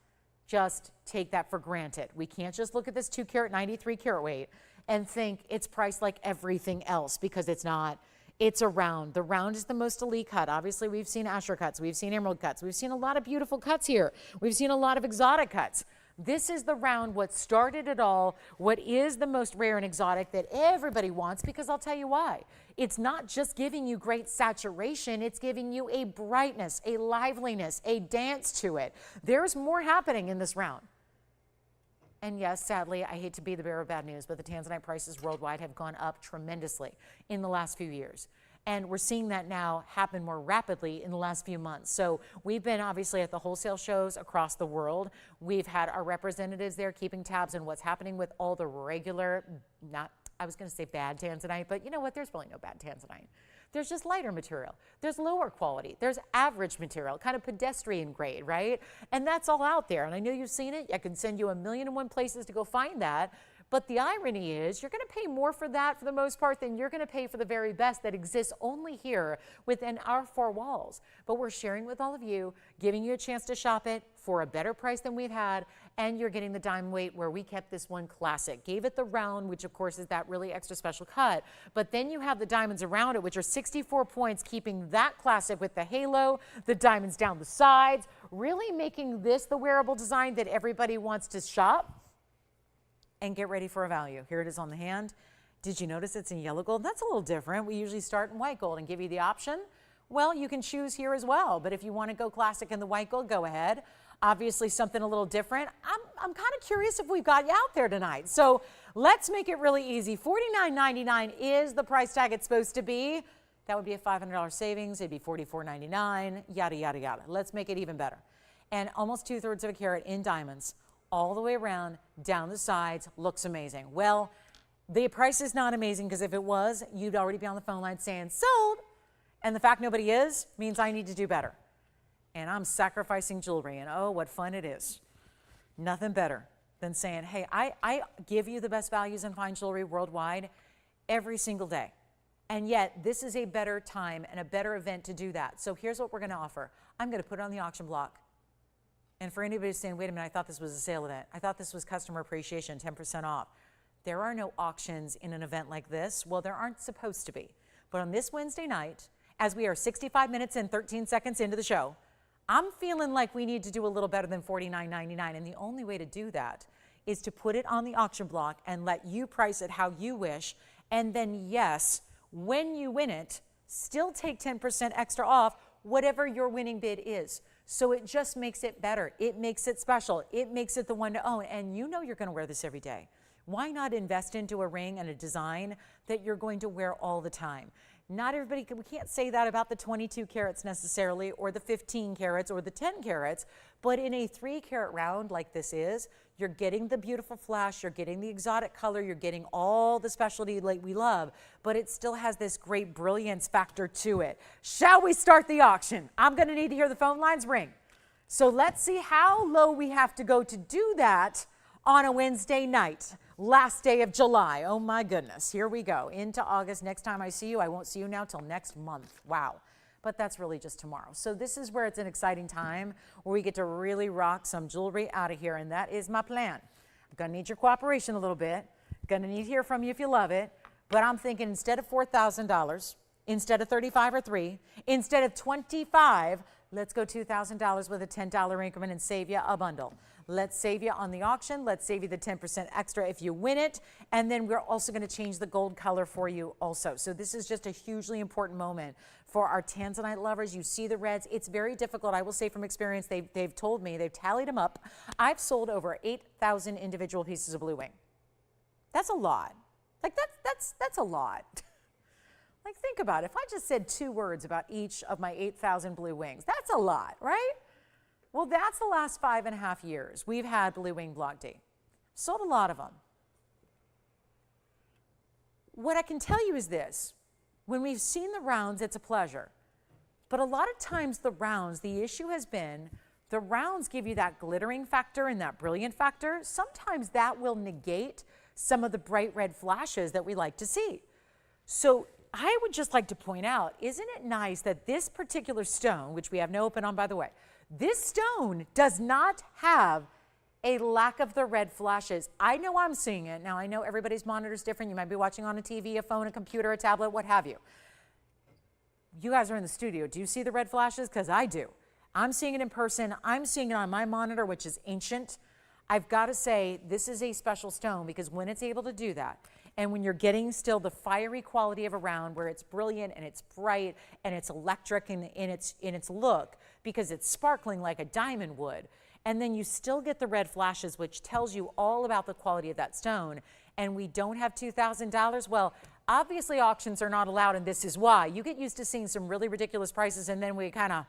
just take that for granted. We can't just look at this 2 carat, 93 carat weight and think it's priced like everything else, because it's not. It's a round. The round is the most elite cut. Obviously, we've seen Asher cuts. We've seen emerald cuts. We've seen a lot of beautiful cuts here. We've seen a lot of exotic cuts. This is the round, what started it all, what is the most rare and exotic that everybody wants, because I'll tell you why. It's not just giving you great saturation, it's giving you a brightness, a liveliness, a dance to it. There's more happening in this round. And yes, sadly, I hate to be the bearer of bad news, but the Tanzanite prices worldwide have gone up tremendously in the last few years. And we're seeing that now happen more rapidly in the last few months. So we've been obviously at the wholesale shows across the world. We've had our representatives there keeping tabs on what's happening with all the regular, I was going to say bad Tanzanite, but you know what? There's really no bad Tanzanite. There's just lighter material. There's lower quality. There's average material, kind of pedestrian grade, right? And that's all out there. And I know you've seen it. I can send you 1,000,001 places to go find that. But the irony is you're going to pay more for that for the most part than you're going to pay for the very best that exists only here within our four walls. But we're sharing with all of you, giving you a chance to shop it for a better price than we've had, and you're getting the diamond weight where we kept this one classic. Gave it the round, which of course is that really extra special cut, but then you have the diamonds around it, which are 64 points, keeping that classic with the halo, the diamonds down the sides, really making this the wearable design that everybody wants to shop. And get ready for a value. Here it is on the hand. Did you notice it's in yellow gold? That's a little different. We usually start in white gold and give you the option. Well, you can choose here as well, but if you want to go classic in the white gold, go ahead. Obviously something a little different. I'm kind of curious if we've got you out there tonight. So let's make it really easy. $49.99 is the price tag it's supposed to be. That would be a $500 savings. It'd be $44.99, yada, yada, yada. Let's make it even better. And almost 2/3 of a carat in diamonds, all the way around, down the sides, looks amazing. Well, the price is not amazing because if it was, you'd already be on the phone line saying sold. And the fact nobody is means I need to do better. And I'm sacrificing jewelry, and oh, what fun it is. Nothing better than saying, hey, I give you the best values in fine jewelry worldwide every single day. And yet, this is a better time and a better event to do that. So here's what we're going to offer. I'm going to put it on the auction block. And for anybody saying, wait a minute, I thought this was a sale event. I thought this was customer appreciation, 10% off. There are no auctions in an event like this. Well, there aren't supposed to be. But on this Wednesday night, as we are 65 minutes and 13 seconds into the show, I'm feeling like we need to do a little better than $49.99. And the only way to do that is to put it on the auction block and let you price it how you wish. And then, yes, when you win it, still take 10% extra off whatever your winning bid is. So it just makes it better. It makes it special. It makes it the one to own. And you know you're going to wear this every day. Why not invest into a ring and a design that you're going to wear all the time? Not everybody, we can't say that about the 22 carats necessarily, or the 15 carats, or the 10 carats, but in a 3-carat round like this is, you're getting the beautiful flash, you're getting the exotic color, you're getting all the specialty like we love, but it still has this great brilliance factor to it. Shall we start the auction? I'm going to need to hear the phone lines ring. So let's see how low we have to go to do that on a Wednesday night, last day of July. Oh my goodness, here we go, into August. Next time I see you, I won't see you now till next month. Wow. But that's really just tomorrow. So this is where it's an exciting time where we get to really rock some jewelry out of here, and that is my plan. I'm gonna need your cooperation a little bit. Gonna need to hear from you if you love it, but I'm thinking instead of $4,000, instead of 35 or 3, instead of 25, let's go $2,000 with a $10 increment and save you a bundle. Let's save you on the auction. Let's save you the 10% extra if you win it. And then we're also going to change the gold color for you also. So this is just a hugely important moment for our Tanzanite lovers. You see the reds. It's very difficult. I will say from experience, they've told me, they've tallied them up. I've sold over 8,000 individual pieces of blue wing. That's a lot. Like that's a lot. Like think about it. If I just said 2 words about each of my 8,000 blue wings, that's a lot, right? Well, that's the last 5.5 years we've had Blue Wing Block D. Sold a lot of them. What I can tell you is this. When we've seen the rounds, it's a pleasure. But a lot of times the rounds, the issue has been, the rounds give you that glittering factor and that brilliant factor. Sometimes that will negate some of the bright red flashes that we like to see. So I would just like to point out, isn't it nice that this particular stone, which we have no open on by the way, this stone does not have a lack of the red flashes. I know I'm seeing it. Now, I know everybody's monitor is different. You might be watching on a TV, a phone, a computer, a tablet, what have you. You guys are in the studio. Do you see the red flashes? Because I do. I'm seeing it in person. I'm seeing it on my monitor, which is ancient. I've got to say, this is a special stone because when it's able to do that, and when you're getting still the fiery quality of a round where it's brilliant and it's bright and it's electric in its look because it's sparkling like a diamond would, and then you still get the red flashes, which tells you all about the quality of that stone, and we don't have $2,000, well, obviously auctions are not allowed, and this is why. You get used to seeing some really ridiculous prices, and then we kind of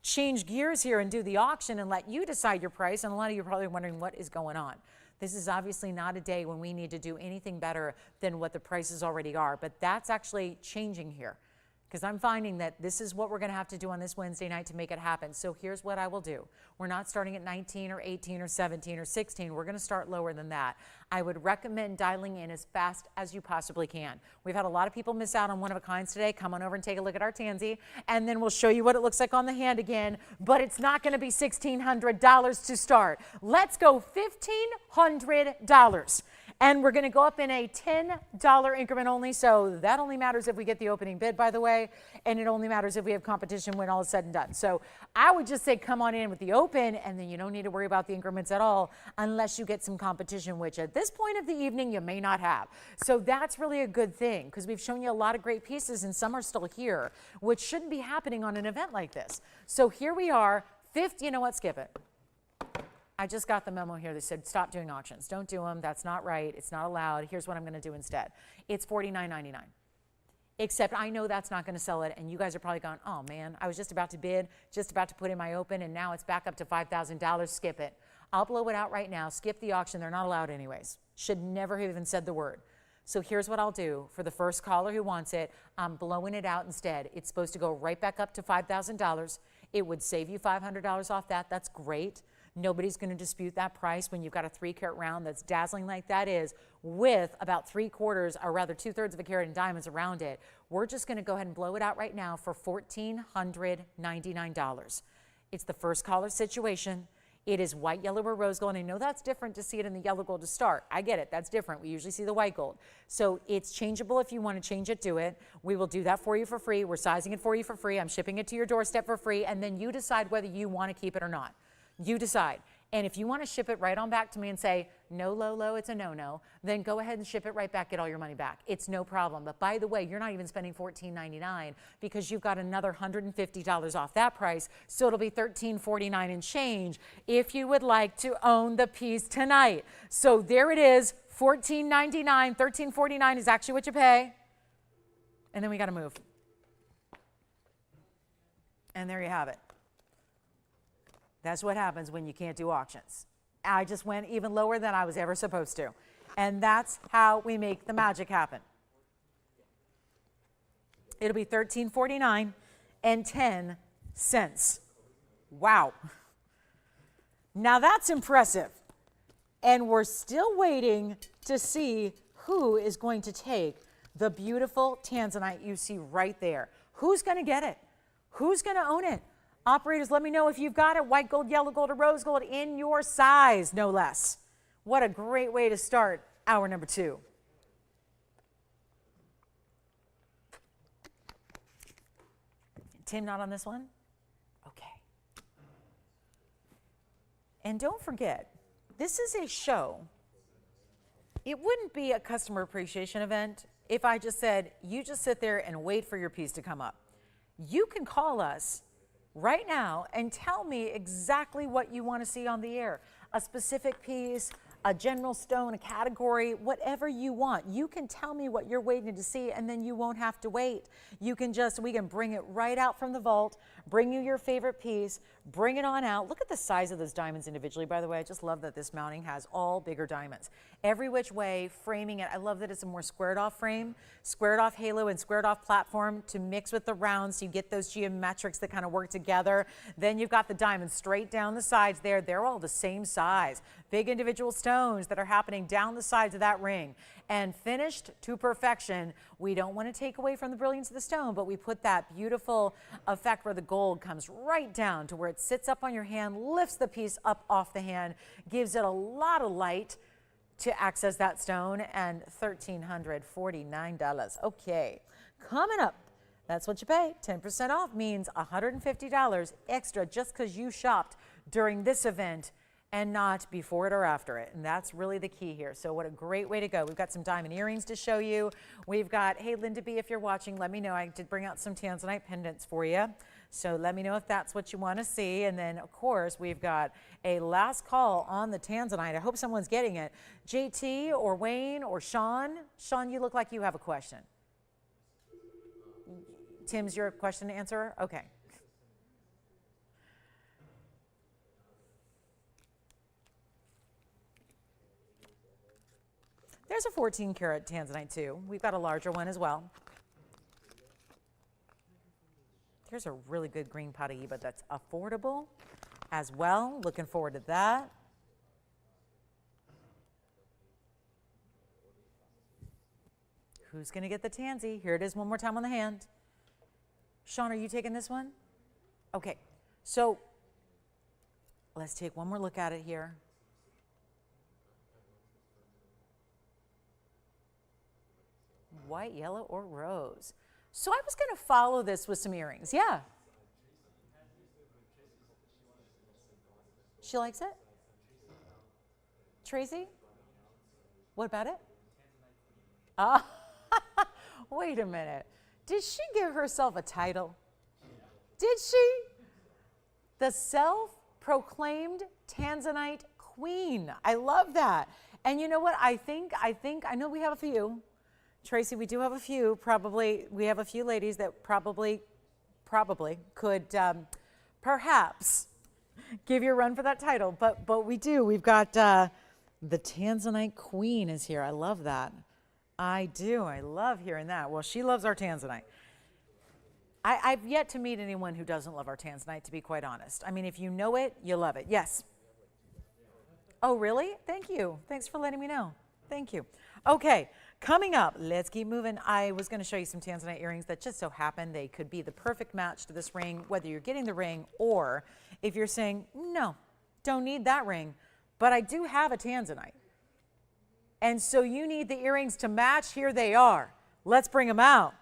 change gears here and do the auction and let you decide your price, and a lot of you are probably wondering what is going on. This is obviously not a day when we need to do anything better than what the prices already are, but that's actually changing here because I'm finding that this is what we're going to have to do on this Wednesday night to make it happen. So here's what I will do. We're not starting at 19 or 18 or 17 or 16. We're going to start lower than that. I would recommend dialing in as fast as you possibly can. We've had a lot of people miss out on one-of-a-kinds today. Come on over and take a look at our tansy, and then we'll show you what it looks like on the hand again, but it's not going to be $1,600 to start. Let's go $1,500. And we're going to go up in a $10 increment only, so that only matters if we get the opening bid, by the way, and it only matters if we have competition when all is said and done. So I would just say come on in with the open, and then you don't need to worry about the increments at all unless you get some competition, which at this point of the evening you may not have. So that's really a good thing because we've shown you a lot of great pieces, and some are still here, which shouldn't be happening on an event like this. So here we are, you know what, skip it. I just got the memo here that said stop doing auctions. Don't do them. That's not right. It's not allowed. Here's what I'm going to do instead. It's $49.99. Except I know that's not going to sell it, and you guys are probably going, oh man, I was just about to bid, just about to put in my open, and now it's back up to $5,000. Skip it. I'll blow it out right now. Skip the auction. They're not allowed anyways. Should never have even said the word. So here's what I'll do. For the first caller who wants it, I'm blowing it out instead. It's supposed to go right back up to $5,000. It would save you $500 off that. That's great. Nobody's going to dispute that price when you've got a 3-carat round that's dazzling like that is with about 3/4 or rather 2/3 of a carat in diamonds around it. We're just going to go ahead and blow it out right now for $1,499. It's the first caller situation. It is white, yellow, or rose gold. And I know that's different to see it in the yellow gold to start. I get it. That's different. We usually see the white gold. So it's changeable. If you want to change it, do it. We will do that for you for free. We're sizing it for you for free. I'm shipping it to your doorstep for free. And then you decide whether you want to keep it or not. You decide. And if you want to ship it right on back to me and say, no, low, it's a no-no, then go ahead and ship it right back, get all your money back. It's no problem. But by the way, you're not even spending $14.99 because you've got another $150 off that price. So it'll be $13.49 and change if you would like to own the piece tonight. So there it is, $14.99, $13.49 is actually what you pay. And then we got to move. And there you have it. That's what happens when you can't do auctions. I just went even lower than I was ever supposed to. And that's how we make the magic happen. It'll be $13.49 and 10 cents. Wow. Now that's impressive. And we're still waiting to see who is going to take the beautiful Tanzanite you see right there. Who's going to get it? Who's going to own it? Operators, let me know if you've got it, white gold, yellow gold, or rose gold in your size, no less. What a great way to start hour number 2. Tim, not on this one? Okay. And don't forget, this is a show. It wouldn't be a customer appreciation event if I just said, you just sit there and wait for your piece to come up. You can call us right now and tell me exactly what you want to see on the air. A specific piece, a general stone, a category, whatever you want. You can tell me what you're waiting to see, and then you won't have to wait. You can we can bring it right out from the vault, bring you your favorite piece, bring it on out. Look at the size of those diamonds individually, by the way. I just love that this mounting has all bigger diamonds. Every which way, framing it. I love that it's a more squared off frame, squared off halo, and squared off platform to mix with the rounds so you get those geometrics that kind of work together. Then you've got the diamonds straight down the sides there. They're all the same size. Big individual stones that are happening down the sides of that ring. And finished to perfection. We don't want to take away from the brilliance of the stone, but we put that beautiful effect where the gold comes right down to where it sits up on your hand, lifts the piece up off the hand, gives it a lot of light to access that stone, and $1,349. Okay, coming up, that's what you pay. 10% off means $150 extra just because you shopped during this event and not before it or after it. And that's really the key here. So what a great way to go. We've got some diamond earrings to show you. We've got, hey, Linda B, if you're watching, let me know. I did bring out some Tanzanite pendants for you. So let me know if that's what you want to see. And then, of course, we've got a last call on the Tanzanite. I hope someone's getting it. JT or Wayne or Sean. Sean, you look like you have a question. Tim's your question answerer? Okay. There's a 14 karat Tanzanite too. We've got a larger one as well. Here's a really good green Paraiba that's affordable as well. Looking forward to that. Who's going to get the tansy? Here it is one more time on the hand. Sean, are you taking this one? Okay, so let's take one more look at it here. White, yellow, or rose. So I was going to follow this with some earrings. Yeah. She likes it? Tracy? What about it? Ah, wait a minute. Did she give herself a title? Did she? The self-proclaimed Tanzanite queen. I love that. And you know what? I know we have a few. Tracy, we do have a few, we have a few ladies that probably could perhaps give you a run for that title, but we do. We've got the Tanzanite Queen is here. I love that. I do. I love hearing that. Well, she loves our Tanzanite. I've yet to meet anyone who doesn't love our Tanzanite, to be quite honest. I mean, if you know it, you love it. Yes. Oh, really? Thank you. Thanks for letting me know. Thank you. Okay. Coming up, let's keep moving. I was going to show you some Tanzanite earrings that just so happen they could be the perfect match to this ring, whether you're getting the ring or if you're saying, no, don't need that ring, but I do have a Tanzanite. And so you need the earrings to match. Here they are. Let's bring them out.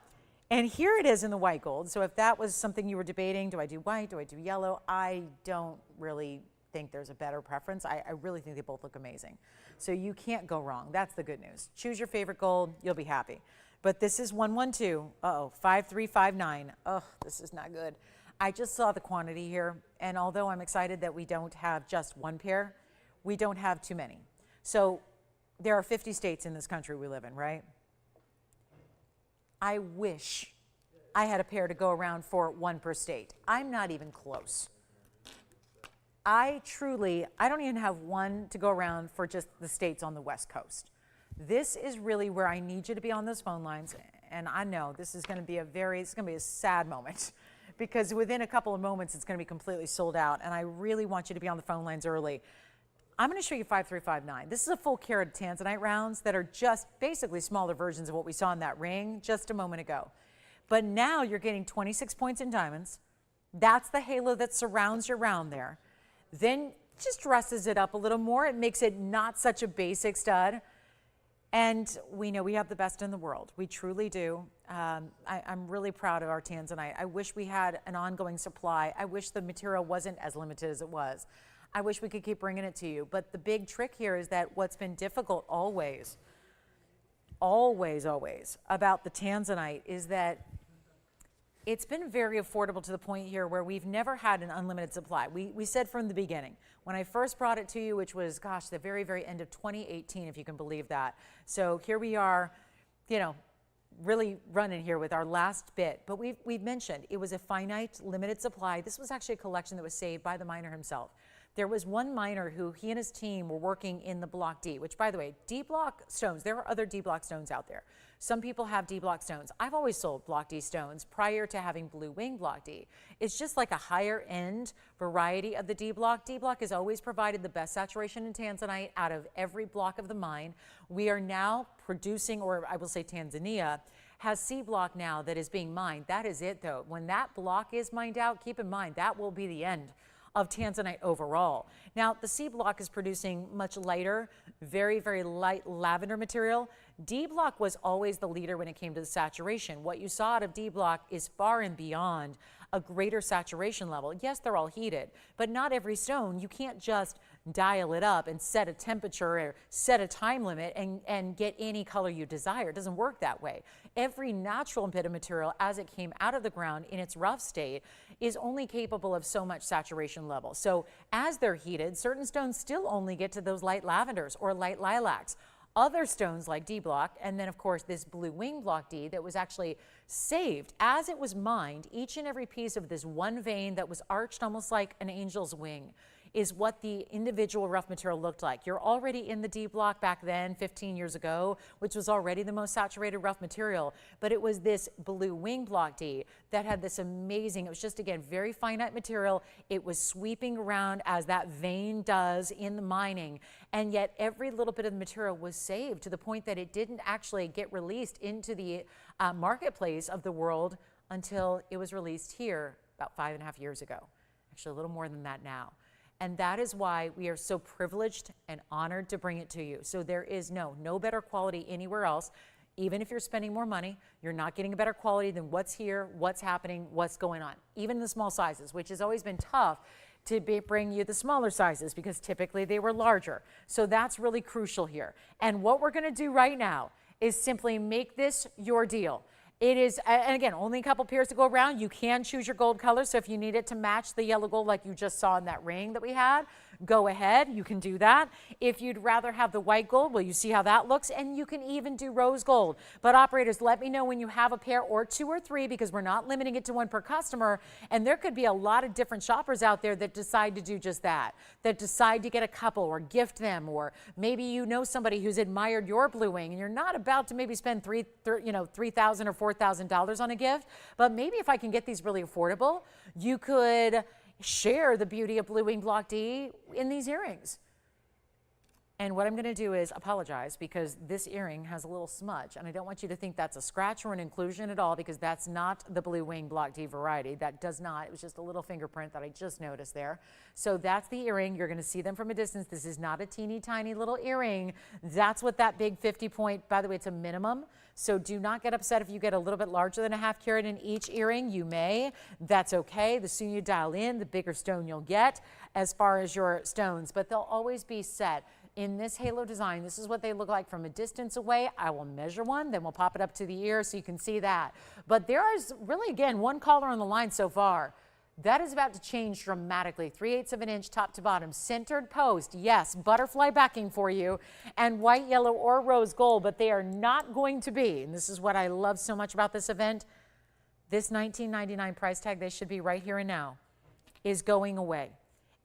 And here it is in the white gold. So if that was something you were debating, do I do white, do I do yellow? I don't really think there's a better preference. I really think they both look amazing. So you can't go wrong. That's the good news. Choose your favorite gold. You'll be happy. But this is 112. Uh-oh, 5359. Oh, this is not good. I just saw the quantity here. And although I'm excited that we don't have just one pair, we don't have too many. So there are 50 states in this country we live in, right? I wish I had a pair to go around for one per state. I'm not even close. I don't even have one to go around for just the states on the West Coast. This is really where I need you to be on those phone lines. And I know this is going to be a sad moment because within a couple of moments, it's going to be completely sold out. And I really want you to be on the phone lines early. I'm going to show you 5359. This is a full carat Tanzanite rounds that are just basically smaller versions of what we saw in that ring just a moment ago. But now you're getting 26 points in diamonds. That's the halo that surrounds your round there. Then just dresses it up a little more. It makes it not such a basic stud. And we know we have the best in the world. We truly do. I'm really proud of our Tanzanite. I wish we had an ongoing supply. I wish the material wasn't as limited as it was. I wish we could keep bringing it to you. But the big trick here is that what's been difficult always about the Tanzanite is that it's been very affordable to the point here where we've never had an unlimited supply. We said from the beginning, when I first brought it to you, which was, gosh, the very, very end of 2018, if you can believe that. So here we are, really running here with our last bit. But we've mentioned it was a finite, limited supply. This was actually a collection that was saved by the miner himself. There was one miner who he and his team were working in the block D, which, by the way, D block stones, there are other D block stones out there. Some people have D block stones. I've always sold block D stones prior to having blue wing block D. It's just like a higher end variety of the D block. D block has always provided the best saturation in Tanzanite out of every block of the mine. We are now producing, or I will say Tanzania, has C block now that is being mined. That is it though. When that block is mined out, keep in mind that will be the end of Tanzanite overall. Now, the C block is producing much lighter, very, very light lavender material. D block was always the leader when it came to the saturation. What you saw out of D block is far and beyond a greater saturation level. Yes, they're all heated, but not every stone. You can't just dial it up and set a temperature or set a time limit and get any color you desire. It doesn't work that way. Every natural pendant material, as it came out of the ground in its rough state, is only capable of so much saturation level. So as they're heated, certain stones still only get to those light lavenders or light lilacs. Other stones like D block, and then of course this blue wing block D that was actually saved as it was mined, each and every piece of this one vein that was arched almost like an angel's wing is what the individual rough material looked like. You're already in the D block back then, 15 years ago, which was already the most saturated rough material, but it was this blue wing block D that had this amazing, it was just again, very finite material. It was sweeping around as that vein does in the mining, and yet every little bit of the material was saved to the point that it didn't actually get released into the marketplace of the world until it was released here about 5.5 years ago. Actually, a little more than that now. And that is why we are so privileged and honored to bring it to you. So there is no better quality anywhere else. Even if you're spending more money, you're not getting a better quality than what's here, what's happening, what's going on. Even the small sizes, which has always been tough to bring you the smaller sizes because typically they were larger. So that's really crucial here. And what we're gonna do right now is simply make this your deal. It is, and again, only a couple pairs to go around. You can choose your gold color. So if you need it to match the yellow gold like you just saw in that ring that we had, go ahead, you can do that. If you'd rather have the white gold, well, you see how that looks, and you can even do rose gold. But operators, let me know when you have a pair or 2 or 3 because we're not limiting it to 1 per customer. And there could be a lot of different shoppers out there that decide to do just that decide to get a couple or gift them, or maybe you know somebody who's admired your blue wing and you're not about to maybe spend $3,000 or $4,000 on a gift, but maybe if I can get these really affordable, you could share the beauty of blue wing block D in these earrings. And what I'm going to do is apologize because this earring has a little smudge, and I don't want you to think that's a scratch or an inclusion at all because that's not the blue wing block D variety. That does not. It was just a little fingerprint that I just noticed there. So that's the earring. You're going to see them from a distance. This is not a teeny tiny little earring. That's what that big 50 point, by the way, it's a minimum. So do not get upset if you get a little bit larger than a ½ carat in each earring. You may. That's okay. The sooner you dial in, the bigger stone you'll get as far as your stones. But they'll always be set in this halo design. This is what they look like from a distance away. I will measure one, then we'll pop it up to the ear so you can see that. But there is really, again, one collar on the line so far. That is about to change dramatically. 3/8 of an inch top to bottom, centered post, yes, butterfly backing for you, and white, yellow, or rose gold, but they are not going to be, and this is what I love so much about this event, this $19.99 price tag, they should be right here and now, is going away.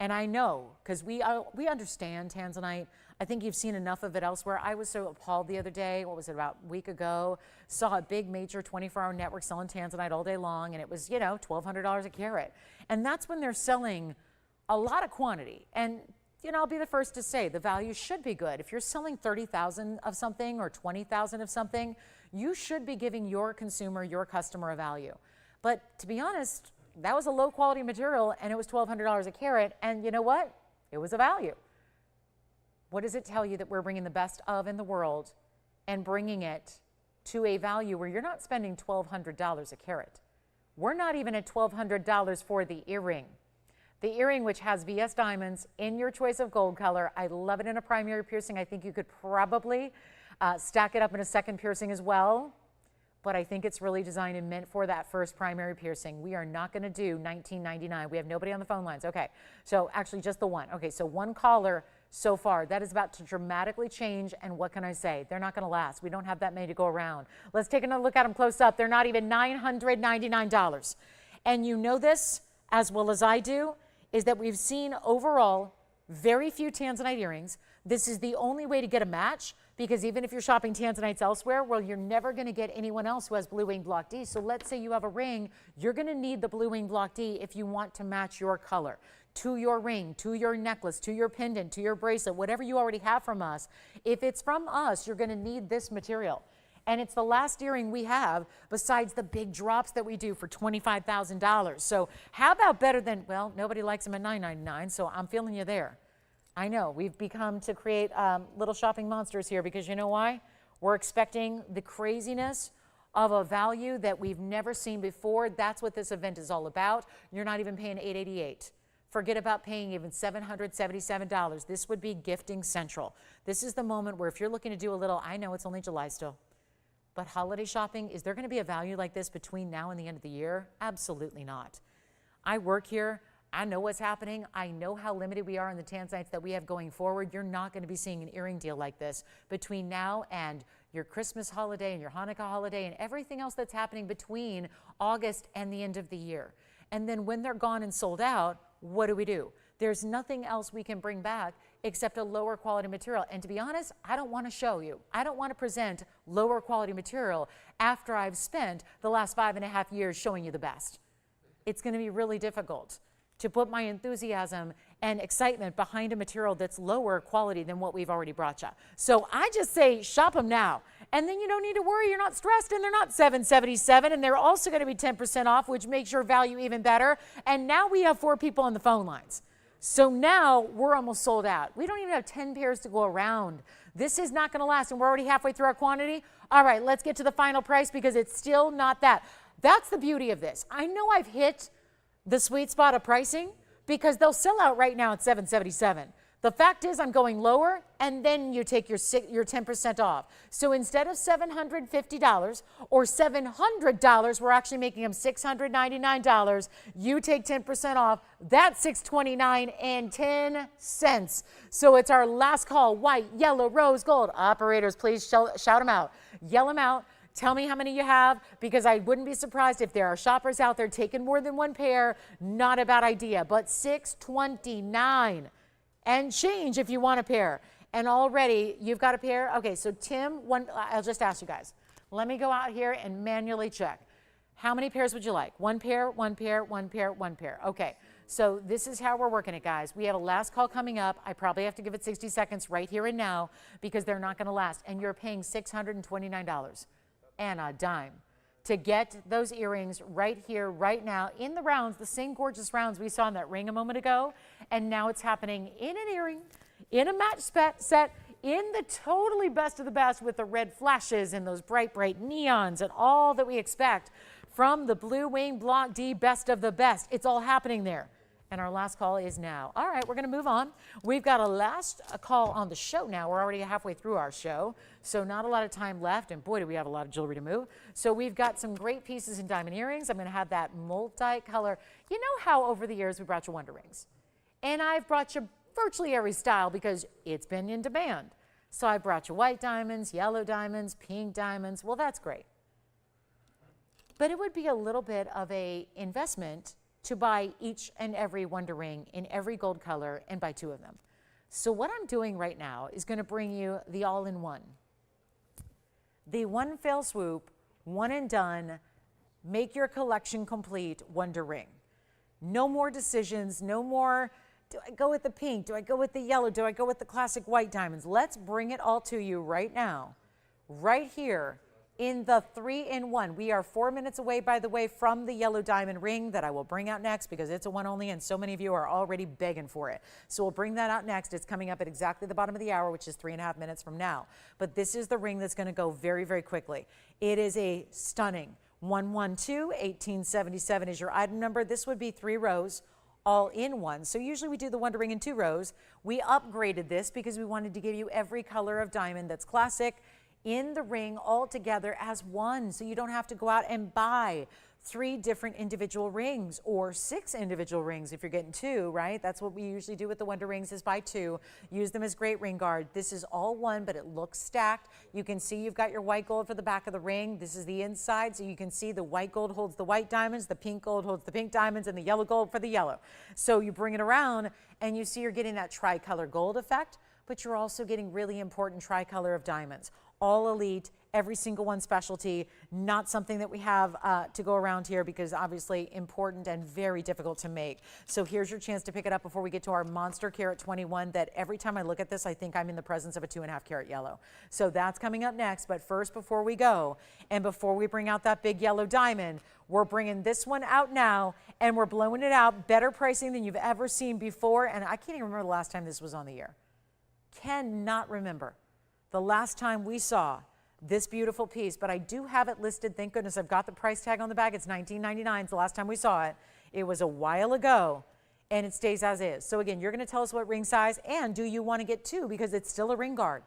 And I know, because we understand Tanzanite. I think you've seen enough of it elsewhere. I was so appalled the other day, what was it, about a week ago, saw a big major 24-hour network selling Tanzanite all day long, and it was, $1,200 a carat. And that's when they're selling a lot of quantity. And, I'll be the first to say the value should be good. If you're selling 30,000 of something or 20,000 of something, you should be giving your consumer, your customer a value. But to be honest, that was a low quality material and it was $1,200 a carat, and you know what? It was a value. What does it tell you that we're bringing the best of in the world and bringing it to a value where you're not spending $1,200 a carat? We're not even at $1,200 for the earring. The earring, which has VS diamonds in your choice of gold color. I love it in a primary piercing. I think you could probably stack it up in a second piercing as well. But I think it's really designed and meant for that first primary piercing. We are not going to do $19.99. We have nobody on the phone lines. Okay, so actually just the one. Okay, so one caller so far. That is about to dramatically change, and what can I say? They're not going to last. We don't have that many to go around. Let's take another look at them close up. They're not even $999. And you know this as well as I do, is that we've seen overall very few Tanzanite earrings. This is the only way to get a match, because even if you're shopping Tanzanites elsewhere, well, you're never going to get anyone else who has blue wing block D. So let's say you have a ring, you're going to need the blue wing block D if you want to match your color to your ring, to your necklace, to your pendant, to your bracelet, whatever you already have from us. If it's from us, you're going to need this material. And it's the last earring we have besides the big drops that we do for $25,000. So how about better than, well, nobody likes them at $9.99, so I'm feeling you there. I know, we've become to create little shopping monsters here because you know why? We're expecting the craziness of a value that we've never seen before. That's what this event is all about. You're not even paying $888. Forget about paying even $777. This would be gifting central. This is the moment where if you're looking to do a little, I know it's only July still, but holiday shopping, is there going to be a value like this between now and the end of the year? Absolutely not. I work here. I know what's happening. I know how limited we are in the Tanzanites that we have going forward. You're not going to be seeing an earring deal like this between now and your Christmas holiday and your Hanukkah holiday and everything else that's happening between August and the end of the year. And then when they're gone and sold out, what do? There's nothing else we can bring back except a lower quality material. And to be honest, I don't want to show you. I don't want to present lower quality material after I've spent the last 5.5 years showing you the best. It's going to be really difficult to put my enthusiasm and excitement behind a material that's lower quality than what we've already brought you. So I just say shop them now. And then you don't need to worry, you're not stressed, and they're not $777, and they're also going to be 10% off, which makes your value even better. And now we have 4 people on the phone lines. So now we're almost sold out. We don't even have 10 pairs to go around. This is not going to last, and we're already halfway through our quantity. All right, let's get to the final price because it's still not that. That's the beauty of this. I know I've hit the sweet spot of pricing because they'll sell out right now at $777. The fact is I'm going lower, and then you take your 10% off. So instead of $750 or $700, we're actually making them $699. You take 10% off. That's $629.10. So it's our last call. White, yellow, rose, gold. Operators, please shout them out. Yell them out. Tell me how many you have, because I wouldn't be surprised if there are shoppers out there taking more than one pair. Not a bad idea, but $629 and change if you want a pair. And already you've got a pair. Okay, so Tim, I'll just ask you guys. Let me go out here and manually check. How many pairs would you like? One pair, one pair, one pair, one pair. Okay, so this is how we're working it, guys. We have a last call coming up. I probably have to give it 60 seconds right here and now because they're not going to last. And you're paying $629 and a dime to get those earrings right here, right now, in the rounds, the same gorgeous rounds we saw in that ring a moment ago. And now it's happening in an earring, in a match set, in the totally best of the best with the red flashes and those bright, bright neons and all that we expect from the Blue Wing Block D best of the best. It's all happening there. And our last call is now. All right, we're going to move on. We've got a last call on the show now. We're already halfway through our show, so not a lot of time left. And boy, do we have a lot of jewelry to move. So we've got some great pieces in diamond earrings. I'm going to have that multicolor. You know how over the years we brought you wonder rings? And I've brought you virtually every style because it's been in demand. So I brought you white diamonds, yellow diamonds, pink diamonds. Well, that's great. But it would be a little bit of an investment to buy each and every wonder ring in every gold color and buy 2 of them. So what I'm doing right now is going to bring you the all-in-one. The one fell swoop, one and done, make your collection complete wonder ring. No more decisions, no more, do I go with the pink? Do I go with the yellow? Do I go with the classic white diamonds? Let's bring it all to you right now, right here, in the 3-in-1. We are 4 minutes away, by the way, from the yellow diamond ring that I will bring out next because it's a one only and so many of you are already begging for it. So we'll bring that out next. It's coming up at exactly the bottom of the hour, which is 3.5 minutes from now. But this is the ring that's going to go very, very quickly. It is a stunning 112-1877 is your item number. This would be 3 rows, all in one. So usually we do the wonder ring in 2 rows. We upgraded this because we wanted to give you every color of diamond that's classic in the ring all together as one, so you don't have to go out and buy 3 different individual rings or 6 individual rings if you're getting 2, right? That's what we usually do with the wonder rings is buy 2, use them as great ring guard. This is all one, but it looks stacked. You can see you've got your white gold for the back of the ring. This is the inside, so you can see the white gold holds the white diamonds, the pink gold holds the pink diamonds, and the yellow gold for the yellow. So you bring it around and you see you're getting that tricolor gold effect, but you're also getting really important tricolor of diamonds. All elite, every single one specialty, not something that we have to go around here because obviously important and very difficult to make. So here's your chance to pick it up before we get to our monster carat 21 that every time I look at this, I think I'm in the presence of a 2.5 carat yellow. So that's coming up next. But first, before we go and before we bring out that big yellow diamond, we're bringing this one out now and we're blowing it out. Better pricing than you've ever seen before. And I can't even remember the last time this was on the air. Cannot remember the last time we saw this beautiful piece, but I do have it listed. Thank goodness I've got the price tag on the back. It's $19.99. It's the last time we saw it. It was a while ago, and it stays as is. So again, you're going to tell us what ring size, and do you want to get two, because it's still a ring guard.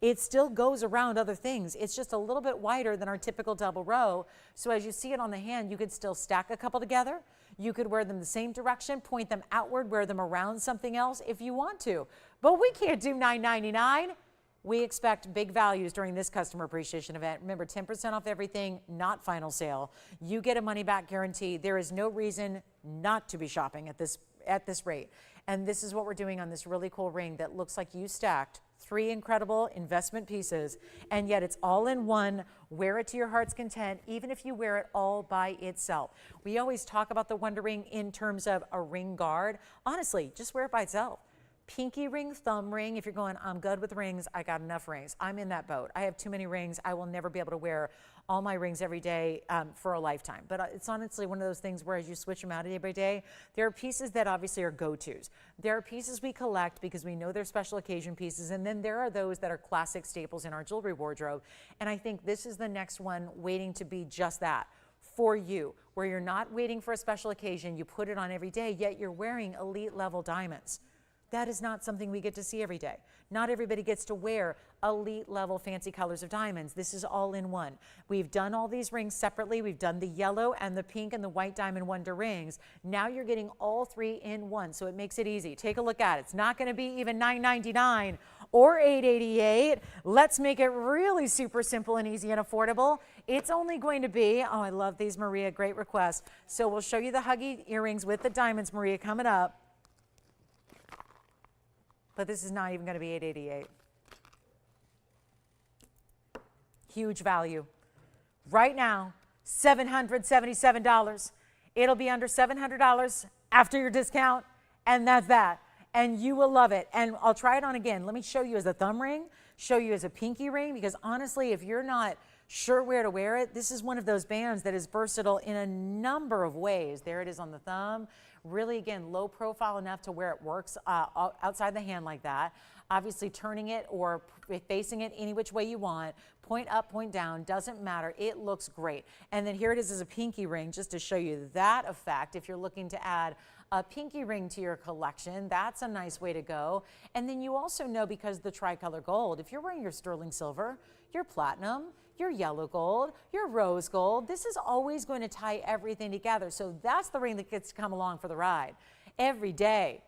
It still goes around other things. It's just a little bit wider than our typical double row. So as you see it on the hand, you could still stack a couple together. You could wear them the same direction, point them outward, wear them around something else if you want to. But we can't do $9.99. We expect big values during this customer appreciation event. Remember, 10% off everything, not final sale. You get a money back guarantee. There is no reason not to be shopping at this rate. And this is what we're doing on this really cool ring that looks like you stacked 3 incredible investment pieces, and yet it's all in one. Wear it to your heart's content, even if you wear it all by itself. We always talk about the Wonder Ring in terms of a ring guard. Honestly, just wear it by itself. Pinky ring, thumb ring. If you're going, I'm good with rings, I got enough rings. I'm in that boat. I have too many rings. I will never be able to wear all my rings every day for a lifetime. But it's honestly one of those things where as you switch them out every day, there are pieces that obviously are go-tos. There are pieces we collect because we know they're special occasion pieces, and then there are those that are classic staples in our jewelry wardrobe. And I think this is the next one waiting to be just that for you, where you're not waiting for a special occasion, you put it on every day, yet you're wearing elite level diamonds. That is not something we get to see every day. Not everybody gets to wear elite level fancy colors of diamonds. This is all in one. We've done all these rings separately. We've done the yellow and the pink and the white diamond wonder rings. Now you're getting all 3 in one, so it makes it easy. Take a look at it. It's not going to be even $9.99 or $8.88. Let's make it really super simple and easy and affordable. It's only going to be, oh, I love these, Maria, great request. So we'll show you the huggy earrings with the diamonds, Maria, coming up. But this is not even going to be $8.88. Huge value. Right now, $777. It'll be under $700 after your discount, and that's that. And you will love it. And I'll try it on again. Let me show you as a thumb ring, show you as a pinky ring, because honestly, if you're not sure where to wear it, this is one of those bands that is versatile in a number of ways. There it is on the thumb. Really, again, low profile enough to where it works outside the hand like that. Obviously, turning it or facing it any which way you want, point up, point down, doesn't matter. It looks great. And then here it is as a pinky ring, just to show you that effect. If you're looking to add a pinky ring to your collection, that's a nice way to go. And then you also know, because the tricolor gold, if you're wearing your sterling silver, your platinum, your yellow gold, your rose gold, this is always going to tie everything together. So that's the ring that gets to come along for the ride every day.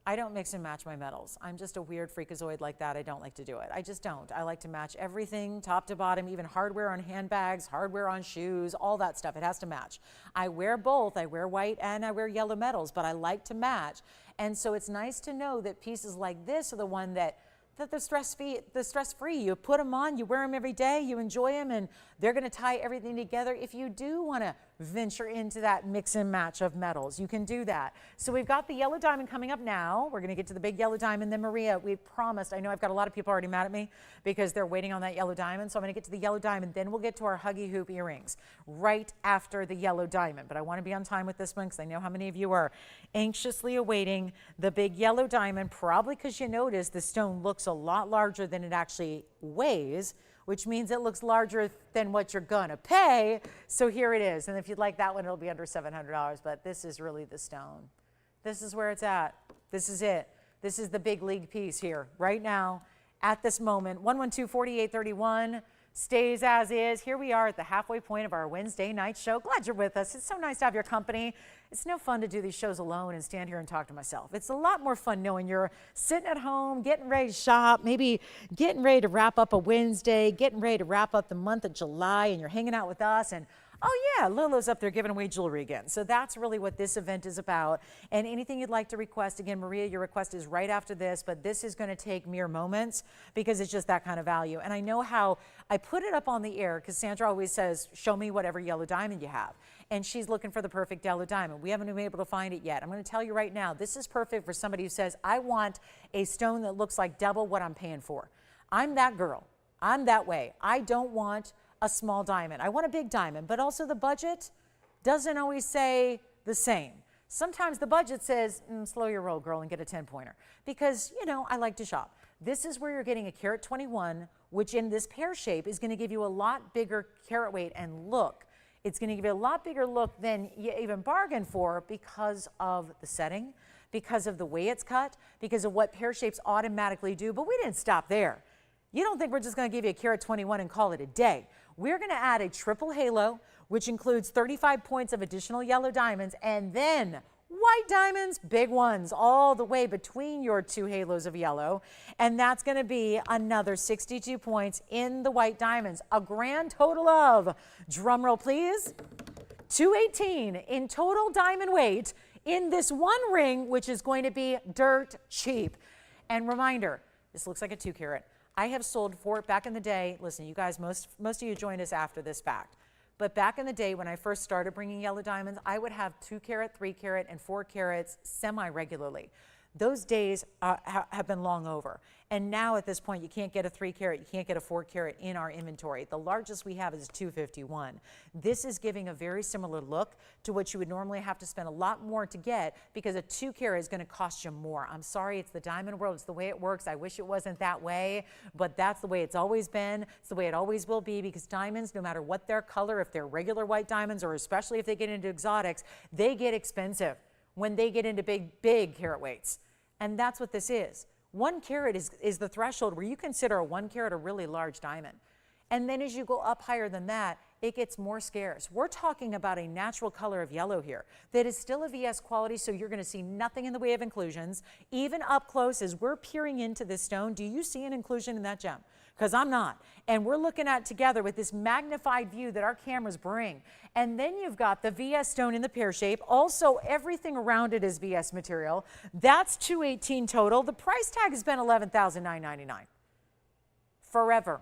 I don't mix and match my metals. I'm just a weird freakazoid like that. I don't like to do it. I just don't. I like to match everything top to bottom, even hardware on handbags, hardware on shoes, all that stuff. It has to match. I wear both. I wear white and I wear yellow metals, but I like to match. And so it's nice to know that pieces like this are the one that they're stress-free. You put them on, you wear them every day, you enjoy them, and they're going to tie everything together. If you do want to venture into that mix and match of metals, you can do that. So we've got the yellow diamond coming up now. We're going to get to the big yellow diamond. Then Maria, we promised, I know I've got a lot of people already mad at me because they're waiting on that yellow diamond. So I'm going to get to the yellow diamond. Then we'll get to our huggy hoop earrings right after the yellow diamond. But I want to be on time with this one because I know how many of you are anxiously awaiting the big yellow diamond, probably because you notice the stone looks a lot larger than it actually weighs, which means it looks larger than what you're gonna pay. So here it is. And if you'd like that one, it'll be under $700, but this is really the stone. This is where it's at. This is it. This is the big league piece here right now at this moment. 112-4831 stays as is. Here we are at the halfway point of our Wednesday night show. Glad you're with us. It's so nice to have your company. It's no fun to do these shows alone and stand here and talk to myself. It's a lot more fun knowing you're sitting at home, getting ready to shop, maybe getting ready to wrap up a Wednesday, getting ready to wrap up the month of July, and you're hanging out with us, and oh yeah, Lulu's up there giving away jewelry again. So that's really what this event is about. And anything you'd like to request, again, Maria, your request is right after this, but this is going to take mere moments because it's just that kind of value. And I know how I put it up on the air because Sandra always says, show me whatever yellow diamond you have. And she's looking for the perfect yellow diamond. We haven't been able to find it yet. I'm going to tell you right now, this is perfect for somebody who says, I want a stone that looks like double what I'm paying for. I'm that girl. I'm that way. I don't want a small diamond. I want a big diamond, but also the budget doesn't always say the same. Sometimes the budget says, slow your roll, girl, and get a 10-pointer because, you know, I like to shop. This is where you're getting a carat 21 which in this pear shape is going to give you a lot bigger carat weight and look. It's going to give you a lot bigger look than you even bargained for because of the setting, because of the way it's cut, because of what pear shapes automatically do. But we didn't stop there. You don't think we're just going to give you a carat 21 and call it a day. We're going to add a triple halo, which includes 35 points of additional yellow diamonds, and then white diamonds, big ones, all the way between your two halos of yellow. And that's going to be another 62 points in the white diamonds. A grand total of, drumroll please, 218 in total diamond weight in this one ring, which is going to be dirt cheap. And reminder, this looks like a 2 carat. I have sold for it back in the day. Listen, you guys, most of you joined us after this fact. But back in the day when I first started bringing yellow diamonds, I would have 2 carat, 3 carat, and 4 carats semi-regularly. Those days have been long over. And now at this point, you can't get a 3 carat, you can't get a 4 carat in our inventory. The largest we have is 251. This is giving a very similar look to what you would normally have to spend a lot more to get, because a 2 carat is going to cost you more. I'm sorry, it's the diamond world. It's the way it works. I wish it wasn't that way, but that's the way it's always been. It's the way it always will be, because diamonds, no matter what their color, if they're regular white diamonds or especially if they get into exotics, they get expensive when they get into big carat weights. And that's what this is. 1 carat is the threshold where you consider a 1 carat a really large diamond. And then as you go up higher than that, it gets more scarce. We're talking about a natural color of yellow here that is still a VS quality, so you're going to see nothing in the way of inclusions. Even up close, as we're peering into this stone, do you see an inclusion in that gem? Because I'm not. And we're looking at it together with this magnified view that our cameras bring. And then you've got the VS stone in the pear shape. Also, everything around it is VS material. That's 218 total. The price tag has been $11,999. Forever.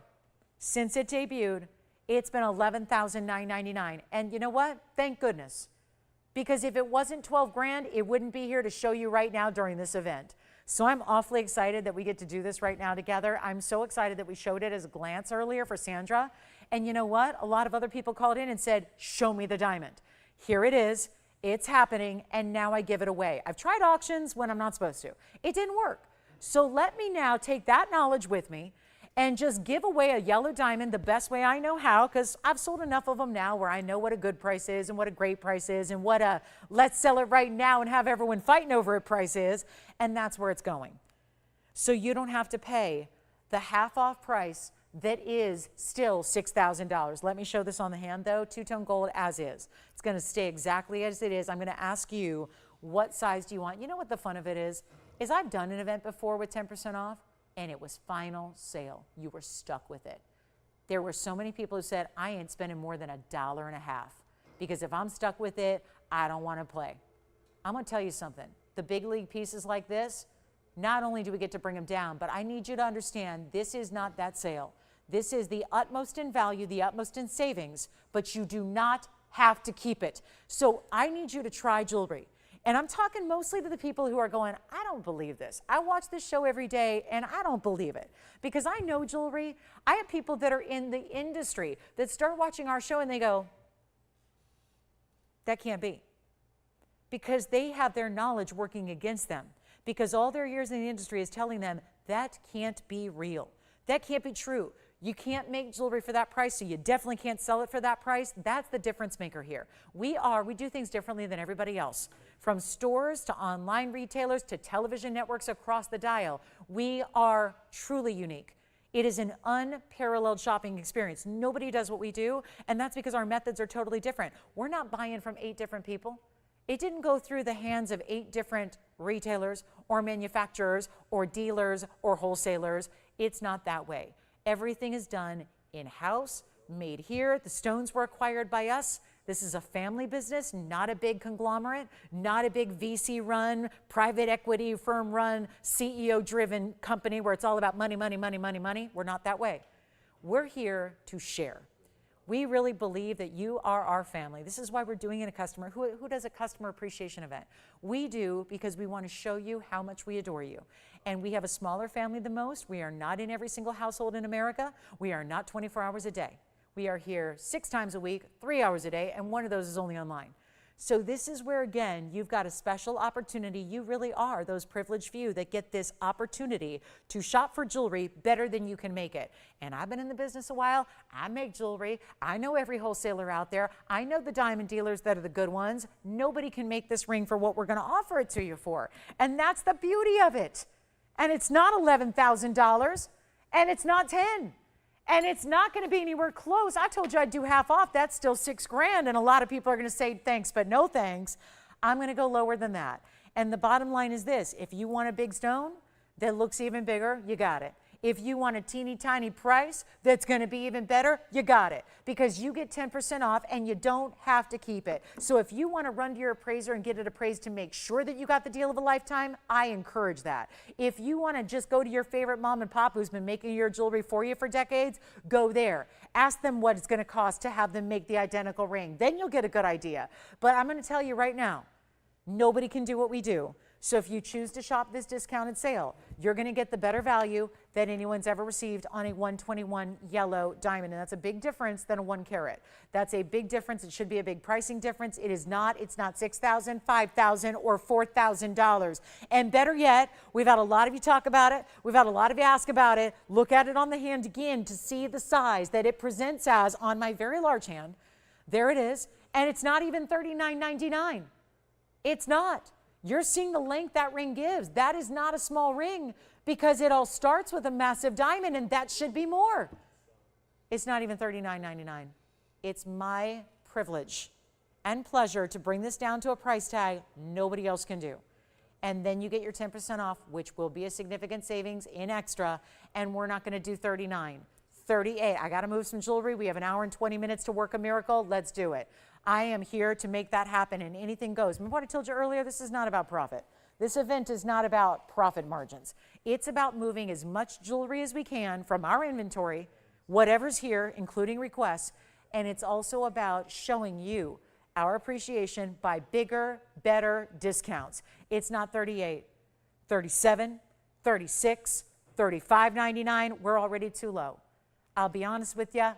Since it debuted, it's been $11,999. And you know what? Thank goodness. Because if it wasn't 12 grand, it wouldn't be here to show you right now during this event. So I'm awfully excited that we get to do this right now together. I'm so excited that we showed it as a glance earlier for Sandra. And you know what? A lot of other people called in and said, show me the diamond. Here it is. It's happening. And now I give it away. I've tried auctions when I'm not supposed to. It didn't work. So let me now take that knowledge with me and just give away a yellow diamond the best way I know how, because I've sold enough of them now where I know what a good price is and what a great price is and what a let's sell it right now and have everyone fighting over it price is, and that's where it's going. So you don't have to pay the half off price that is still $6,000. Let me show this on the hand though, two-tone gold as is. It's going to stay exactly as it is. I'm going to ask you, what size do you want? You know what the fun of it is I've done an event before with 10% off. And it was final sale. You were stuck with it. There were so many people who said, I ain't spending more than $1.50, because if I'm stuck with it, I don't want to play. I'm going to tell you something. The big league pieces like this, not only do we get to bring them down, but I need you to understand this is not that sale. This is the utmost in value, the utmost in savings, but you do not have to keep it. So I need you to try jewelry. And I'm talking mostly to the people who are going, I don't believe this. I watch this show every day and I don't believe it. Because I know jewelry. I have people that are in the industry that start watching our show and they go, that can't be. Because they have their knowledge working against them. Because all their years in the industry is telling them that can't be real. That can't be true. You can't make jewelry for that price, so you definitely can't sell it for that price. That's the difference maker here. We do things differently than everybody else. From stores to online retailers to television networks across the dial, we are truly unique. It is an unparalleled shopping experience. Nobody does what we do, and that's because our methods are totally different. We're not buying from 8 different people. It didn't go through the hands of 8 different retailers or manufacturers or dealers or wholesalers. It's not that way. Everything is done in-house, made here. The stones were acquired by us. This is a family business, not a big conglomerate, not a big VC-run, private equity firm-run, CEO-driven company where it's all about money, money, money, money, money. We're not that way. We're here to share. We really believe that you are our family. This is why we're doing it a customer. Who does a customer appreciation event? We do, because we want to show you how much we adore you. And we have a smaller family than most. We are not in every single household in America. We are not 24 hours a day. We are here 6 times a week, 3 hours a day, and one of those is only online. So this is where, again, you've got a special opportunity. You really are those privileged few that get this opportunity to shop for jewelry better than you can make it. And I've been in the business a while. I make jewelry. I know every wholesaler out there. I know the diamond dealers that are the good ones. Nobody can make this ring for what we're going to offer it to you for. And that's the beauty of it. And it's not $11,000, and it's not 10. And it's not going to be anywhere close. I told you I'd do half off. That's still $6,000. And a lot of people are going to say thanks, but no thanks. I'm going to go lower than that. And the bottom line is this. If you want a big stone that looks even bigger, you got it. If you want a teeny tiny price that's going to be even better, you got it. Because you get 10% off and you don't have to keep it. So if you want to run to your appraiser and get it appraised to make sure that you got the deal of a lifetime, I encourage that. If you want to just go to your favorite mom and pop who's been making your jewelry for you for decades, go there. Ask them what it's going to cost to have them make the identical ring. Then you'll get a good idea. But I'm going to tell you right now, nobody can do what we do. So if you choose to shop this discounted sale, you're going to get the better value that anyone's ever received on a 121 yellow diamond. And that's a big difference than a 1 carat. That's a big difference. It should be a big pricing difference. It is not. It's not $6,000, $5,000, or $4,000. And better yet, we've had a lot of you talk about it. We've had a lot of you ask about it. Look at it on the hand again to see the size that it presents as on my very large hand. There it is. And it's not even $39.99. It's not. You're seeing the length that ring gives. That is not a small ring because it all starts with a massive diamond, and that should be more. It's not even $39.99. It's my privilege and pleasure to bring this down to a price tag nobody else can do. And then you get your 10% off, which will be a significant savings in extra, and we're not going to do 39. 38. I got to move some jewelry. We have an hour and 20 minutes to work a miracle. Let's do it. I am here to make that happen, and anything goes. Remember what I told you earlier? This is not about profit. This event is not about profit margins. It's about moving as much jewelry as we can from our inventory, whatever's here, including requests, and it's also about showing you our appreciation by bigger, better discounts. It's not 38, 37, 36, $35.99. We're already too low. I'll be honest with you,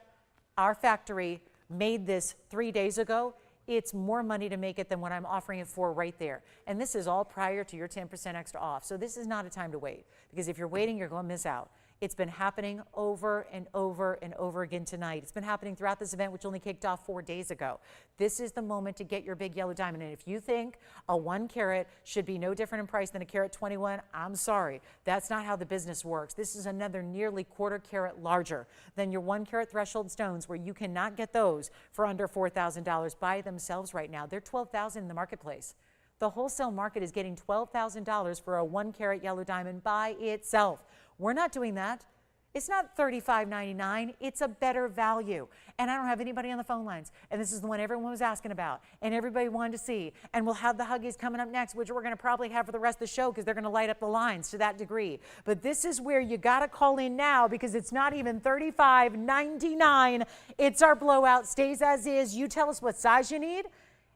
our factory made this 3 days ago. It's more money to make it than what I'm offering it for right there. And this is all prior to your 10% extra off. So this is not a time to wait, because if you're waiting, you're going to miss out. It's been happening over and over and over again tonight. It's been happening throughout this event, which only kicked off 4 days ago. This is the moment to get your big yellow diamond. And if you think a 1 carat should be no different in price than a carat 21, I'm sorry. That's not how the business works. This is another nearly quarter carat larger than your 1 carat threshold stones, where you cannot get those for under $4,000 by themselves right now. They're $12,000 in the marketplace. The wholesale market is getting $12,000 for a 1 carat yellow diamond by itself. We're not doing that. It's not $35.99. It's a better value. And I don't have anybody on the phone lines. And this is the one everyone was asking about and everybody wanted to see. And we'll have the Huggies coming up next, which we're going to probably have for the rest of the show because they're going to light up the lines to that degree. But this is where you got to call in now, because it's not even $35.99. It's our blowout. Stays as is. You tell us what size you need.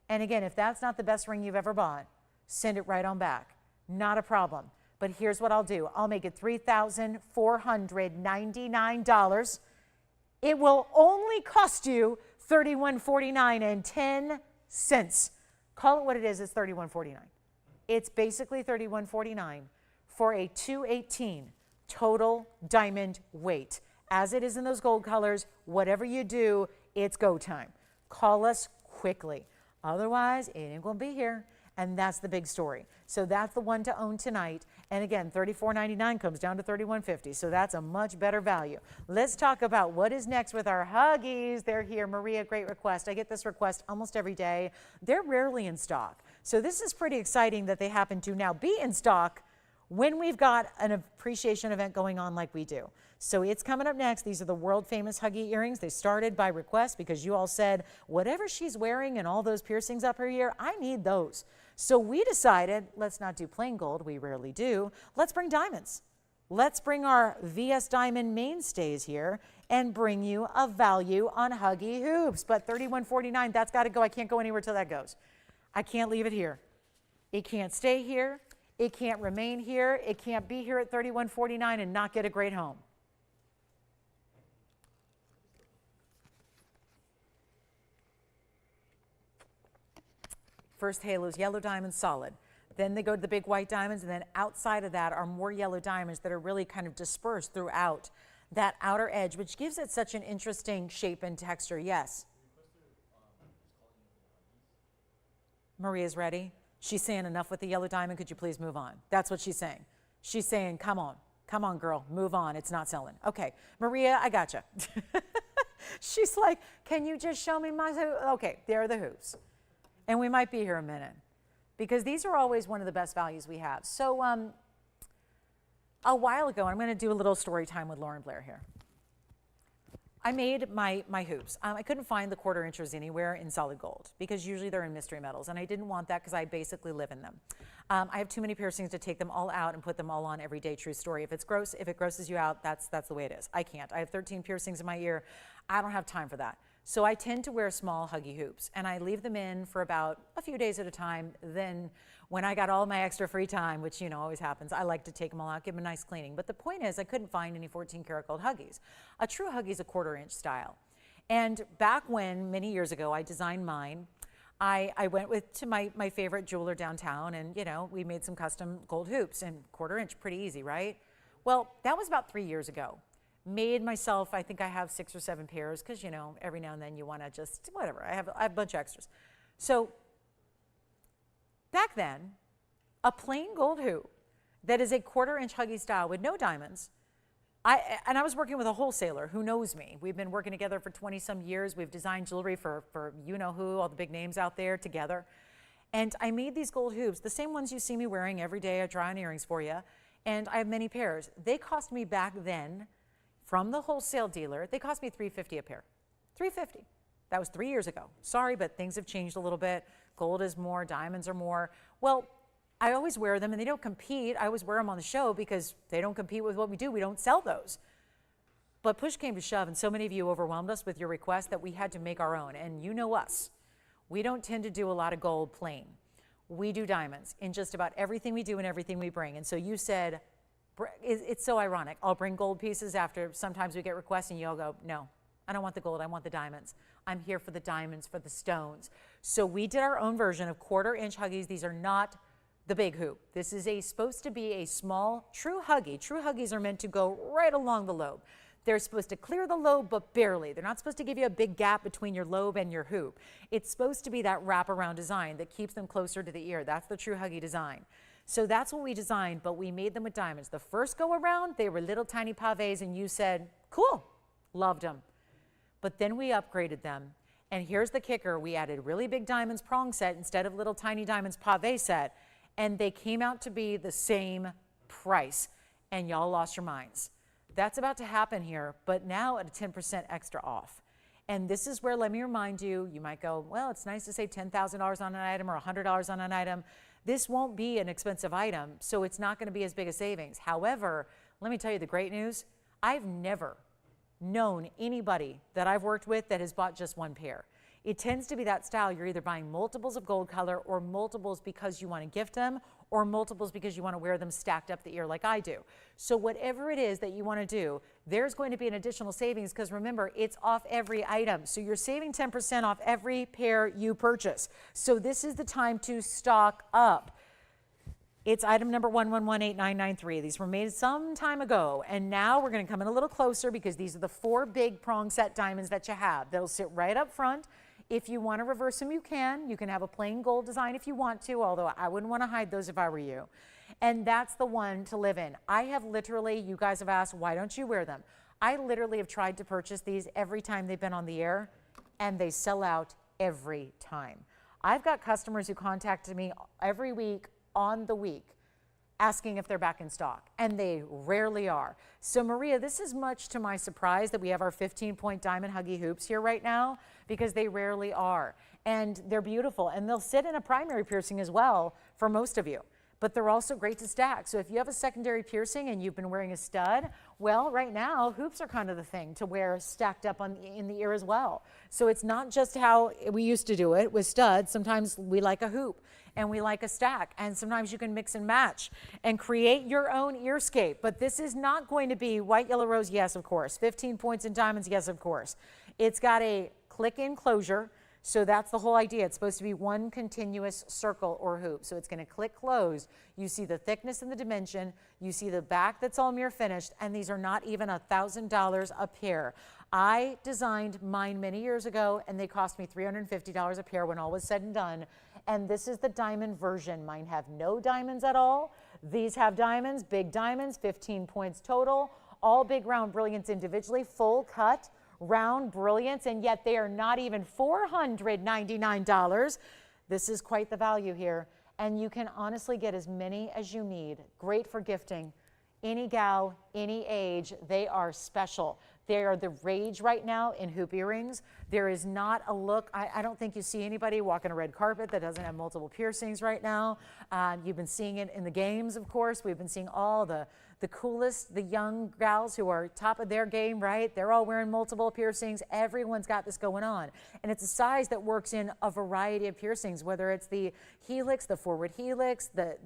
And again, if that's not the best ring you've ever bought, send it right on back. Not a problem. But here's what I'll do. I'll make it $3,499. It will only cost you $31.49 Call it what it is. It's $31.49. It's basically $31.49 for a 218 total diamond weight. As it is in those gold colors, whatever you do, it's go time. Call us quickly. Otherwise, it ain't going to be here. And that's the big story. So that's the one to own tonight. And again, $34.99 comes down to $31.50. So that's a much better value. Let's talk about what is next with our Huggies. They're here. Maria, great request. I get this request almost every day. They're rarely in stock. So this is pretty exciting that they happen to now be in stock when we've got an appreciation event going on like we do. So it's coming up next. These are the world famous Huggy earrings. They started by request because you all said, whatever she's wearing and all those piercings up her ear, I need those. So we decided, let's not do plain gold. We rarely do. Let's bring diamonds. Let's bring our VS Diamond mainstays here and bring you a value on Huggy hoops. But $31.49, that's got to go. I can't go anywhere till that goes. I can't leave it here. It can't stay here. It can't remain here. It can't be here at $31.49 and not get a great home. First halo is yellow diamonds, solid. Then they go to the big white diamonds, and then outside of that are more yellow diamonds that are really kind of dispersed throughout that outer edge, which gives it such an interesting shape and texture. Yes? Maria's ready. She's saying, enough with the yellow diamond. Could you please move on? That's what she's saying. She's saying, come on, girl, move on. It's not selling. Okay, Maria, I gotcha. She's like, can you just show me my hoop? Okay, there are the hoops. And we might be here a minute because these are always one of the best values we have. So a while ago, I'm going to do a little story time with Lauren Blair here. I made my hoops. I couldn't find the 1/4 inches anywhere in solid gold because usually they're in mystery metals, and I didn't want that because I basically live in them. I have too many piercings to take them all out and put them all on every day. True story. If it grosses you out, that's the way it is. I can't. I have 13 piercings in my ear. I don't have time for that. So I tend to wear small huggy hoops, and I leave them in for about a few days at a time. Then when I got all my extra free time, which always happens, I like to take them all out, give them a nice cleaning. But the point is, I couldn't find any 14 karat gold huggies. A true huggy is a 1/4 inch style. And back when, many years ago, I designed mine, I went to my favorite jeweler downtown, and we made some custom gold hoops, and 1/4 inch, pretty easy, right? Well, that was about 3 years ago. Made myself, I think I have 6 or 7 pairs because, every now and then you want to just, whatever, I have a bunch of extras. So back then, a plain gold hoop that is a 1/4 inch huggy style with no diamonds, I was working with a wholesaler who knows me. We've been working together for 20 some years. We've designed jewelry for who, all the big names out there together. And I made these gold hoops, the same ones you see me wearing every day. I try on earrings for you. And I have many pairs. They cost me back then, from the wholesale dealer, they cost me $350 a pair. $350. That was 3 years ago. Sorry, but things have changed a little bit. Gold is more, diamonds are more. Well, I always wear them, and they don't compete. I always wear them on the show because they don't compete with what we do. We don't sell those. But push came to shove, and so many of you overwhelmed us with your request that we had to make our own. And you know us. We don't tend to do a lot of gold plain. We do diamonds in just about everything we do and everything we bring. And so you said, it's so ironic. I'll bring gold pieces after sometimes we get requests and you all go, no, I don't want the gold, I want the diamonds. I'm here for the diamonds, for the stones. So we did our own version of 1/4 inch huggies. These are not the big hoop. This is supposed to be a small, true huggy. True huggies are meant to go right along the lobe. They're supposed to clear the lobe, but barely. They're not supposed to give you a big gap between your lobe and your hoop. It's supposed to be that wraparound design that keeps them closer to the ear. That's the true huggy design. So that's what we designed, but we made them with diamonds. The first go around, they were little tiny pavés, and you said, cool, loved them. But then we upgraded them, and here's the kicker. We added really big diamonds prong set instead of little tiny diamonds pavé set, and they came out to be the same price, and y'all lost your minds. That's about to happen here, but now at a 10% extra off. And this is where, let me remind you, you might go, well, it's nice to save $10,000 on an item or $100 on an item. This won't be an expensive item, so it's not going to be as big a savings. However, let me tell you the great news. I've never known anybody that I've worked with that has bought just one pair. It tends to be that style. You're either buying multiples of gold color or multiples because you want to gift them or multiples because you want to wear them stacked up the ear like I do. So whatever it is that you want to do, there's going to be an additional savings because remember, it's off every item. So you're saving 10% off every pair you purchase. So this is the time to stock up. It's item number 1118,993. These were made some time ago, and now we're going to come in a little closer because these are the 4 big prong set diamonds that you have. They'll sit right up front. If you want to reverse them, you can. You can have a plain gold design if you want to, although I wouldn't want to hide those if I were you. And that's the one to live in. I have literally, you guys have asked, why don't you wear them? I literally have tried to purchase these every time they've been on the air, and they sell out every time. I've got customers who contact me every week on the week asking if they're back in stock, and they rarely are. So Maria, this is much to my surprise that we have our 15-point diamond huggy hoops here right now because they rarely are. And they're beautiful, and they'll sit in a primary piercing as well for most of you. But they're also great to stack. So if you have a secondary piercing and you've been wearing a stud, well, right now, hoops are kind of the thing to wear stacked up in the ear as well. So it's not just how we used to do it with studs. Sometimes we like a hoop and we like a stack. And sometimes you can mix and match and create your own earscape. But this is not going to be white, yellow, rose, yes, of course. 15 points in diamonds, yes, of course. It's got a click-in closure. So that's the whole idea. It's supposed to be one continuous circle or hoop. So it's going to click closed. You see the thickness and the dimension. You see the back that's all mirror finished. And these are not even $1,000 a pair. I designed mine many years ago, and they cost me $350 a pair when all was said and done. And this is the diamond version. Mine have no diamonds at all. These have diamonds, big diamonds, 15 points total, all big round brilliants individually, full cut. Round brilliants, and yet they are not even $499. This is quite the value here, and you can honestly get as many as you need. Great for gifting. Any gal, any age, they are special. They are the rage right now in hoop earrings. There is not a look, I don't think you see anybody walking a red carpet that doesn't have multiple piercings right now. You've been seeing it in the games, of course. We've been seeing all the coolest, the young gals who are top of their game, right? They're all wearing multiple piercings. Everyone's got this going on. And it's a size that works in a variety of piercings, whether it's the helix, the forward helix, the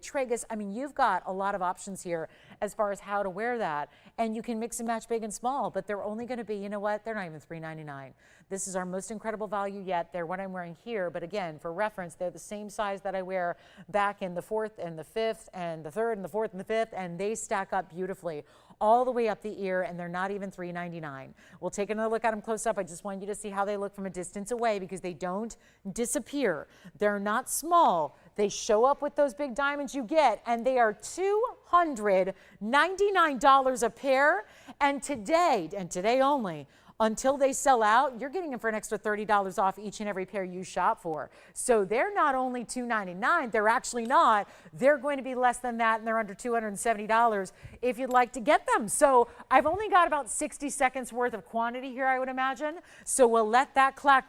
tragus. I mean, you've got a lot of options here as far as how to wear that. And you can mix and match big and small, but they're only gonna be, you know what? They're not even $399. This is our most incredible value yet. They're what I'm wearing here, but again, for reference, they're the same size that I wear back in the 4th and the 5th and the 3rd and the 4th and the 5th, and they stack up beautifully all the way up the ear, and they're not even $399. We'll take another look at them close up. I just want you to see how they look from a distance away because they don't disappear. They're not small. They show up with those big diamonds you get, and they are $299 a pair, and today only, until they sell out, you're getting them for an extra $30 off each and every pair you shop for. So they're not only $299, they're actually not. They're going to be less than that, and they're under $270 if you'd like to get them. So I've only got about 60 seconds worth of quantity here, I would imagine. So we'll let the clock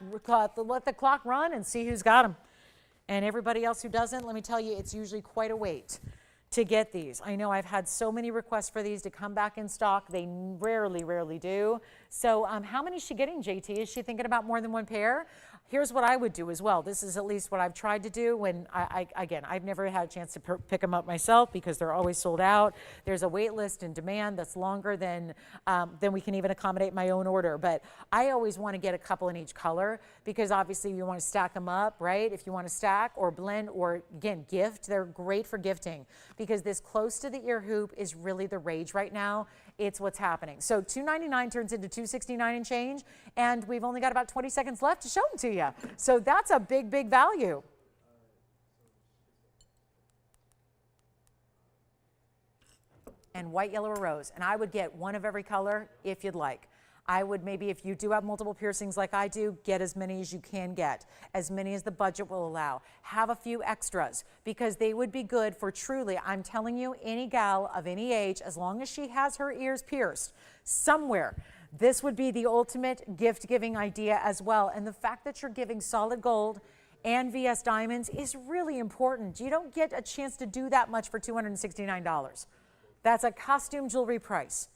run and see who's got them. And everybody else who doesn't, let me tell you, it's usually quite a wait to get these. I know I've had so many requests for these to come back in stock. They rarely do. So how many is she getting, JT? Is she thinking about more than one pair? Here's what I would do as well. This is at least what I've tried to do when again, I've never had a chance to pick them up myself because they're always sold out. There's a wait list and demand that's longer than we can even accommodate my own order. But I always want to get a couple in each color because obviously you want to stack them up, right? If you want to stack or blend or again, gift, they're great for gifting because this close to the ear hoop is really the rage right now. It's what's happening. So $299 turns into $269 and change, and we've only got about 20 seconds left to show them to you. So that's a big value. And white, yellow, or rose. And I would get one of every color if you'd like. I would maybe, if you do have multiple piercings like I do, get as many as you can get, as many as the budget will allow. Have a few extras because they would be good for truly, I'm telling you, any gal of any age, as long as she has her ears pierced somewhere, this would be the ultimate gift giving idea as well. And the fact that you're giving solid gold and VS diamonds is really important. You don't get a chance to do that much for $269. That's a costume jewelry price.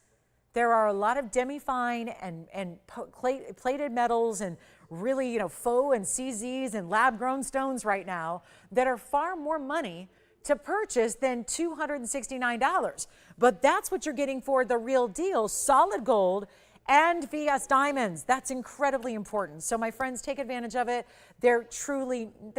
There are a lot of demi-fine and plated metals and really, you know, faux and CZs and lab-grown stones right now that are far more money to purchase than $269. But that's what you're getting for the real deal, solid gold and VS diamonds. That's incredibly important. So my friends, take advantage of it. They're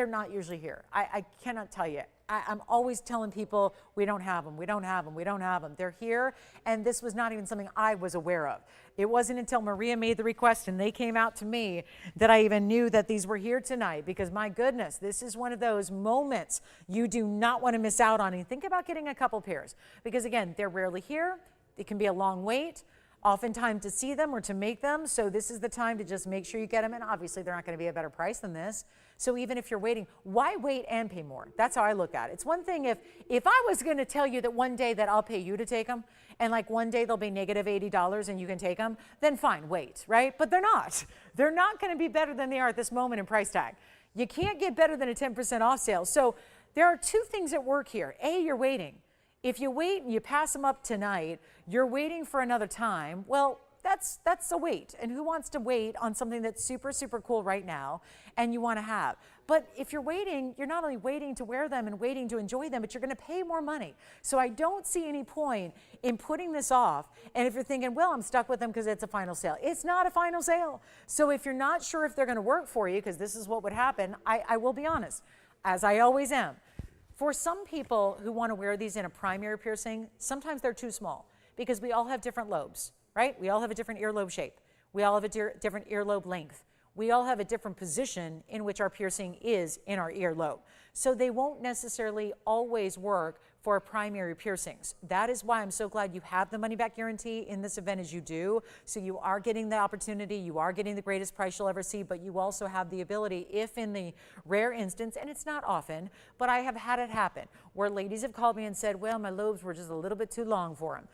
not usually here. I cannot tell you. I'm always telling people, we don't have them, we don't have them, we don't have them. They're here, and this was not even something I was aware of. It wasn't until Maria made the request and they came out to me that I even knew that these were here tonight because my goodness, this is one of those moments you do not want to miss out on. And think about getting a couple pairs because again, they're rarely here. It can be a long wait. Oftentimes to see them or to make them. So this is the time to just make sure you get them. And obviously they're not going to be a better price than this. So even if you're waiting, why wait and pay more? That's how I look at it. It's one thing if I was going to tell you that one day that I'll pay you to take them and like one day they'll be negative $80 and you can take them, then fine, wait, right? But they're not. They're not going to be better than they are at this moment in price tag. You can't get better than a 10% off sale. So there are two things at work here. A, you're waiting. If you wait and you pass them up tonight, you're waiting for another time, well, that's a wait. And who wants to wait on something that's super, super cool right now and you want to have? But if you're waiting, you're not only waiting to wear them and waiting to enjoy them, but you're going to pay more money. So I don't see any point in putting this off. And if you're thinking, well, I'm stuck with them because it's a final sale. It's not a final sale. So if you're not sure if they're going to work for you, because this is what would happen, I will be honest, as I always am. For some people who want to wear these in a primary piercing, sometimes they're too small because we all have different lobes, right? We all have a different earlobe shape. We all have a different earlobe length. We all have a different position in which our piercing is in our earlobe. So they won't necessarily always work for primary piercings. That is why I'm so glad you have the money back guarantee in this event as you do. So you are getting the opportunity, you are getting the greatest price you'll ever see, but you also have the ability, if in the rare instance, and it's not often, but I have had it happen, where ladies have called me and said, well, my lobes were just a little bit too long for them.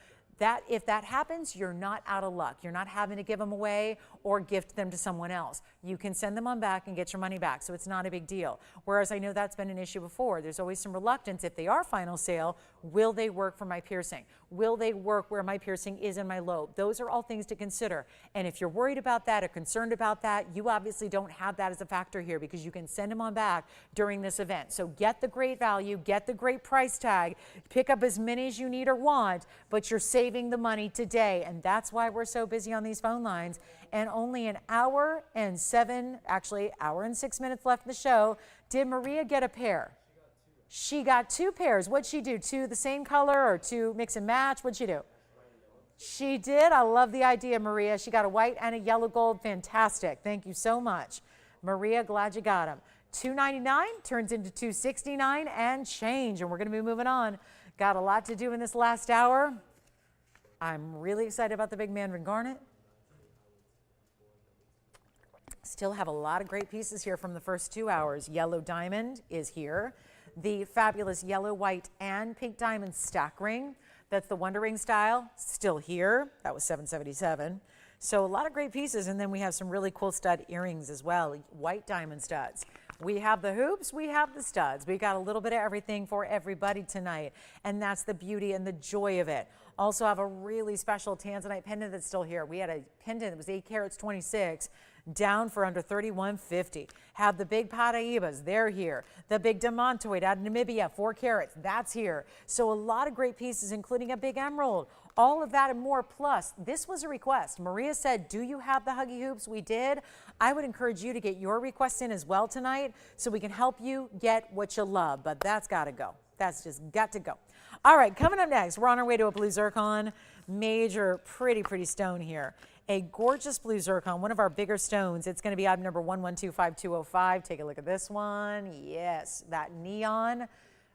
If that happens, you're not out of luck. You're not having to give them away or gift them to someone else. You can send them on back and get your money back, so it's not a big deal. Whereas I know that's been an issue before. There's always some reluctance. If they are final sale, will they work for my piercing? Will they work where my piercing is in my lobe? Those are all things to consider. And if you're worried about that or concerned about that, you obviously don't have that as a factor here because you can send them on back during this event. So get the great value, get the great price tag, pick up as many as you need or want, but you're saving the money today. And that's why we're so busy on these phone lines. And only an hour and 6 minutes left in the show. Did Maria get a pair? She got 2 pairs. What'd she do? 2 the same color or 2 mix and match? What'd she do? She did. I love the idea, Maria. She got a white and a yellow gold. Fantastic. Thank you so much. Maria, glad you got them. $299 turns into $269 and change. And we're going to be moving on. Got a lot to do in this last hour. I'm really excited about the big mandarin garnet. Still have a lot of great pieces here from the first 2 hours. Yellow diamond is here. The fabulous yellow, white, and pink diamond stack ring. That's the Wonder Ring style, still here. That was $777. So a lot of great pieces, and then we have some really cool stud earrings as well, white diamond studs. We have the hoops, we have the studs. We got a little bit of everything for everybody tonight, and that's the beauty and the joy of it. Also have a really special Tanzanite pendant that's still here. We had a pendant that was 8 carats 26, down for under $31.50. Have the big Paraibas, they're here. The big Demontoid out of Namibia, 4 carats, that's here. So a lot of great pieces, including a big emerald. All of that and more. Plus, this was a request. Maria said, do you have the Huggy Hoops? We did. I would encourage you to get your requests in as well tonight so we can help you get what you love. But that's got to go. That's just got to go. All right, coming up next, we're on our way to a blue zircon. Major, pretty stone here. A gorgeous blue zircon, one of our bigger stones. It's going to be item number 1125-205. Take a look at this one. Yes, that neon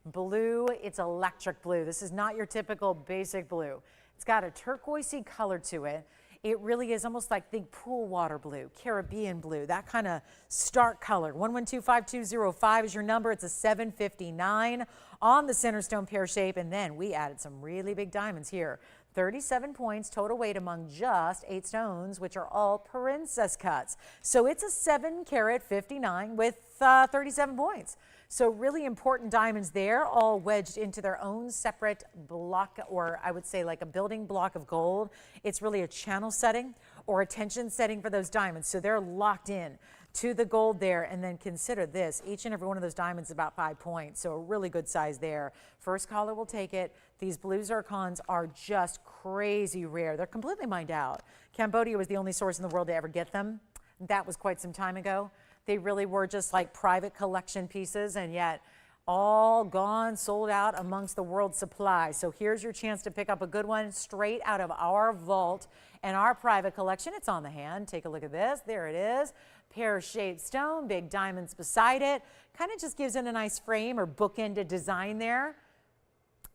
blue. It's electric blue. This is not your typical basic blue. It's got a turquoisey color to it. It really is almost like think pool water blue, Caribbean blue, that kind of stark color. 1125-205 is your number. It's a $759 on the center stone pear shape. And then we added some really big diamonds here. 37 points total weight among just 8 stones, which are all princess cuts. So it's a 7 carat 59 with 37 points. So really important diamonds there, all wedged into their own separate block, or I would say like a building block of gold. It's really a channel setting or a tension setting for those diamonds. So they're locked in to the gold there. And then consider this, each and every one of those diamonds is about 5 points. So a really good size there. First caller will take it. These blue zircons are just crazy rare. They're completely mined out. Cambodia was the only source in the world to ever get them. That was quite some time ago. They really were just like private collection pieces, and yet all gone, sold out amongst the world's supply. So here's your chance to pick up a good one straight out of our vault and our private collection. It's on the hand. Take a look at this. There it is. Pear-shaped stone, big diamonds beside it. Kind of just gives it a nice frame or bookended design there.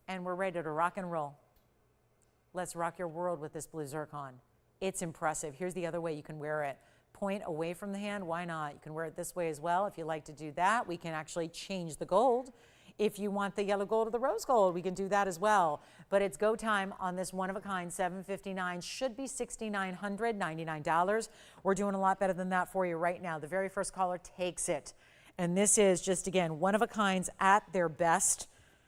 And we're ready to rock and roll. Let's rock your world with this blue zircon. It's impressive. Here's the other way you can wear it. Point away from the hand, why not? You can wear it this way as well. If you like to do that, we can actually change the gold. If you want the yellow gold or the rose gold, we can do that as well. But it's go time on this one-of-a-kind $759, should be $6,999. We're doing a lot better than that for you right now. The very first caller takes it. And this is just, again, one-of-a-kinds at their best.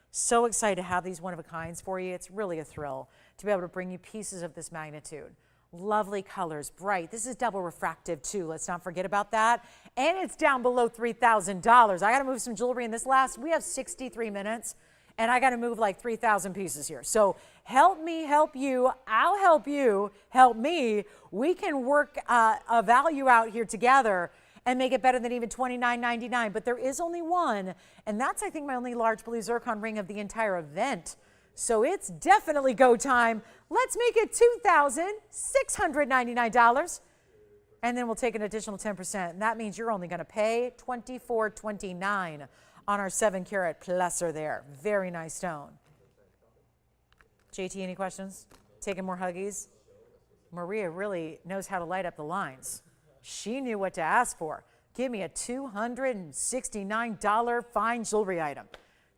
So excited to have these one-of-a-kinds for you. It's really a thrill to be able to bring you pieces of this magnitude. Lovely colors, bright. This is double refractive too. Let's not forget about that. And it's down below $3,000. I got to move some jewelry in this we have 63 minutes and I got to move like 3,000 pieces here. So help me, help you. I'll help you, help me. We can work a value out here together and make it better than even $29.99. But there is only one. And that's, I think, my only large blue zircon ring of the entire event. So it's definitely go time. Let's make it $2,699. And then we'll take an additional 10%. And that means you're only going to pay $24.29 on our 7-carat pluser there. Very nice stone. JT, any questions? Taking more huggies? Maria really knows how to light up the lines. She knew what to ask for. Give me a $269 fine jewelry item.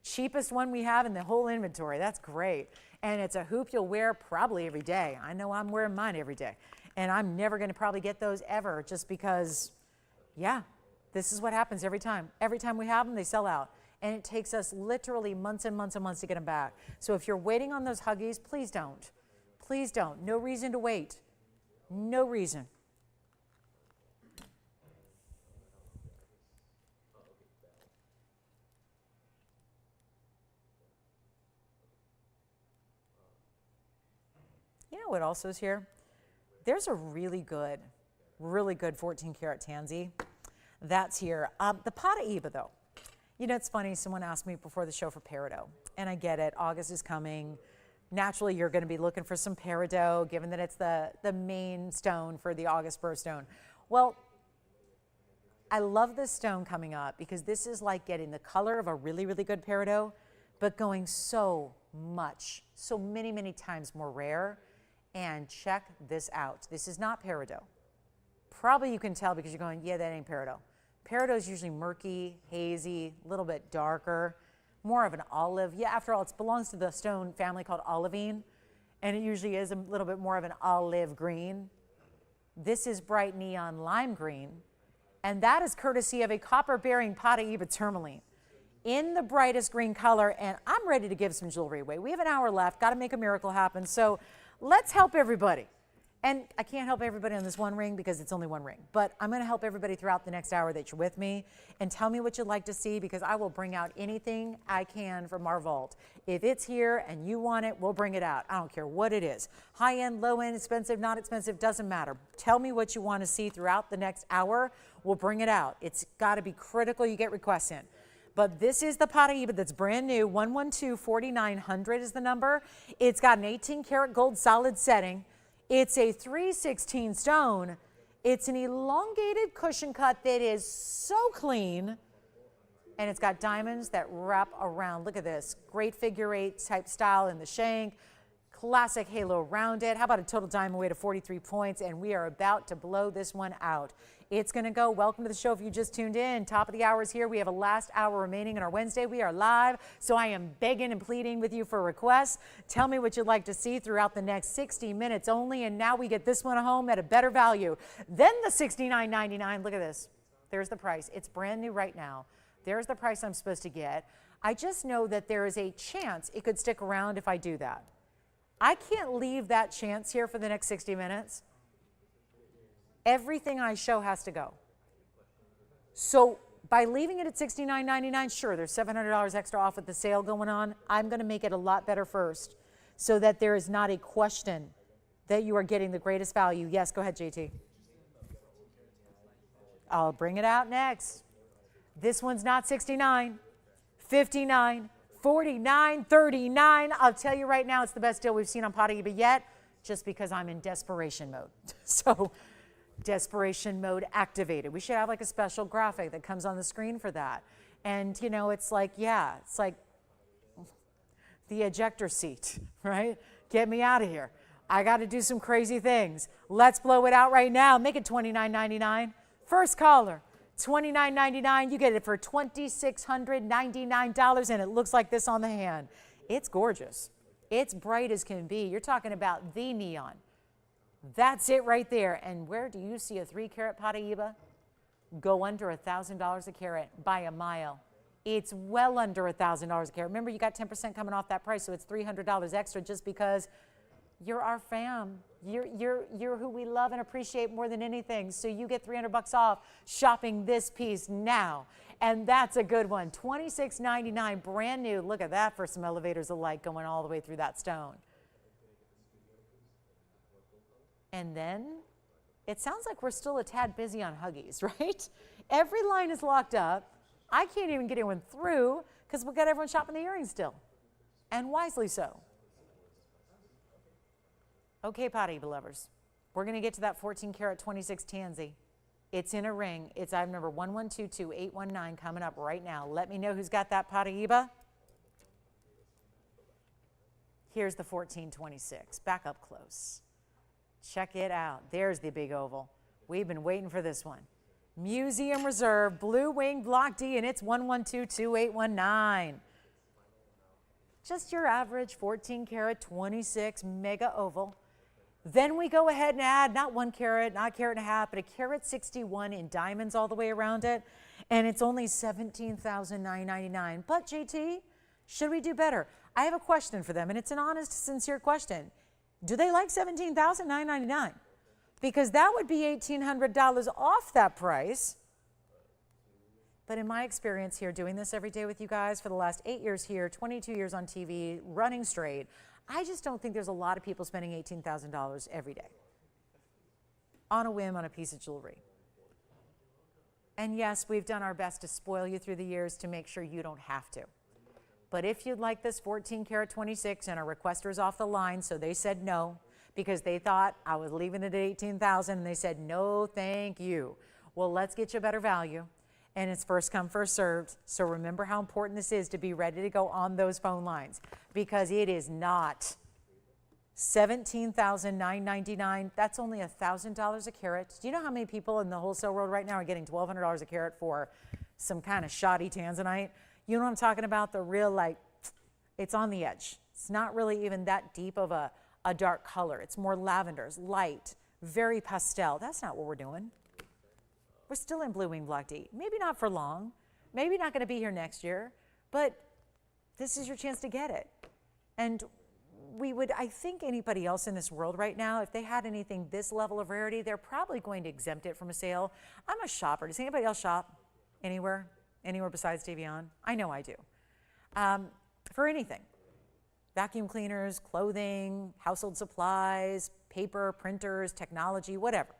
Cheapest one we have in the whole inventory. That's great. And it's a hoop you'll wear probably every day. I know I'm wearing mine every day. And I'm never going to probably get those ever just because, yeah, this is what happens every time. Every time we have them, they sell out. And it takes us literally months and months and months to get them back. So if you're waiting on those huggies, please don't. Please don't. No reason to wait. No reason. You know what also is here? There's a really good 14-karat tansy. That's here. The Paraiba, though. You know, it's funny. Someone asked me before the show for peridot, and I get it. August is coming. Naturally, you're going to be looking for some peridot, given that it's the main stone for the August birthstone. Well, I love this stone coming up because this is like getting the color of a really, really good peridot, but going so many, many times more rare. And check this out. This is not peridot. Probably you can tell because you're going, yeah, that ain't peridot. Peridot is usually murky, hazy, a little bit darker, more of an olive. Yeah, after all, it belongs to the stone family called olivine, and it usually is a little bit more of an olive green. This is bright neon lime green, and that is courtesy of a copper-bearing Paraiba tourmaline in the brightest green color, and I'm ready to give some jewelry away. We have an hour left, got to make a miracle happen, so let's help everybody. And I can't help everybody on this one ring because it's only one ring, but I'm going to help everybody throughout the next hour that you're with me, and tell me what you'd like to see because I will bring out anything I can from our vault. If it's here and you want it, we'll bring it out. I don't care what it is. High end, low end, expensive, not expensive, doesn't matter. Tell me what you want to see throughout the next hour. We'll bring it out. It's got to be critical you get requests in. But this is the Paraiba that's brand new. 112-4900 is the number. It's got an 18-karat gold solid setting. It's a 316 stone. It's an elongated cushion cut that is so clean. And it's got diamonds that wrap around. Look at this. Great figure 8 type style in the shank. Classic halo around it. How about a total diamond weight of 43 points? And we are about to blow this one out. It's going to go. Welcome to the show if you just tuned in. Top of the hour is here. We have a last hour remaining in our Wednesday. We are live, so I am begging and pleading with you for requests. Tell me what you'd like to see throughout the next 60 minutes only, and now we get this one home at a better value than the $69.99. Look at this. There's the price. It's brand new right now. There's the price I'm supposed to get. I just know that there is a chance it could stick around if I do that. I can't leave that chance here for the next 60 minutes. Everything I show has to go. So by leaving it at $69.99, sure, there's $700 extra off with the sale going on. I'm going to make it a lot better first so that there is not a question that you are getting the greatest value. Yes, go ahead, JT. I'll bring it out next. This one's not 69, 59, 49, 39. I'll tell you right now, it's the best deal we've seen on Paraiba yet, just because I'm in desperation mode. So desperation mode activated. We should have like a special graphic that comes on the screen for that. And you know, it's like, yeah, it's like the ejector seat, right? Get me out of here. I got to do some crazy things. Let's blow it out right now. Make it $29.99. First caller, $29.99. You get it for $2,699, and it looks like this on the hand. It's gorgeous. It's bright as can be. You're talking about the neon. That's it right there. And where do you see a 3-carat Paraiba go under $1,000 a carat by a mile? It's well under $1,000 a carat. Remember, you got 10% coming off that price, so it's $300 extra just because You're our fam. You're who we love and appreciate more than anything. So you get $300 off shopping this piece now. And that's a good one. $26.99, brand new. Look at that for some elevators of light going all the way through that stone. And then it sounds like we're still a tad busy on Huggies, right? Every line is locked up. I can't even get anyone through because we've got everyone shopping the earrings still. And wisely so. Okay, Paraiba lovers, we're going to get to that 14 karat 26 tansy. It's in a ring. It's item number 1122819 coming up right now. Let me know who's got that Paraiba. Here's the 1426. Back up close. Check it out. There's the big oval. We've been waiting for this one. Museum Reserve, Blue Wing Block D, and it's 1122819. Just your average 14 karat 26 mega oval. Then we go ahead and add not 1 carat, not a carat and a half, but a carat 61 in diamonds all the way around it. And it's only $17,999. But JT, should we do better? I have a question for them, and it's an honest, sincere question. Do they like $17,999? Because that would be $1,800 off that price. But in my experience here, doing this every day with you guys for the last 8 years here, 22 years on TV, running straight, I just don't think there's a lot of people spending $18,000 every day on a whim on a piece of jewelry. And yes, we've done our best to spoil you through the years to make sure you don't have to. But if you'd like this 14 karat 26, and our requester's off the line, so they said no, because they thought I was leaving it at $18,000, and they said no, thank you. Well, let's get you a better value. And it's first come, first served. So remember how important this is to be ready to go on those phone lines, because it is not $17,999. That's only $1,000 a carat. Do you know how many people in the wholesale world right now are getting $1,200 a carat for some kind of shoddy Tanzanite? You know what I'm talking about? The real, like, it's on the edge. It's not really even that deep of a dark color. It's more lavenders, light, very pastel. That's not what we're doing. We're still in Blue Wing Block D. Maybe not for long. Maybe not going to be here next year. But this is your chance to get it. And we would, I think anybody else in this world right now, if they had anything this level of rarity, they're probably going to exempt it from a sale. I'm a shopper. Does anybody else shop anywhere? Anywhere besides TVON? I know I do. For anything. Vacuum cleaners, clothing, household supplies, paper, printers, technology, whatever.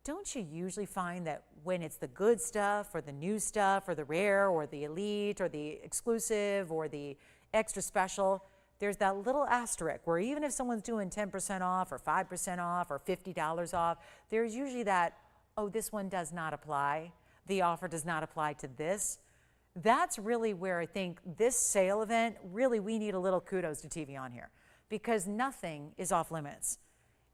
Don't you usually find that when it's the good stuff or the new stuff or the rare or the elite or the exclusive or the extra special, there's that little asterisk where even if someone's doing 10% off or 5% off or $50 off, there's usually that, oh, this one does not apply. The offer does not apply to this. That's really where I think this sale event, really we need a little kudos to TVON here, because nothing is off limits.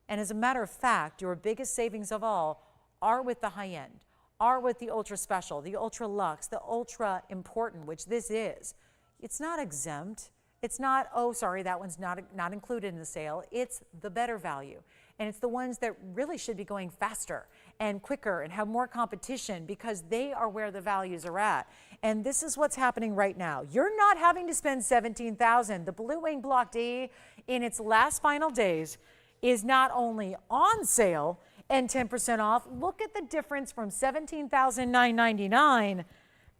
And as a matter of fact, your biggest savings of all are with the high end, are with the ultra special, the ultra luxe, the ultra important, which this is. It's not exempt. It's not, oh, sorry, that one's not included in the sale. It's the better value. And it's the ones that really should be going faster and quicker and have more competition, because they are where the values are at. And this is what's happening right now. You're not having to spend $17,000. The Blue Wing Block D in its last final days is not only on sale and 10% off. Look at the difference from $17,999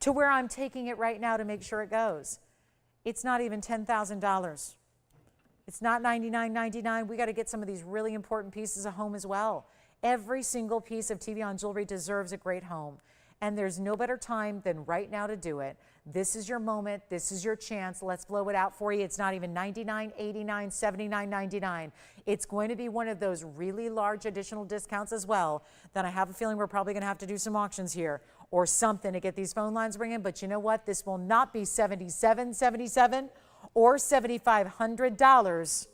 to where I'm taking it right now to make sure it goes. It's not even $10,000. It's not $99.99. We got to get some of these really important pieces of home as well. Every single piece of TVON jewelry deserves a great home. And there's no better time than right now to do it. This is your moment. This is your chance. Let's blow it out for you. It's not even $99, $89, $79.99. It's going to be one of those really large additional discounts as well that I have a feeling we're probably going to have to do some auctions here or something to get these phone lines ringing. But you know what? This will not be $77.77 or $7,500.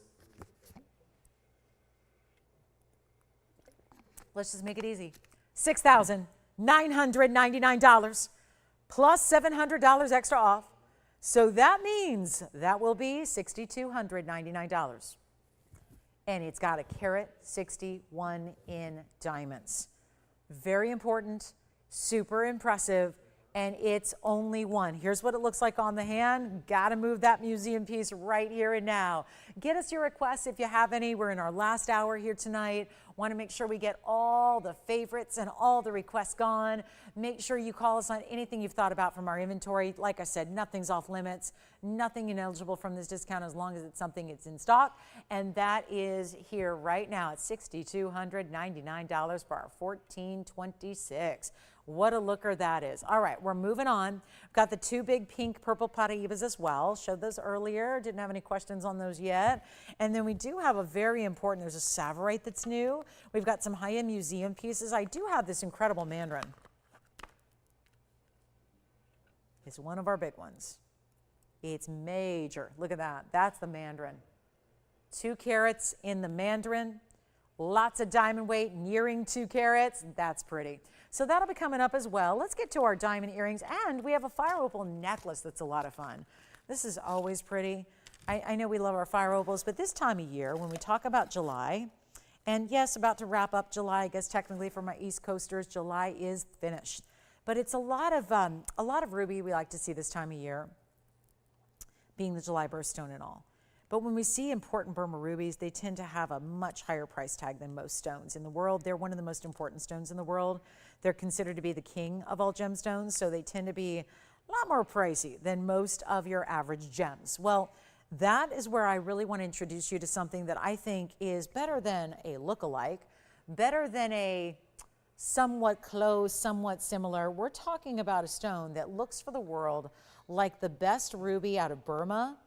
Let's just make it easy. $6,999 plus $700 extra off. So that means that will be $6,299. And it's got a carat 61 in diamonds. Very important, super impressive, and it's only one. Here's what it looks like on the hand. Gotta move that museum piece right here and now. Get us your requests if you have any. We're in our last hour here tonight. Want to make sure we get all the favorites and all the requests gone. Make sure you call us on anything you've thought about from our inventory. Like I said, nothing's off limits, nothing ineligible from this discount as long as it's something that's in stock. And that is here right now at $6,299 for our 1426. What a looker that is. All right, we're moving on. We've got the two big pink purple Paraibas as well. Showed those earlier. Didn't have any questions on those yet. And then we do have a very important, there's a Savarite that's new. We've got some high-end museum pieces. I do have this incredible mandarin. It's one of our big ones. It's major. Look at that. That's the mandarin. 2 carats in the mandarin. Lots of diamond weight, nearing 2 carats. That's pretty. So that'll be coming up as well. Let's get to our diamond earrings, and we have a fire opal necklace that's a lot of fun. This is always pretty. I know we love our fire opals, but this time of year, when we talk about July, and yes, about to wrap up July, I guess technically for my East Coasters, July is finished. But it's a lot of ruby we like to see this time of year, being the July birthstone and all. But when we see important Burma rubies, they tend to have a much higher price tag than most stones in the world. They're one of the most important stones in the world. They're considered to be the king of all gemstones, so they tend to be a lot more pricey than most of your average gems. Well, that is where I really want to introduce you to something that I think is better than a look-alike, better than a somewhat close, somewhat similar. We're talking about a stone that looks for the world like the best ruby out of Burma,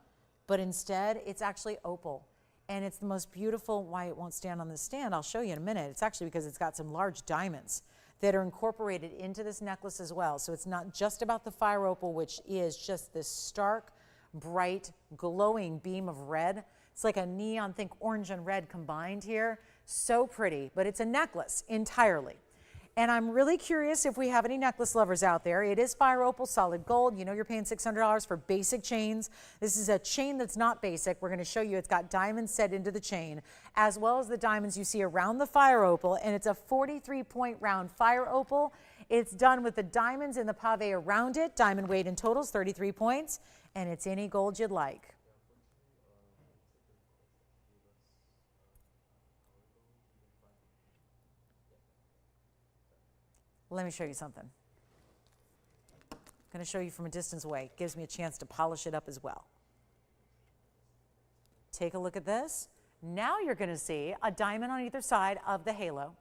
but instead it's actually opal. And it's the most beautiful. Why it won't stand on the stand, I'll show you in a minute. It's actually because it's got some large diamonds that are incorporated into this necklace as well. So it's not just about the fire opal, which is just this stark, bright, glowing beam of red. It's like a neon, think orange and red combined here. So pretty, but it's a necklace entirely. And I'm really curious if we have any necklace lovers out there. It is fire opal, solid gold. You know you're paying $600 for basic chains. This is a chain that's not basic. We're going to show you it's got diamonds set into the chain, as well as the diamonds you see around the fire opal. And it's a 43-point round fire opal. It's done with the diamonds in the pave around it. Diamond weight in total is 33 points. And it's any gold you'd like. Let me show you something. I'm going to show you from a distance away. It gives me a chance to polish it up as well. Take a look at this. Now you're going to see a diamond on either side of the halo.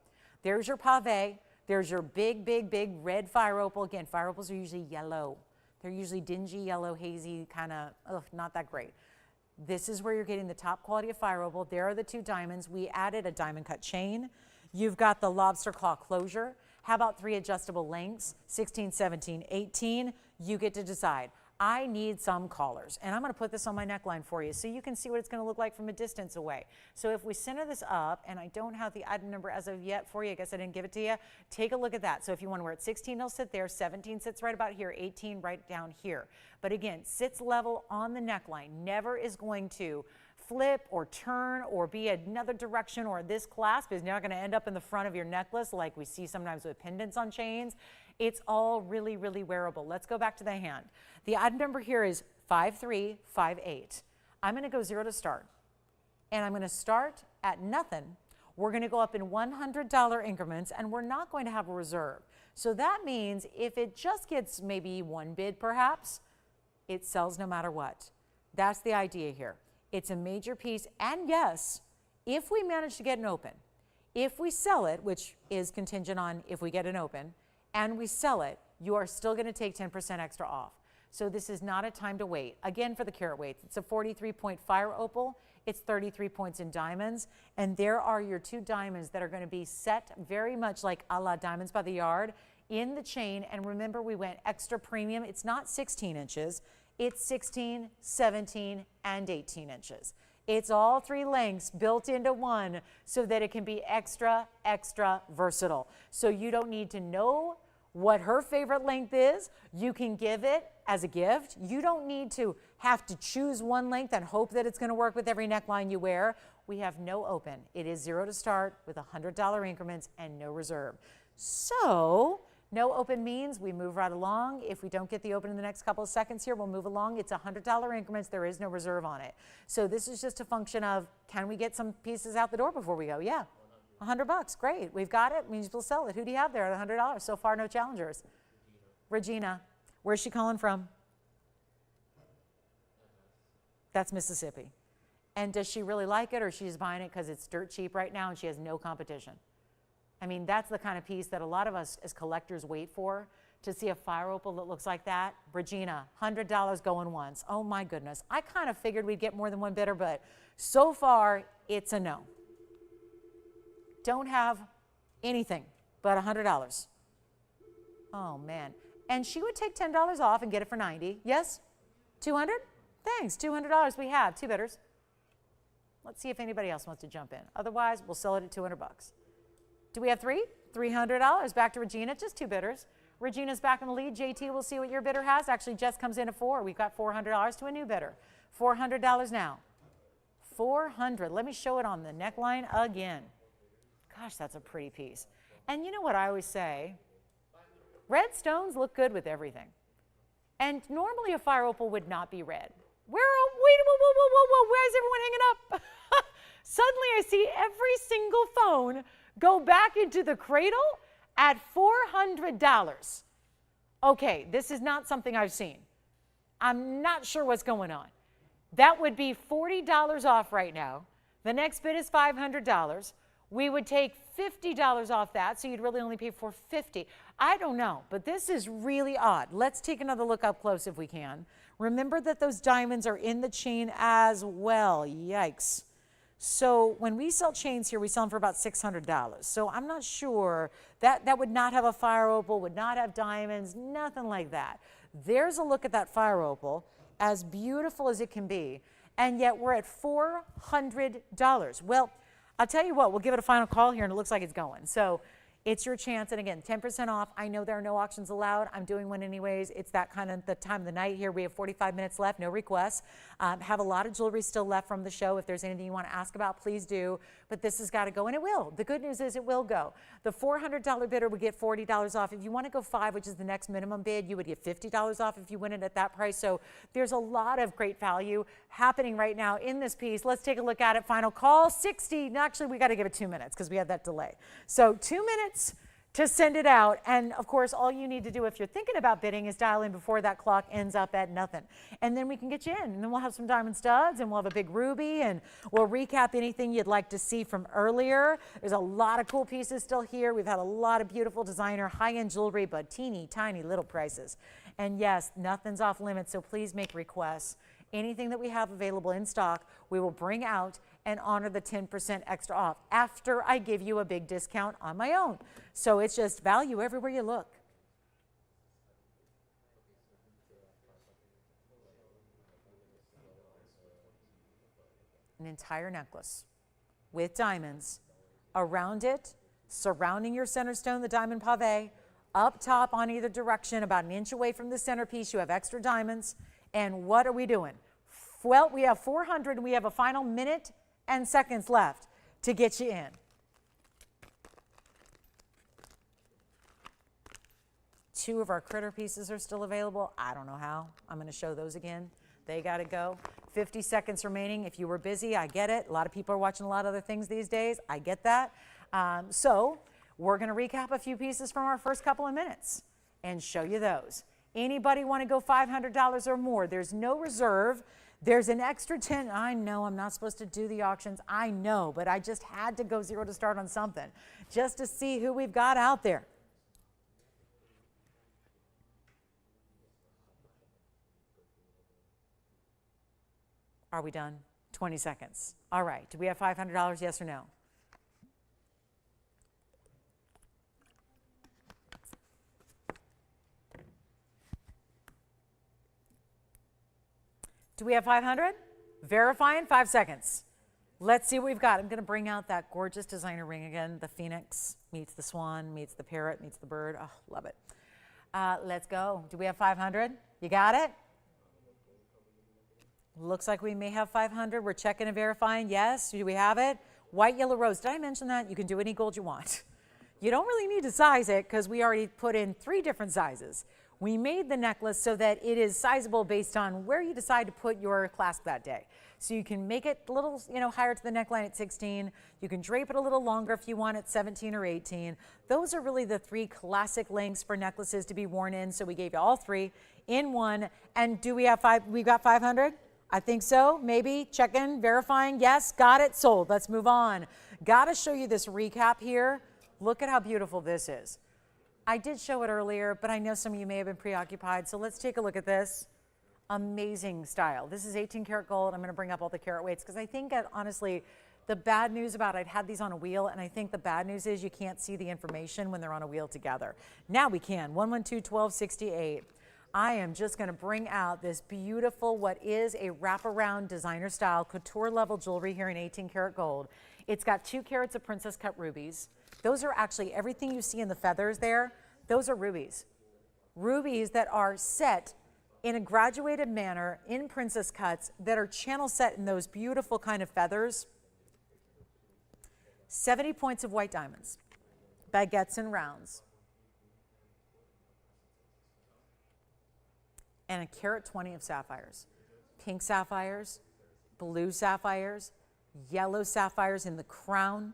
There's your pave. There's your big, big, big red fire opal. Again, fire opals are usually yellow. They're usually dingy yellow, hazy, kind of, not that great. This is where you're getting the top quality of fire opal. There are the 2 diamonds. We added a diamond cut chain. You've got the lobster claw closure. How about 3 adjustable lengths, 16, 17, 18? You get to decide. I need some collars, and I'm going to put this on my neckline for you so you can see what it's going to look like from a distance away. So if we center this up, and I don't have the item number as of yet for you, I guess I didn't give it to you, take a look at that. So if you want to wear it 16, it'll sit there, 17 sits right about here, 18 right down here. But again, sits level on the neckline, never is going to flip or turn or be another direction, or this clasp is not going to end up in the front of your necklace like we see sometimes with pendants on chains. It's all really, really wearable. Let's go back to the hand. The item number here is 5358. I'm going to go 0 to start, and I'm going to start at nothing. We're going to go up in $100 increments, and we're not going to have a reserve. So that means if it just gets maybe 1 bid perhaps, it sells no matter what. That's the idea here. It's a major piece, and yes, if we manage to get an open, if we sell it, which is contingent on if we get an open, and we sell it, you are still going to take 10% extra off. So this is not a time to wait. Again, for the carat weights, it's a 43-point fire opal. It's 33 points in diamonds, and there are your 2 diamonds that are going to be set very much like a la Diamonds by the Yard in the chain. And remember, we went extra premium. It's not 16 inches. It's 16, 17, and 18 inches. It's all 3 lengths built into one so that it can be extra, extra versatile. So you don't need to know what her favorite length is. You can give it as a gift. You don't need to have to choose one length and hope that it's going to work with every neckline you wear. We have no open. It is 0 to start with $100 increments and no reserve. So No open means we move right along. If we don't get the open in the next couple of seconds here, we'll move along. It's $100 increments. There is no reserve on it. So this is just a function of, can we get some pieces out the door before we go? Yeah, $100, great. We've got it, means we'll sell it. Who do you have there at $100? So far, no challengers. Regina. Where's she calling from? That's Mississippi. And does she really like it, or she's buying it because it's dirt cheap right now and she has no competition? I mean, that's the kind of piece that a lot of us as collectors wait for, to see a fire opal that looks like that. Regina, $100 going once. Oh my goodness. I kind of figured we'd get more than one bidder, but so far it's a no. Don't have anything but $100. Oh man. And she would take $10 off and get it for $90. Yes? 200? Thanks, $200 we have, 2 bidders. Let's see if anybody else wants to jump in. Otherwise, we'll sell it at $200. Do we have 3? $300. Back to Regina, just 2 bidders. Regina's back in the lead. JT, we'll see what your bidder has. Actually, Jess comes in at 4. We've got $400 to a new bidder. $400 now. 400. Let me show it on the neckline again. Gosh, that's a pretty piece. And you know what I always say? Red stones look good with everything. And normally a fire opal would not be red. Wait, where is everyone hanging up? Suddenly I see every single phone go back into the cradle at $400. Okay, this is not something I've seen. I'm not sure what's going on. That would be $40 off right now. The next bid is $500. We would take $50 off that, so you'd really only pay for $50. I don't know, but this is really odd. Let's take another look up close if we can. Remember that those diamonds are in the chain as well. Yikes. So when we sell chains here, we sell them for about $600. So I'm not sure that would not have a fire opal, would not have diamonds, nothing like that. There's a look at that fire opal, as beautiful as it can be, and yet we're at $400. Well, I'll tell you what, we'll give it a final call here, and it looks like it's going. So it's your chance, and again, 10% off. I know there are no auctions allowed. I'm doing one anyways. It's that kind of the time of the night here. We have 45 minutes left, no requests. Have a lot of jewelry still left from the show. If there's anything you want to ask about, please do. But this has got to go, and it will. The good news is it will go. The $400 bidder would get $40 off. If you want to go 5, which is the next minimum bid, you would get $50 off if you win it at that price. So there's a lot of great value happening right now in this piece. Let's take a look at it. Final call, 60. Actually, we got to give it 2 minutes because we had that delay. So 2 minutes to send it out. And of course, all you need to do if you're thinking about bidding is dial in before that clock ends up at nothing. And then we can get you in. And then we'll have some diamond studs, and we'll have a big ruby, and we'll recap anything you'd like to see from earlier. There's a lot of cool pieces still here. We've had a lot of beautiful designer high-end jewelry, but teeny tiny little prices. And yes, nothing's off limits, so please make requests. Anything that we have available in stock, we will bring out and honor the 10% extra off after I give you a big discount on my own. So it's just value everywhere you look. An entire necklace with diamonds around it, surrounding your center stone, the diamond pave, up top on either direction, about an inch away from the centerpiece, you have extra diamonds. And what are we doing? Well, we have 400, and we have a final minute and seconds left to get you in. Two of our critter pieces are still available. I don't know how. I'm going to show those again. They got to go. 50 seconds remaining. If you were busy, I get it. A lot of people are watching a lot of other things these days. I get that. So we're going to recap a few pieces from our first couple of minutes and show you those. Anybody want to go $500 or more? There's no reserve. There's an extra 10. I know I'm not supposed to do the auctions. I know, but I just had to go 0 to start on something just to see who we've got out there. Are we done? 20 seconds. All right. Do we have $500? Yes or no? Do we have 500? Verify in 5 seconds. Let's see what we've got. I'm going to bring out that gorgeous designer ring again. The phoenix meets the swan, meets the parrot, meets the bird. Oh, love it. Let's go. Do we have 500? You got it? Looks like we may have 500. We're checking and verifying. Yes. Do we have it? White, yellow, rose. Did I mention that? You can do any gold you want. You don't really need to size it because we already put in 3 different sizes. We made the necklace so that it is sizable based on where you decide to put your clasp that day. So you can make it a little, higher to the neckline at 16. You can drape it a little longer if you want at 17 or 18. Those are really the 3 classic lengths for necklaces to be worn in. So we gave you all 3 in one. And do we have 5? We've got 500? I think so. Maybe. Checking, verifying. Yes, got it, sold. Let's move on. Got to show you this recap here. Look at how beautiful this is. I did show it earlier, but I know some of you may have been preoccupied, so let's take a look at this. Amazing style. This is 18 karat gold. I'm going to bring up all the carat weights because I think, honestly, the bad news about I'd had these on a wheel, and I think the bad news is you can't see the information when they're on a wheel together. Now we can. 112-1268. I am just going to bring out this beautiful, what is a wraparound designer style couture level jewelry here in 18 karat gold. It's got 2 carats of princess cut rubies. Those are actually everything you see in the feathers there. Those are rubies. Rubies that are set in a graduated manner in princess cuts that are channel set in those beautiful kind of feathers. 70 points of white diamonds, baguettes and rounds, and a carat 20 of sapphires. Pink sapphires, blue sapphires, yellow sapphires in the crown.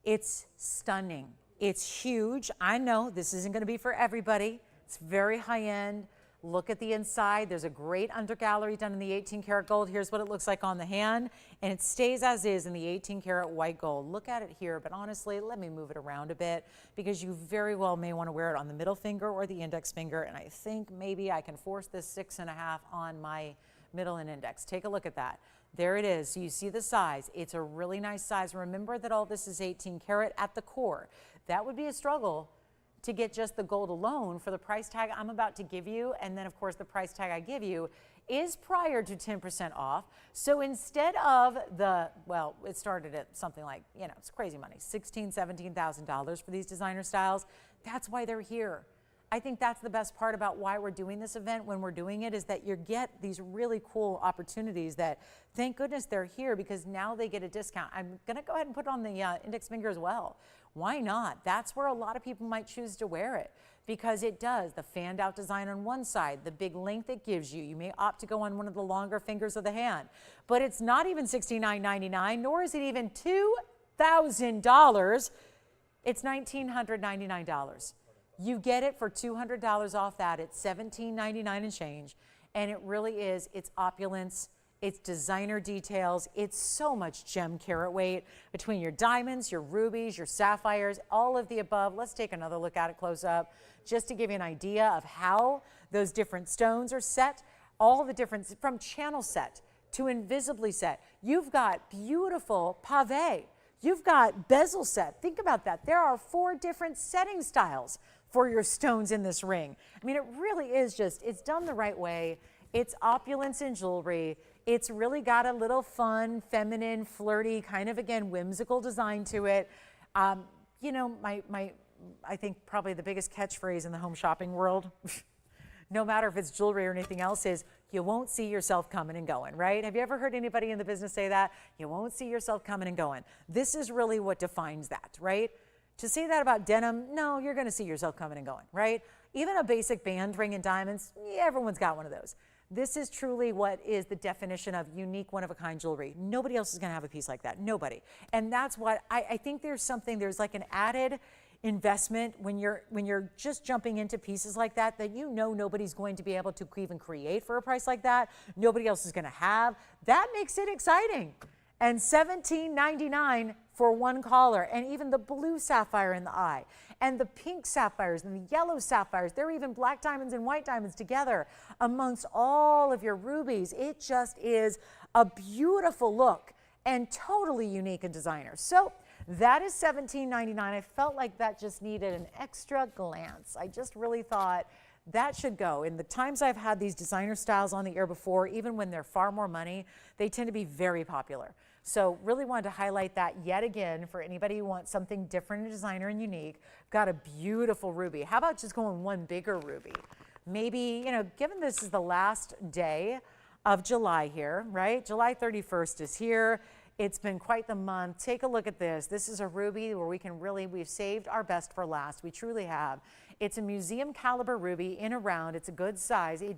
It's stunning. It's huge. I know this isn't going to be for everybody. It's very high end. Look at the inside. There's a great undergallery done in the 18 karat gold. Here's what it looks like on the hand, and it stays as is in the 18 karat white gold. Look at it here, but honestly, let me move it around a bit because you very well may want to wear it on the middle finger or the index finger, and I think maybe I can force this 6.5 on my middle and index. Take a look at that. There it is. So you see the size. It's a really nice size. Remember that all this is 18 karat at the core. That would be a struggle to get just the gold alone for the price tag I'm about to give you. And then of course the price tag I give you is prior to 10% off. So instead of the, well, it started at something like, it's crazy money, $16,000, $17,000 for these designer styles. That's why they're here. I think that's the best part about why we're doing this event when we're doing it, is that you get these really cool opportunities that, thank goodness they're here, because now they get a discount. I'm going to go ahead and put it on the index finger as well. Why not? That's where a lot of people might choose to wear it, because it does. The fanned out design on one side, the big length it gives you. You may opt to go on one of the longer fingers of the hand, but it's not even $69.99, nor is it even $2,000. It's $1,999. You get it for $200 off that. It's $17.99 and change. And it really is, it's opulence, it's designer details, it's so much gem carat weight between your diamonds, your rubies, your sapphires, all of the above. Let's take another look at it close up just to give you an idea of how those different stones are set, all the different, from channel set to invisibly set. You've got beautiful pave. You've got bezel set. Think about that. There are 4 different setting styles for your stones in this ring. I mean, it really is just, it's done the right way. It's opulence in jewelry. It's really got a little fun, feminine, flirty, kind of, again, whimsical design to it. I think probably the biggest catchphrase in the home shopping world, no matter if it's jewelry or anything else, is you won't see yourself coming and going, right? Have you ever heard anybody in the business say that? You won't see yourself coming and going. This is really what defines that, right? To say that about denim, no, you're going to see yourself coming and going, right? Even a basic band ring in diamonds, yeah, everyone's got one of those. This is truly what is the definition of unique, one-of-a-kind jewelry. Nobody else is going to have a piece like that. Nobody. And that's what I think there's like an added investment when you're just jumping into pieces like that nobody's going to be able to even create for a price like that. Nobody else is going to have. That makes it exciting. And $17.99 for one collar, and even the blue sapphire in the eye, and the pink sapphires and the yellow sapphires. There are even black diamonds and white diamonds together amongst all of your rubies. It just is a beautiful look and totally unique and designer. So that is $17.99. I felt like that just needed an extra glance. I just really thought that should go. In the times I've had these designer styles on the air before, even when they're far more money, they tend to be very popular. So really wanted to highlight that yet again for anybody who wants something different and designer and unique. Got a beautiful ruby. How about just going one bigger ruby? Maybe, given this is the last day of July here, right? July 31st is here. It's been quite the month. Take a look at this. This is a ruby where we've saved our best for last. We truly have. It's a museum caliber ruby in a round. It's a good size. We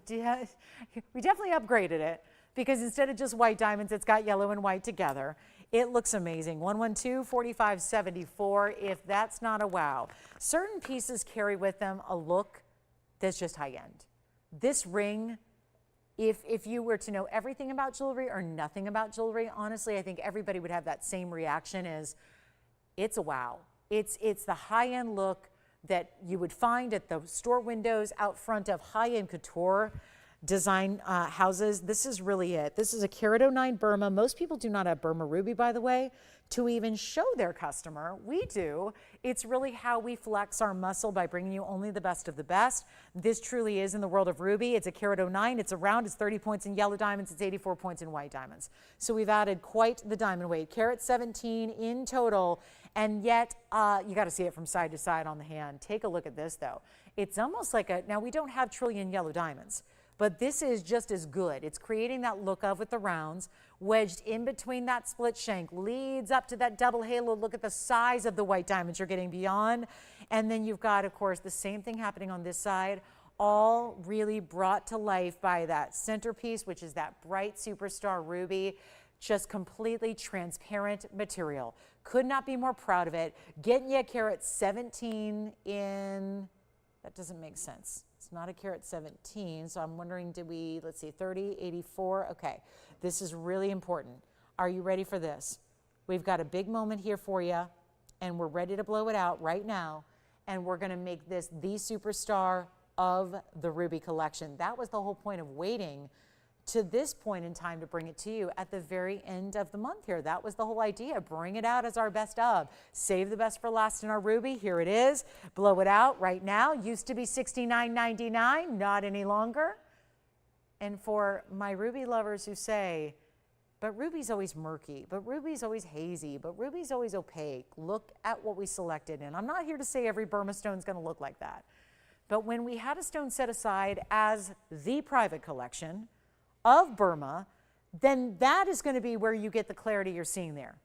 definitely upgraded it because instead of just white diamonds, it's got yellow and white together. It looks amazing. 112-4574, if that's not a wow. Certain pieces carry with them a look that's just high end. This ring, if you were to know everything about jewelry or nothing about jewelry, honestly, I think everybody would have that same reaction is, it's a wow. It's the high-end look that you would find at the store windows out front of high-end couture design houses. This is really it. This is a carat 09 Burma. Most people do not have Burma ruby, by the way, to even show their customer. We do. It's really how we flex our muscle by bringing you only the best of the best. This truly is in the world of ruby. It's a carat 09. It's a round. It's 30 points in yellow diamonds. It's 84 points in white diamonds. So we've added quite the diamond weight. Carat 17 in total. And yet, you got to see it from side to side on the hand. Take a look at this, though. It's almost like now we don't have trillion yellow diamonds, but this is just as good. It's creating that look of with the rounds, wedged in between that split shank, leads up to that double halo. Look at the size of the white diamonds you're getting beyond. And then you've got, of course, the same thing happening on this side, all really brought to life by that centerpiece, which is that bright superstar ruby, just completely transparent material. Could not be more proud of it. Getting you a carat 17 in, that doesn't make sense. It's not a carat 17, so I'm wondering, let's see, 30, 84, okay. This is really important. Are you ready for this? We've got a big moment here for you, and we're ready to blow it out right now, and we're gonna make this the superstar of the ruby collection. That was the whole point of waiting to this point in time to bring it to you at the very end of the month here. That was the whole idea. Bring it out as our best of. Save the best for last in our ruby. Here it is. Blow it out right now. Used to be $69.99, not any longer. And for my ruby lovers who say, but ruby's always murky, but ruby's always hazy, but ruby's always opaque, look at what we selected. And I'm not here to say every Burma stone is going to look like that. But when we had a stone set aside as the private collection of Burma, then that is going to be where you get the clarity you're seeing there.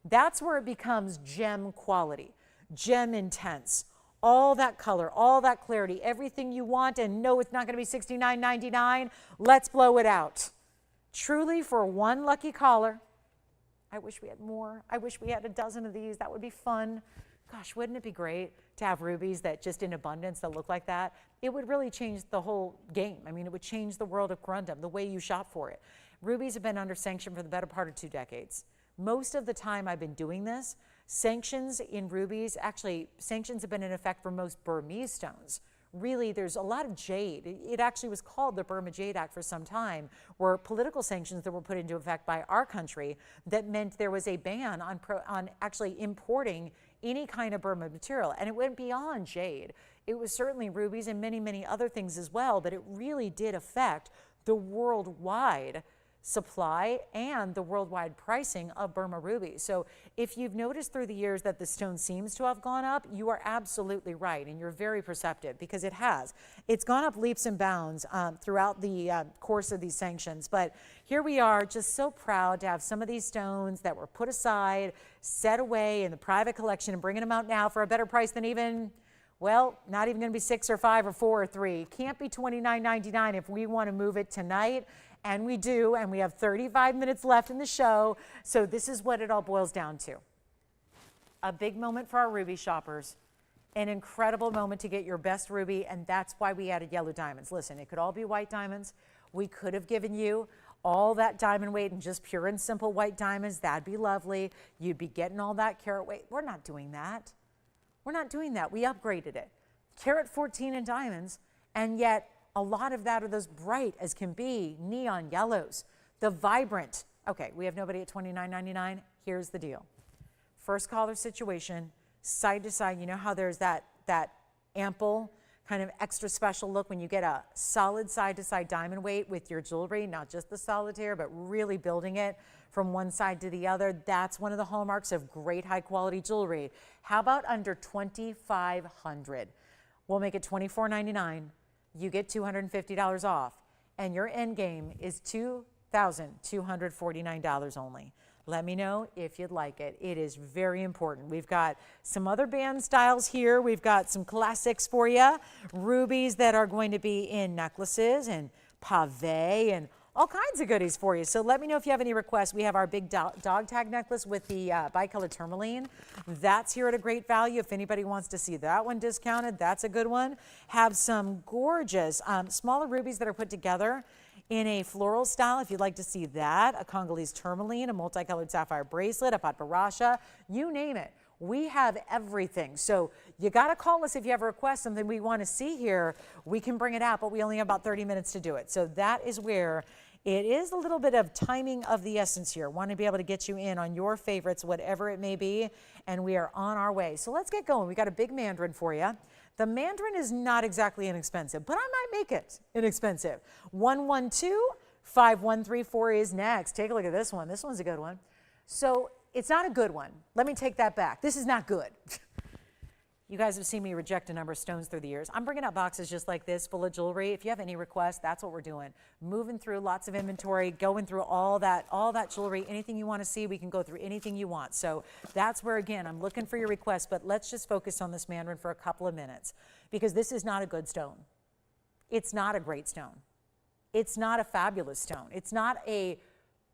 That's where it becomes gem quality, gem intense, all that color, all that clarity, everything you want, and no, it's not going to be $69.99. Let's blow it out. Truly, for one lucky caller. I wish we had more. I wish we had a dozen of these. That would be fun. Gosh, wouldn't it be great to have rubies that just in abundance that look like that? It would really change the whole game. I mean, it would change the world of corundum, the way you shop for it. Rubies have been under sanction for the better part of 2 decades. Most of the time I've been doing this, sanctions in rubies, actually sanctions have been in effect for most Burmese stones. Really, there's a lot of jade. It actually was called the Burma Jade Act for some time, were political sanctions that were put into effect by our country that meant there was a ban on actually importing any kind of Burma material. And it went beyond jade. It was certainly rubies and many, many other things as well, but it really did affect the worldwide supply and the worldwide pricing of Burma rubies. So if you've noticed through the years that the stone seems to have gone up, you are absolutely right, and you're very perceptive because it has. It's gone up leaps and bounds throughout the course of these sanctions. But here we are, just so proud to have some of these stones that were put aside, set away in the private collection, and bringing them out now for a better price than even, well, not even going to be 6 or 5 or 4 or 3. Can't be $29.99 if we want to move it tonight. And we do, and we have 35 minutes left in the show. So this is what it all boils down to. A big moment for our ruby shoppers, an incredible moment to get your best ruby, and that's why we added yellow diamonds. Listen, it could all be white diamonds. We could have given you all that diamond weight and just pure and simple white diamonds. That'd be lovely. You'd be getting all that carat weight. We're not doing that. We're not doing that. We upgraded it. Carat 14 in diamonds, and yet a lot of that are those bright as can be neon yellows, the vibrant. Okay, we have nobody at $29.99. Here's the deal. First caller situation, side to side. You know how there's that ample kind of extra special look when you get a solid side to side diamond weight with your jewelry, not just the solitaire, but really building it from one side to the other. That's one of the hallmarks of great high quality jewelry. How about under $2,500? We'll make it $24.99. You get $250 off, and your end game is $2,249 only. Let me know if you'd like it. It is very important. We've got some other band styles here. We've got some classics for you. Rubies that are going to be in necklaces and pave and all kinds of goodies for you. So let me know if you have any requests. We have our big dog tag necklace with the bicolor tourmaline. That's here at a great value. If anybody wants to see that one discounted, that's a good one. Have some gorgeous smaller rubies that are put together in a floral style, if you'd like to see that. A Congolese tourmaline, a multicolored sapphire bracelet, a patbarasha, you name it. We have everything. So you got to call us if you have a request, something we want to see here. We can bring it out, but we only have about 30 minutes to do it. So that is where it is a little bit of timing of the essence here. Want to be able to get you in on your favorites, whatever it may be, and we are on our way. So let's get going. We got a big mandarin for you. The mandarin is not exactly inexpensive, but I might make it inexpensive. 112-5134 is next. Take a look at this one. This one's a good one. So it's not a good one. Let me take that back. This is not good. You guys have seen me reject a number of stones through the years. I'm bringing out boxes just like this full of jewelry. If you have any requests, that's what we're doing. Moving through lots of inventory, going through all that jewelry, anything you want to see, we can go through anything you want. So that's where, again, I'm looking for your requests, but let's just focus on this mandarin for a couple of minutes because this is not a good stone. It's not a great stone. It's not a fabulous stone. It's not a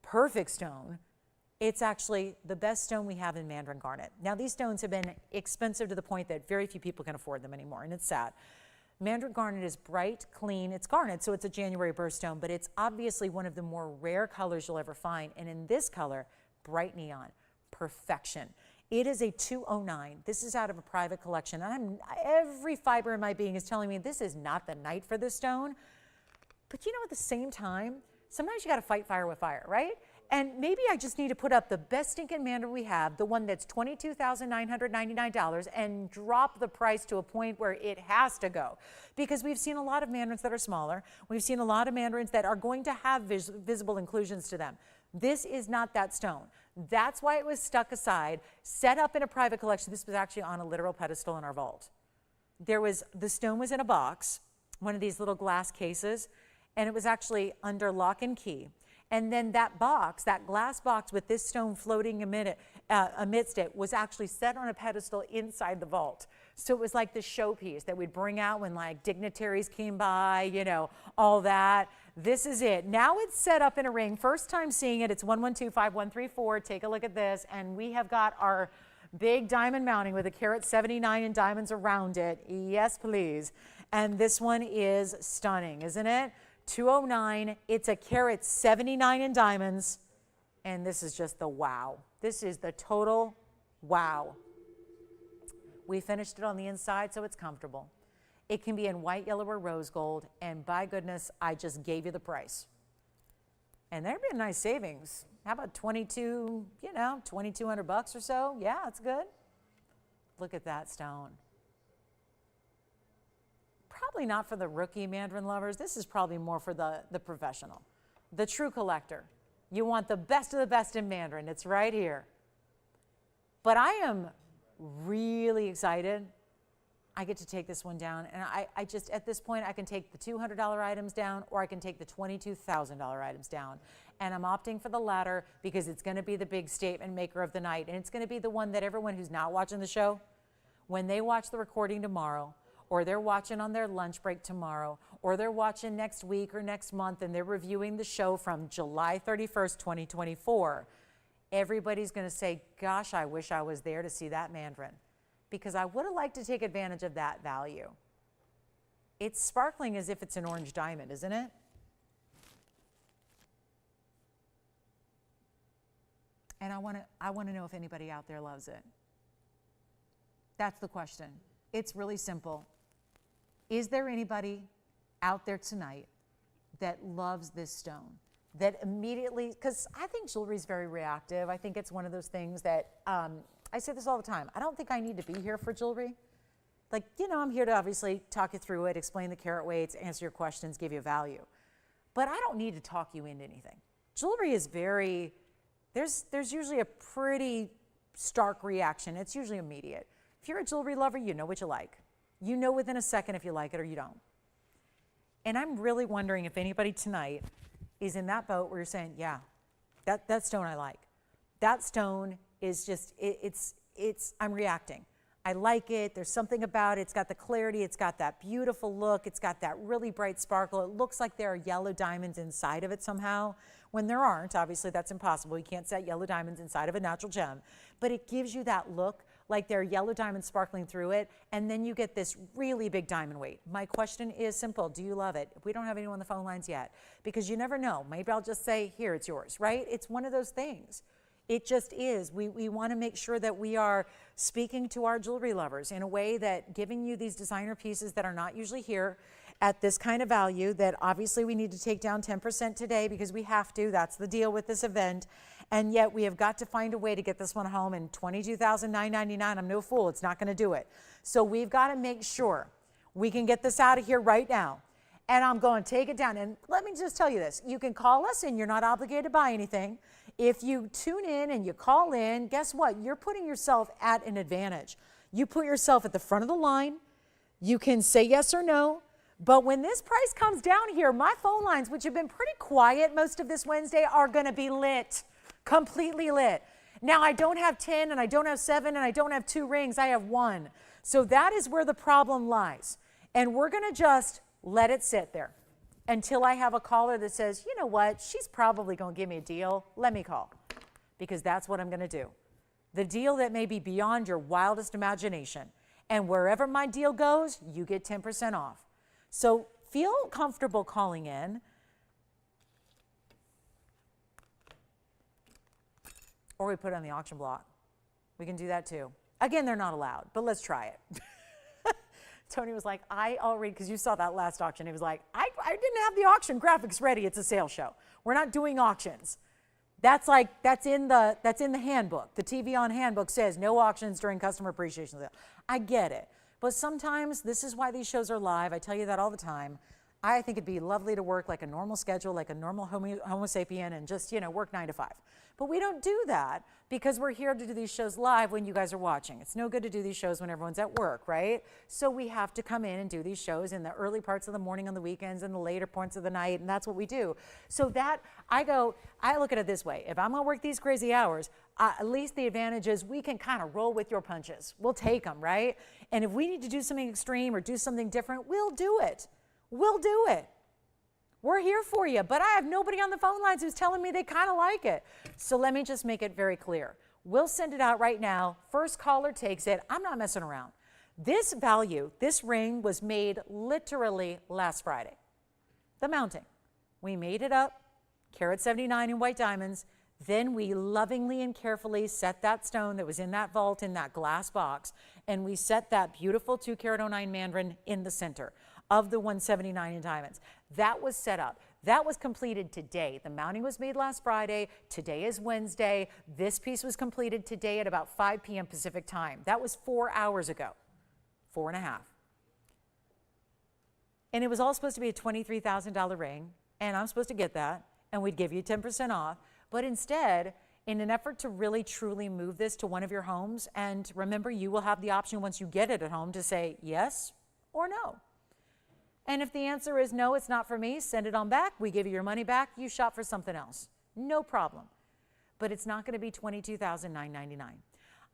perfect stone. It's actually the best stone we have in mandarin garnet. Now, these stones have been expensive to the point that very few people can afford them anymore, and it's sad. Mandarin garnet is bright, clean. It's garnet, so it's a January birthstone, but it's obviously one of the more rare colors you'll ever find. And in this color, bright neon, perfection. It is a 209. This is out of a private collection. And every fiber in my being is telling me this is not the night for this stone. But you know, at the same time, sometimes you got to fight fire with fire, right? And maybe I just need to put up the best stinking mandarin we have, the one that's $22,999, and drop the price to a point where it has to go. Because we've seen a lot of mandarins that are smaller. We've seen a lot of mandarins that are going to have visible inclusions to them. This is not that stone. That's why it was stuck aside, set up in a private collection. This was actually on a literal pedestal in our vault. The stone was in a box, one of these little glass cases, and it was actually under lock and key. And then that box, that glass box with this stone floating amidst it, was actually set on a pedestal inside the vault. So it was like the showpiece that we'd bring out when like dignitaries came by, you know, all that. This is it. Now it's set up in a ring. First time seeing it. It's 112-5134. Take a look at this. And we have got our big diamond mounting with a carat 79 and diamonds around it. Yes, please. And this one is stunning, isn't it? 209, it's a carat 79 in diamonds, and this is just the wow. This is the total wow. We finished it on the inside, so it's comfortable. It can be in white, yellow, or rose gold, and by goodness, I just gave you the price. And there'd be a nice savings. How about 2,200 bucks or so? Yeah, that's good. Look at that stone. Probably not for the rookie mandarin lovers. This is probably more for the professional, the true collector. You want the best of the best in mandarin. It's right here. But I am really excited. I get to take this one down. And I just, at this point, I can take the $200 items down, or I can take the $22,000 items down. And I'm opting for the latter because it's going to be the big statement maker of the night. And it's going to be the one that everyone who's not watching the show, when they watch the recording tomorrow, or they're watching on their lunch break tomorrow, or they're watching next week or next month, and they're reviewing the show from July 31st, 2024, everybody's going to say, gosh, I wish I was there to see that mandarin, because I would have liked to take advantage of that value. It's sparkling as if it's an orange diamond, isn't it? And I want to know if anybody out there loves it. That's the question. It's really simple. Is there anybody out there tonight that loves this stone? That immediately, because I think jewelry is very reactive. I think it's one of those things that, I say this all the time, I don't think I need to be here for jewelry. Like, you know, I'm here to obviously talk you through it, explain the carat weights, answer your questions, give you value. But I don't need to talk you into anything. Jewelry is very, there's usually a pretty stark reaction. It's usually immediate. If you're a jewelry lover, you know what you like. You know within a second if you like it or you don't. And I'm really wondering if anybody tonight is in that boat where you're saying, yeah, that stone I like. That stone is just, I'm reacting. I like it. There's something about it. It's got the clarity. It's got that beautiful look. It's got that really bright sparkle. It looks like there are yellow diamonds inside of it somehow. When there aren't, obviously that's impossible. You can't set yellow diamonds inside of a natural gem. But it gives you that look like there are yellow diamonds sparkling through it. And then you get this really big diamond weight. My question is simple. Do you love it? We don't have anyone on the phone lines yet, because you never know. Maybe I'll just say, here, it's yours, right? It's one of those things. It just is. We want to make sure that we are speaking to our jewelry lovers in a way that giving you these designer pieces that are not usually here at this kind of value, that obviously we need to take down 10% today because we have to. That's the deal with this event. And yet we have got to find a way to get this one home in $22,999. I'm no fool. It's not going to do it. So we've got to make sure we can get this out of here right now. And I'm going to take it down. And let me just tell you this. You can call us and you're not obligated to buy anything. If you tune in and you call in, guess what? You're putting yourself at an advantage. You put yourself at the front of the line. You can say yes or no. But when this price comes down here, my phone lines, which have been pretty quiet most of this Wednesday, are going to be lit, completely lit. Now, I don't have 10 and I don't have 7 and I don't have 2 rings. I have 1. So that is where the problem lies. And we're going to just let it sit there until I have a caller that says, you know what, she's probably going to give me a deal. Let me call, because that's what I'm going to do. The deal that may be beyond your wildest imagination. And wherever my deal goes, you get 10% off. So feel comfortable calling in. Or we put it on the auction block. We can do that too. Again, they're not allowed, but let's try it. Tony was like, I already, because you saw that last auction, he was like, I didn't have the auction graphics ready. It's a sales show. We're not doing auctions. That's in the handbook. The TVON handbook says no auctions during customer appreciation sale. I get it. But sometimes this is why these shows are live. I tell you that all the time. I think it'd be lovely to work like a normal schedule, like a normal homo sapien, and just, work 9 to 5. But we don't do that because we're here to do these shows live when you guys are watching. It's no good to do these shows when everyone's at work, right? So we have to come in and do these shows in the early parts of the morning on the weekends and the later parts of the night, and that's what we do. So that, I look at it this way. If I'm going to work these crazy hours, at least the advantage is we can kind of roll with your punches. We'll take them, right? And if we need to do something extreme or do something different, we'll do it. We'll do it. We're here for you, but I have nobody on the phone lines who's telling me they kind of like it. So let me just make it very clear. We'll send it out right now. First caller takes it. I'm not messing around. This value, this ring was made literally last Friday. The mounting. We made it up, carat 79 in white diamonds. Then we lovingly and carefully set that stone that was in that vault, in that glass box, and we set that beautiful 2 carat 09 mandarin in the center of the 179 in diamonds. That was set up. That was completed today. The mounting was made last Friday. Today is Wednesday. This piece was completed today at about 5 p.m. Pacific time. That was 4 hours ago, 4.5. And it was all supposed to be a $23,000 ring, and I'm supposed to get that, and we'd give you 10% off. But instead, in an effort to really truly move this to one of your homes, and remember, you will have the option once you get it at home to say yes or no. And if the answer is no, it's not for me, send it on back. We give you your money back. You shop for something else. No problem. But it's not going to be $22,999.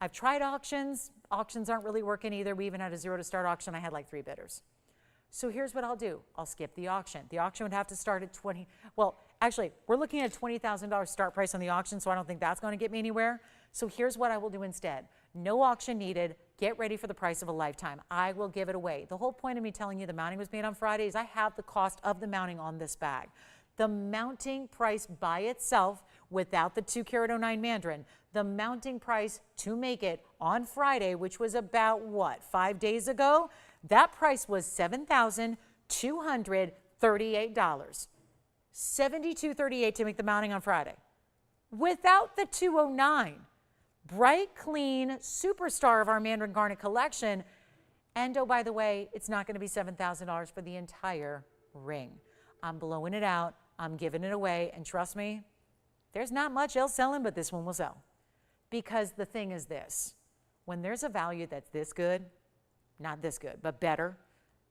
I've tried auctions. Auctions aren't really working either. We even had a 0 to start auction. I had like 3 bidders. So here's what I'll do. I'll skip the auction. The auction would have to start at actually, we're looking at a $20,000 start price on the auction, so I don't think that's going to get me anywhere. So here's what I will do instead. No auction needed. Get ready for the price of a lifetime. I will give it away. The whole point of me telling you the mounting was made on Friday is I have the cost of the mounting on this bag. The mounting price by itself, without the 2 carat 09 mandarin, the mounting price to make it on Friday, which was about, 5 days ago? That price was $7,238. $72.38 to make the mounting on Friday. Without the 209. Bright, clean, superstar of our Mandarin Garnet collection. And oh, by the way, it's not going to be $7,000 for the entire ring. I'm blowing it out. I'm giving it away. And trust me, there's not much else selling, but this one will sell. Because the thing is this. When there's a value that's this good, not this good, but better,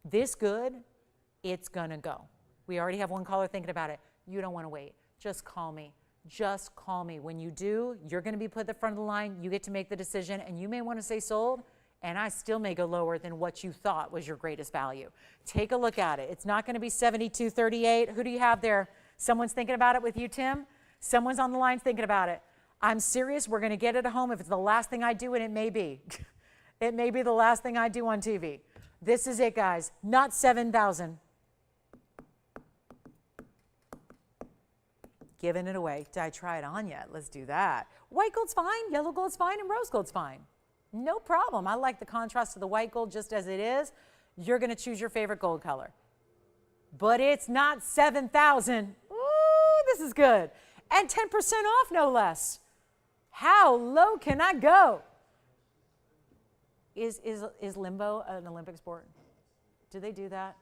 this good, it's going to go. We already have one caller thinking about it. You don't want to wait. Just call me. just call me. When you do, you're going to be put at the front of the line. You get to make the decision, and you may want to say sold, and I still may go lower than what you thought was your greatest value. Take a look at it. It's not going to be 72.38. Who do you have there? Someone's thinking about it with you, Tim? Someone's on the line thinking about it. I'm serious. We're going to get it at home if it's the last thing I do, and it may be. It may be the last thing I do on TV. This is it, guys. Not 7,000. Giving it away. Did I try it on yet? Let's do that. White gold's fine, yellow gold's fine, and rose gold's fine. No problem. I like the contrast of the white gold just as it is. You're going to choose your favorite gold color. But it's not 7,000. Ooh, this is good. And 10% off, no less. How low can I go? Is limbo an Olympic sport? Do they do that?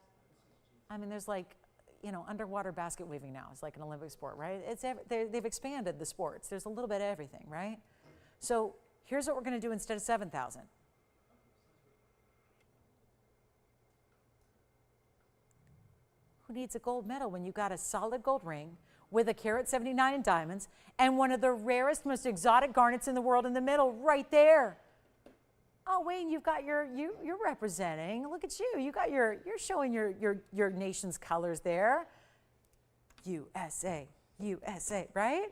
I mean, there's like, you know, underwater basket weaving now is like an Olympic sport, right? They've expanded the sports. There's a little bit of everything, right? So here's what we're going to do instead of 7,000. Who needs a gold medal when you got a solid gold ring with a carat 79 in diamonds and one of the rarest, most exotic garnets in the world in the middle right there? Oh, Wayne, you've got you're representing. Look at you. You got you're showing your nation's colors there. USA, USA, right?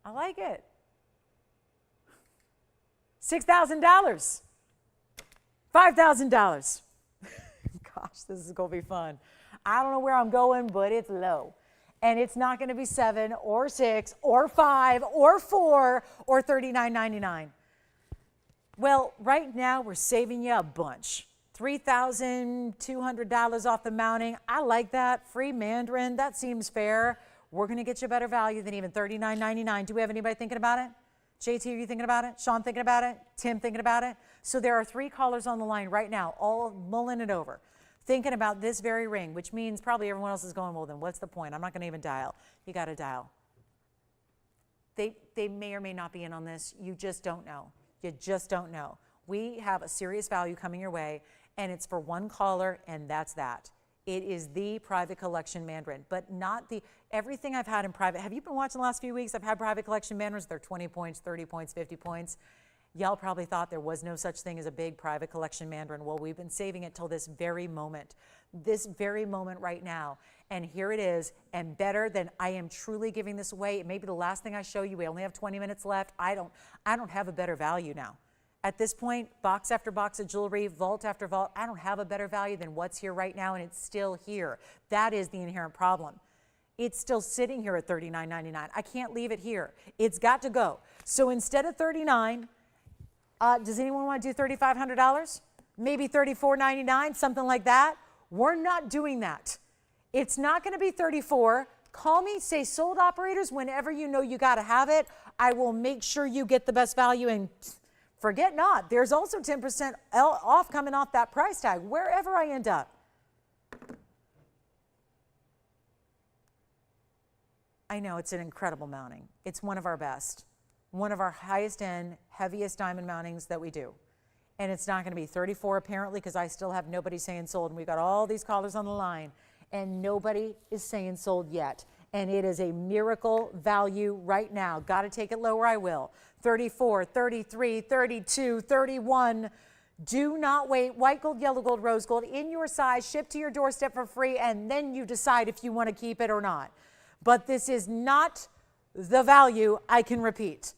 I like it. $6,000, $5,000. Gosh, this is gonna be fun. I don't know where I'm going, but it's low. And it's not gonna be 7 or 6 or 5 or 4 or $39.99. Well, right now we're saving you a bunch. $3,200 off the mounting. I like that. Free mandarin, that seems fair. We're gonna get you a better value than even $39.99. Do we have anybody thinking about it? JT, are you thinking about it? Sean thinking about it? Tim thinking about it? So there are 3 callers on the line right now, all mulling it over, thinking about this very ring, which means probably everyone else is going, well, then what's the point? I'm not gonna even dial. You gotta dial. They may or may not be in on this. You just don't know. You just don't know. We have a serious value coming your way, and it's for 1 caller, and that's that. It is the private collection mandarin, but not the, everything I've had in private. Have you been watching the last few weeks? I've had private collection mandarins. They're 20 points, 30 points, 50 points. Y'all probably thought there was no such thing as a big private collection mandarin. Well, we've been saving it till this very moment right now. And here it is, and better than I am truly giving this away. It may be the last thing I show you. We only have 20 minutes left. I don't have a better value now. At this point, box after box of jewelry, vault after vault, I don't have a better value than what's here right now, and it's still here. That is the inherent problem. It's still sitting here at $39.99. I can't leave it here. It's got to go. So instead of $39, does anyone want to do $3,500? Maybe $34.99, something like that? We're not doing that. It's not going to be 34. Call me, say sold operators, whenever you know you got to have it. I will make sure you get the best value, and forget not, there's also 10% off coming off that price tag, wherever I end up. I know it's an incredible mounting. It's one of our best, one of our highest end, heaviest diamond mountings that we do. And it's not going to be 34 apparently, because I still have nobody saying sold, and we've got all these callers on the line, and nobody is saying sold yet. And it is a miracle value right now. Got to take it lower, I will. 34, 33, 32, 31. Do not wait. White gold, yellow gold, rose gold in your size, shipped to your doorstep for free, and then you decide if you want to keep it or not. But this is not the value I can repeat.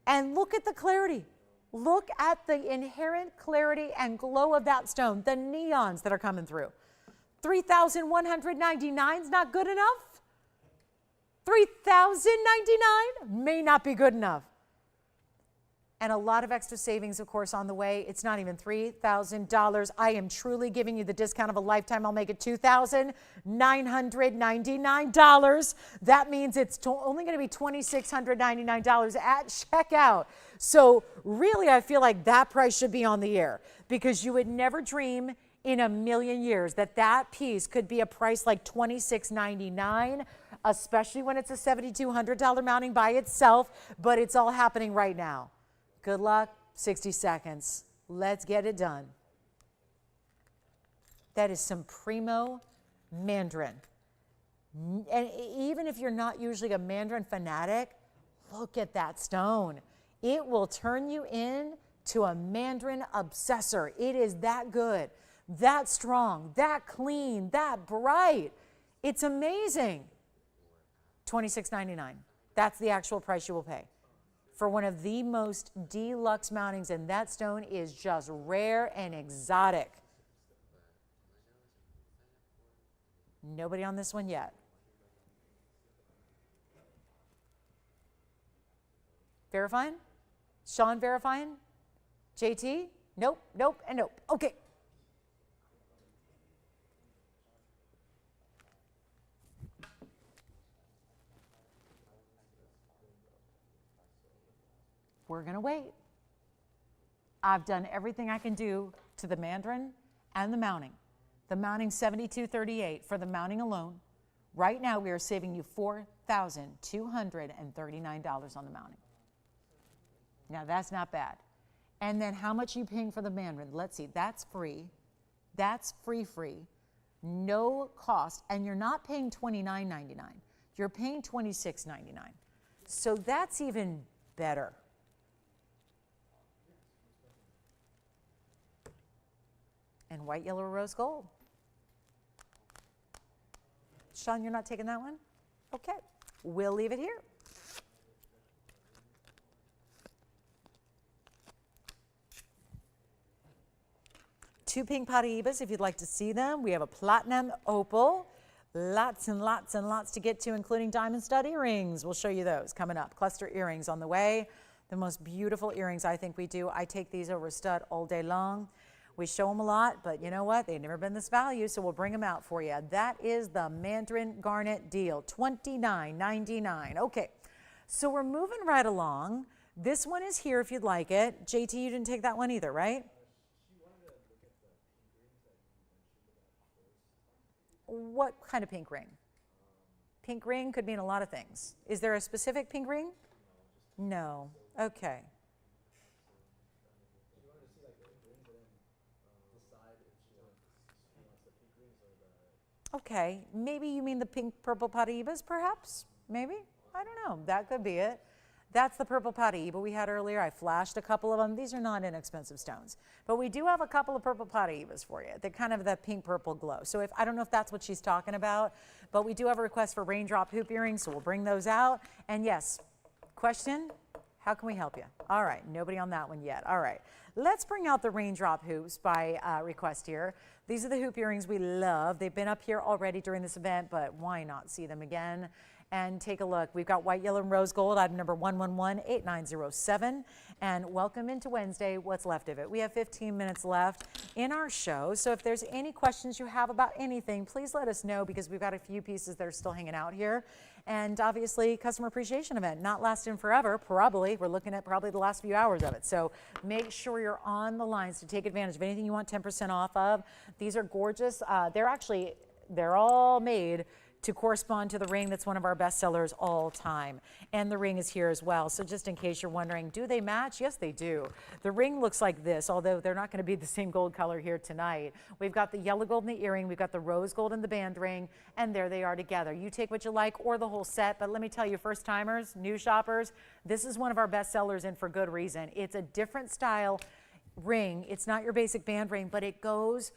And look at the clarity. Look at the inherent clarity and glow of that stone, the neons that are coming through. $3,199 is not good enough. $3,099 may not be good enough. And a lot of extra savings, of course, on the way. It's not even $3,000. I am truly giving you the discount of a lifetime. I'll make it $2,999. That means it's only going to be $2,699 at checkout. So really, I feel like that price should be on the air, because you would never dream in a million years that that piece could be a price like $2,699, especially when it's a $7,200 mounting by itself, but it's all happening right now. Good luck, 60 seconds. Let's get it done. That is some primo mandarin. And even if you're not usually a mandarin fanatic, look at that stone. It will turn you in to a mandarin obsessor. It is that good, that strong, that clean, that bright. It's amazing. $26.99. That's the actual price you will pay for one of the most deluxe mountings, and that stone is just rare and exotic. Nobody on this one yet. Verifying? Sean verifying? JT? Nope, nope, and nope. Okay. We're going to wait. I've done everything I can do to the mandarin and the mounting. The mounting $72.38 for the mounting alone. Right now we are saving you $4,239 on the mounting. Now that's not bad. And then how much are you paying for the mandarin? Let's see, that's free. That's free. No cost. And you're not paying $29.99. You're paying $26.99. So that's even better. And white, yellow, rose gold. Sean, you're not taking that one? Okay, we'll leave it here. Two pink Paraibas if you'd like to see them. We have a platinum opal. Lots and lots and lots to get to, including diamond stud earrings. We'll show you those coming up. Cluster earrings on the way. The most beautiful earrings I think we do. I take these over stud all day long. We show them a lot, but you know what? They've never been this value, so we'll bring them out for you. That is the mandarin garnet deal, $29.99. Okay, so we're moving right along. This one is here if you'd like it. JT, you didn't take that one either, right? What kind of pink ring? Pink ring could mean a lot of things. Is there a specific pink ring? No. Okay. Okay, maybe you mean the pink purple Paraibas, perhaps? Maybe? I don't know. That could be it. That's the purple Paraiba we had earlier. I flashed a couple of them. These are not inexpensive stones. But we do have a couple of purple Paraibas for you. They're kind of that pink purple glow. So I don't know if that's what she's talking about, but we do have a request for raindrop hoop earrings, so we'll bring those out. And yes, question? How can we help you? All right, nobody on that one yet. All right, let's bring out the raindrop hoops by request here. These are the hoop earrings we love. They've been up here already during this event, but why not see them again? And take a look. We've got white, yellow, and rose gold, item number 1118907. And welcome into Wednesday, what's left of it. We have 15 minutes left in our show. So if there's any questions you have about anything, please let us know, because we've got a few pieces that are still hanging out here. And obviously, customer appreciation event, not lasting forever, probably. We're looking at probably the last few hours of it. So make sure you're on the lines to take advantage of anything you want 10% off of. These are gorgeous. They're all made to correspond to the ring that's one of our best sellers all time. And the ring is here as well. So just in case you're wondering, do they match? Yes, they do. The ring looks like this, although they're not going to be the same gold color here tonight. We've got the yellow gold in the earring, we've got the rose gold in the band ring, and there they are together. You take what you like or the whole set, but let me tell you, first timers, new shoppers, this is one of our best sellers, and for good reason. It's a different style ring. It's not your basic band ring, but it goes.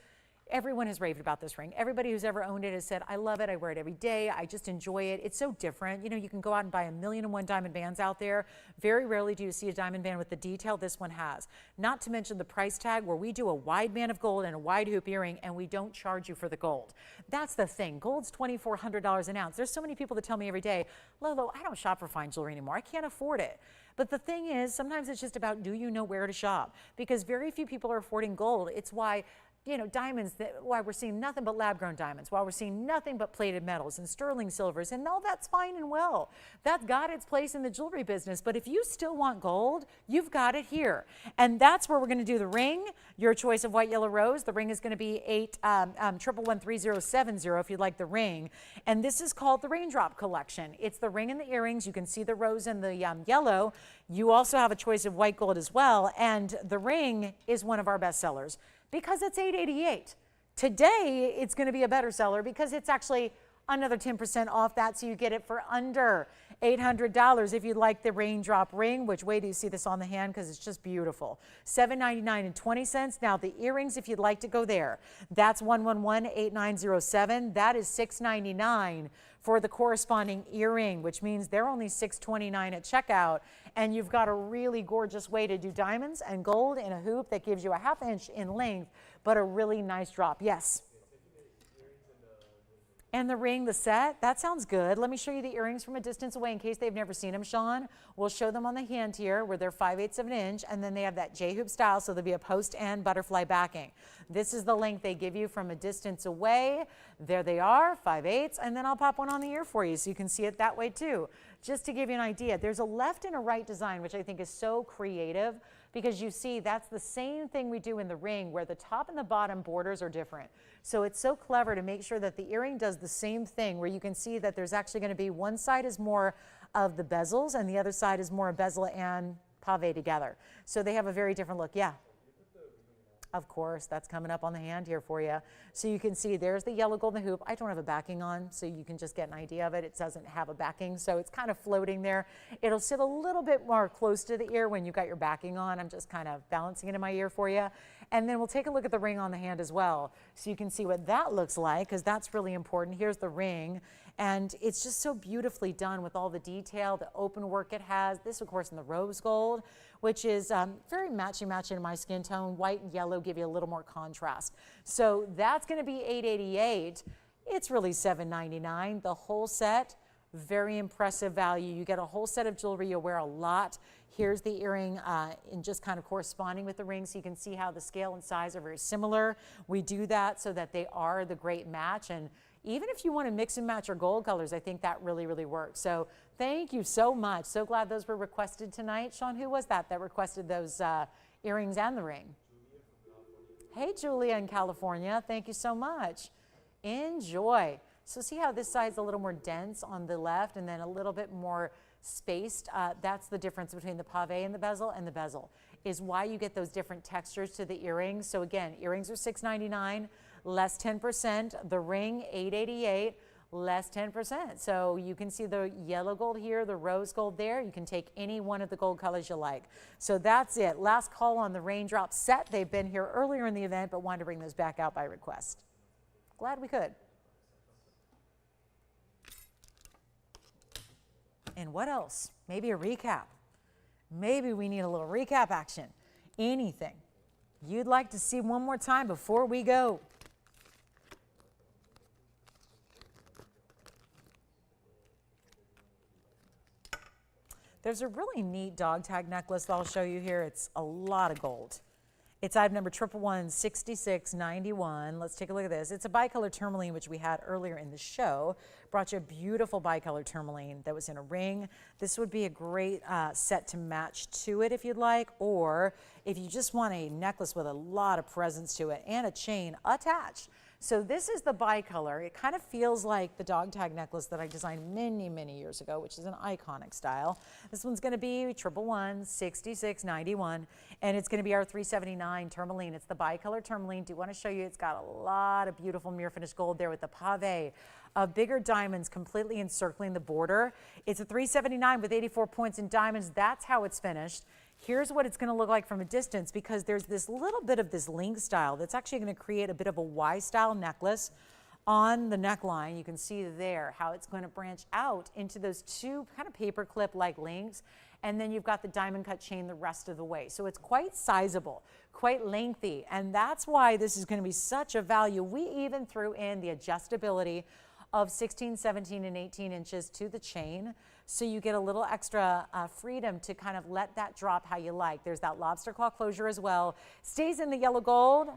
Everyone has raved about this ring. Everybody who's ever owned it has said, I love it, I wear it every day, I just enjoy it. It's so different. You know, you can go out and buy 1,000,001 diamond bands out there. Very rarely do you see a diamond band with the detail this one has. Not to mention the price tag, where we do a wide band of gold and a wide hoop earring, and we don't charge you for the gold. That's the thing. Gold's $2,400 an ounce. There's so many people that tell me every day, Lolo, I don't shop for fine jewelry anymore. I can't afford it. But the thing is, sometimes it's just about, do you know where to shop? Because very few people are affording gold. It's why, you know, diamonds, why we're seeing nothing but lab-grown diamonds, why we're seeing nothing but plated metals and sterling silvers, and all that's fine and well. That's got its place in the jewelry business, but if you still want gold, you've got it here. And that's where we're going to do the ring, your choice of white, yellow, rose. The ring is going to be 8113070 if you'd like the ring. And this is called the Raindrop collection. It's the ring and the earrings. You can see the rose and the yellow. You also have a choice of white gold as well, and the ring is one of our best sellers, because it's $888. Today, it's going to be a better seller because it's actually another 10% off that, so you get it for under $800. If you'd like the Raindrop ring, which wait till you see this on the hand because it's just beautiful, $7.9920. Now the earrings, if you'd like to go there, that's 111-8907. That is $6.99 for the corresponding earring, which means they're only $6.29 at checkout. And you've got a really gorgeous way to do diamonds and gold in a hoop that gives you a ½ inch in length, but a really nice drop. Yes. And the ring, the set, that sounds good. Let me show you the earrings from a distance away in case they've never seen them, Sean. We'll show them on the hand here where they're 5/8 of an inch, and then they have that J-hoop style, so there'll be a post and butterfly backing. This is the length they give you from a distance away. There they are, 5/8, and then I'll pop one on the ear for you so you can see it that way too. Just to give you an idea, there's a left and a right design, which I think is so creative, because you see that's the same thing we do in the ring where the top and the bottom borders are different. So it's so clever to make sure that the earring does the same thing, where you can see that there's actually going to be one side is more of the bezels and the other side is more bezel and pave together. So they have a very different look. Yeah. Of course, that's coming up on the hand here for you. So you can see there's the yellow golden hoop. I don't have a backing on, so you can just get an idea of it. It doesn't have a backing, so it's kind of floating there. It'll sit a little bit more close to the ear when you've got your backing on. I'm just kind of balancing it in my ear for you. And then we'll take a look at the ring on the hand as well, so you can see what that looks like, because that's really important. Here's the ring, and it's just so beautifully done with all the detail, the open work it has. This, of course, in the rose gold, which is very matchy in my skin tone. White and yellow give you a little more contrast. So that's going to be $888. It's really $799. The whole set, very impressive value. You get a whole set of jewelry you'll wear a lot. Here's the earring in just kind of corresponding with the ring, so you can see how the scale and size are very similar. We do that so that they are the great match, and even if you want to mix and match your gold colors, I think that really, really works. So thank you so much. So glad those were requested tonight. Sean, who was that requested those earrings and the ring? Hey, Julia in California. Thank you so much. Enjoy. So see how this side's a little more dense on the left and then a little bit more spaced. That's the difference between the pave and the bezel is why you get those different textures to the earrings. So again, earrings are $699, less 10%. The ring, $888, less 10%. So you can see the yellow gold here, the rose gold there. You can take any one of the gold colors you like. So that's it. Last call on the Raindrop set. They've been here earlier in the event, but wanted to bring those back out by request. Glad we could. And what else? Maybe a recap. Maybe we need a little recap action. Anything you'd like to see one more time before we go? There's a really neat dog tag necklace that I'll show you here. It's a lot of gold. It's item number 111-6691. Let's take a look at this. It's a bicolor tourmaline, which we had earlier in the show. Brought you a beautiful bicolor tourmaline that was in a ring. This would be a great set to match to it if you'd like, or if you just want a necklace with a lot of presence to it and a chain attached. So this is the bicolor. It kind of feels like the dog tag necklace that I designed many, many years ago, which is an iconic style. This one's going to be 111-6691, and it's going to be our 379 tourmaline. It's the bicolor tourmaline. Do want to show you it's got a lot of beautiful mirror finish gold there with the pave of bigger diamonds completely encircling the border. It's a 379 with 84 points in diamonds. That's how it's finished. Here's what it's going to look like from a distance, because there's this little bit of this link style that's actually going to create a bit of a Y-style necklace on the neckline. You can see there how it's going to branch out into those two kind of paper clip-like links, and then you've got the diamond cut chain the rest of the way. So it's quite sizable, quite lengthy, and that's why this is going to be such a value. We even threw in the adjustability of 16, 17, and 18 inches to the chain, so you get a little extra freedom to kind of let that drop how you like. There's that lobster claw closure as well. Stays in the yellow gold,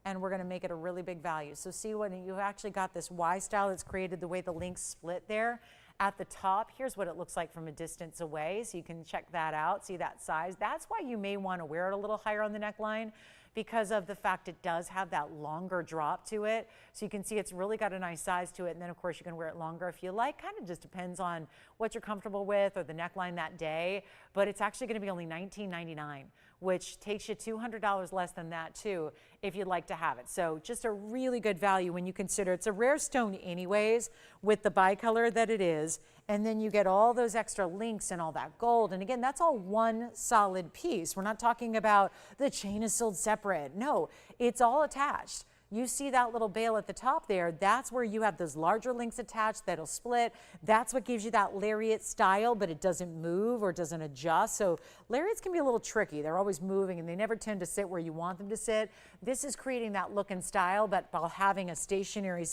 and we're going to make it a really big value. So see, when you've actually got this Y style that's created the way the links split there at the top, here's what it looks like from a distance away, so you can check that out, see that size. That's why you may want to wear it a little higher on the neckline, because of the fact it does have that longer drop to it. So you can see it's really got a nice size to it. And then of course you can wear it longer if you like. Kind of just depends on what you're comfortable with or the neckline that day. But it's actually going to be only $19.99, which takes you $200 less than that too, if you'd like to have it. So just a really good value when you consider it's a rare stone anyways, with the bicolor that it is, and then you get all those extra links and all that gold. And again, that's all one solid piece. We're not talking about the chain is sold separate. No, it's all attached. You see that little bail at the top there, that's where you have those larger links attached that'll split. That's what gives you that lariat style, but it doesn't move or doesn't adjust. So lariats can be a little tricky. They're always moving and they never tend to sit where you want them to sit. This is creating that look and style, but while having a stationary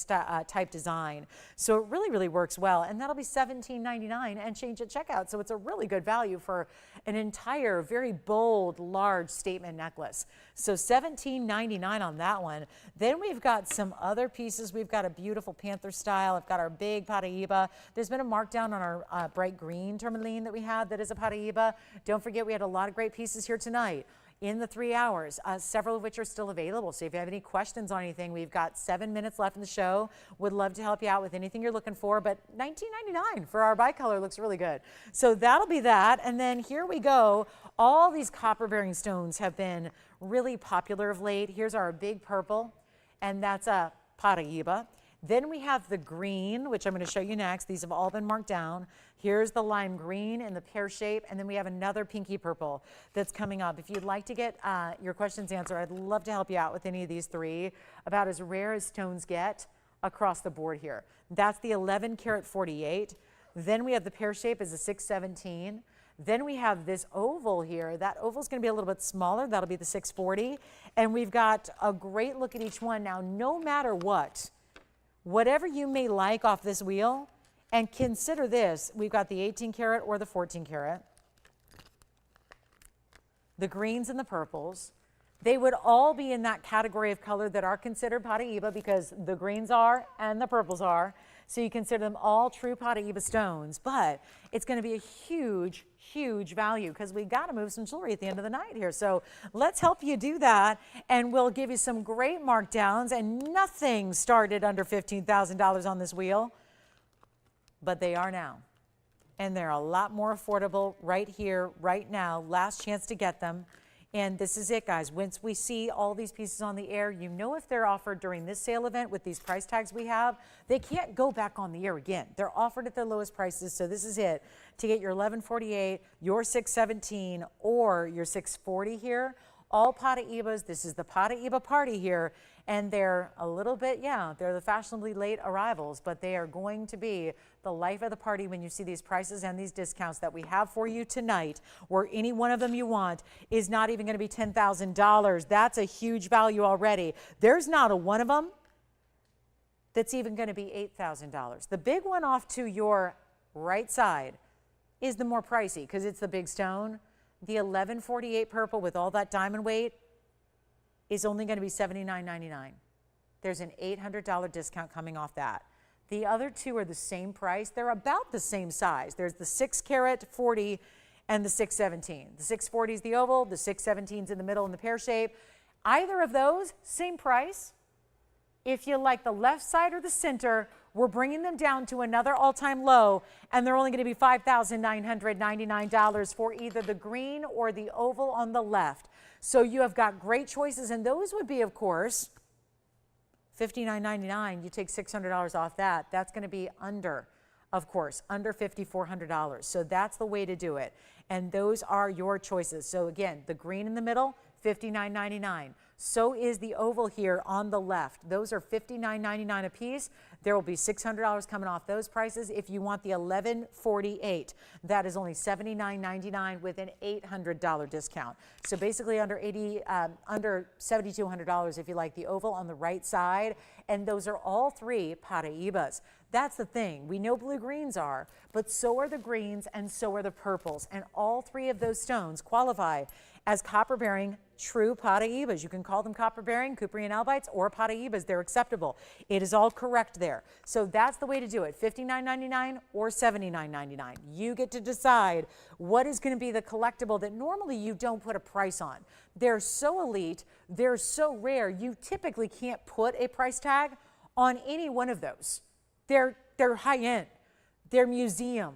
type design. So it really, really works well. And that'll be $17.99 and change at checkout. So it's a really good value for an entire, very bold, large statement necklace. So $17.99 on that one. Then we've got some other pieces. We've got a beautiful panther style. I've got our big Paraiba. There's been a markdown on our bright green tourmaline that we had that is a Paraiba. Don't forget, we had a lot of great pieces here tonight in the 3 hours, several of which are still available. So if you have any questions on anything, we've got 7 minutes left in the show. Would love to help you out with anything you're looking for, but $19.99 for our bicolor looks really good. So that'll be that. And then here we go. All these copper bearing stones have been really popular of late. Here's our big purple, and that's a Paraiba. Then we have the green, which I'm going to show you next. These have all been marked down. Here's the lime green in the pear shape, and then we have another pinky purple that's coming up. If you'd like to get your questions answered, I'd love to help you out with any of these three, about as rare as stones get across the board here. That's the 11 karat 48. Then we have the pear shape as a 617. Then we have this oval here. That oval is going to be a little bit smaller. That'll be the 640. And we've got a great look at each one. Now, no matter what, whatever you may like off this wheel, and consider this, we've got the 18 karat or the 14 karat, the greens and the purples. They would all be in that category of color that are considered Paraiba, because the greens are and the purples are. So you consider them all true Paraiba stones, but it's going to be a huge, huge value because we got to move some jewelry at the end of the night here. So let's help you do that, and we'll give you some great markdowns, and nothing started under $15,000 on this wheel, but they are now. And they're a lot more affordable right here, right now. Last chance to get them. And this is it, guys. Once we see all these pieces on the air, you know if they're offered during this sale event with these price tags we have, they can't go back on the air again. They're offered at their lowest prices, so this is it. To get your 1148, your 617, or your 640 here, all Paraibas. This is the Paraiba party here, and they're a little bit, yeah, they're the fashionably late arrivals, but they are going to be the life of the party when you see these prices and these discounts that we have for you tonight, where any one of them you want is not even going to be $10,000. That's a huge value already. There's not a one of them that's even going to be $8,000. The big one off to your right side is the more pricey because it's the big stone. The 1148 purple with all that diamond weight is only going to be $79.99. There's an $800 discount coming off that. The other two are the same price. They're about the same size. There's the 6 karat 40 and the 617. The 640 is the oval, the 617 is in the middle in the pear shape. Either of those, same price. If you like the left side or the center, we're bringing them down to another all-time low, and they're only going to be $5,999 for either the green or the oval on the left. So you have got great choices, and those would be, of course, $59.99. You take $600 off that. That's going to be under, of course, under $5,400. So that's the way to do it. And those are your choices. So again, the green in the middle, $59.99. So is the oval here on the left. Those are $59.99 a piece. There will be $600 coming off those prices. If you want the 1148, that is only $79.99 with an $800 discount. So basically under $7,200 if you like the oval on the right side. And those are all three Paraibas. That's the thing. We know blue greens are, but so are the greens and so are the purples. And all three of those stones qualify as copper-bearing true Paraibas. You can call them copper-bearing, Cuprian albites, or Paraibas. They're acceptable. It is all correct there. So that's the way to do it, $59.99 or $79.99. You get to decide what is going to be the collectible that normally you don't put a price on. They're so elite, they're so rare, you typically can't put a price tag on any one of those. They're high-end, they're museum,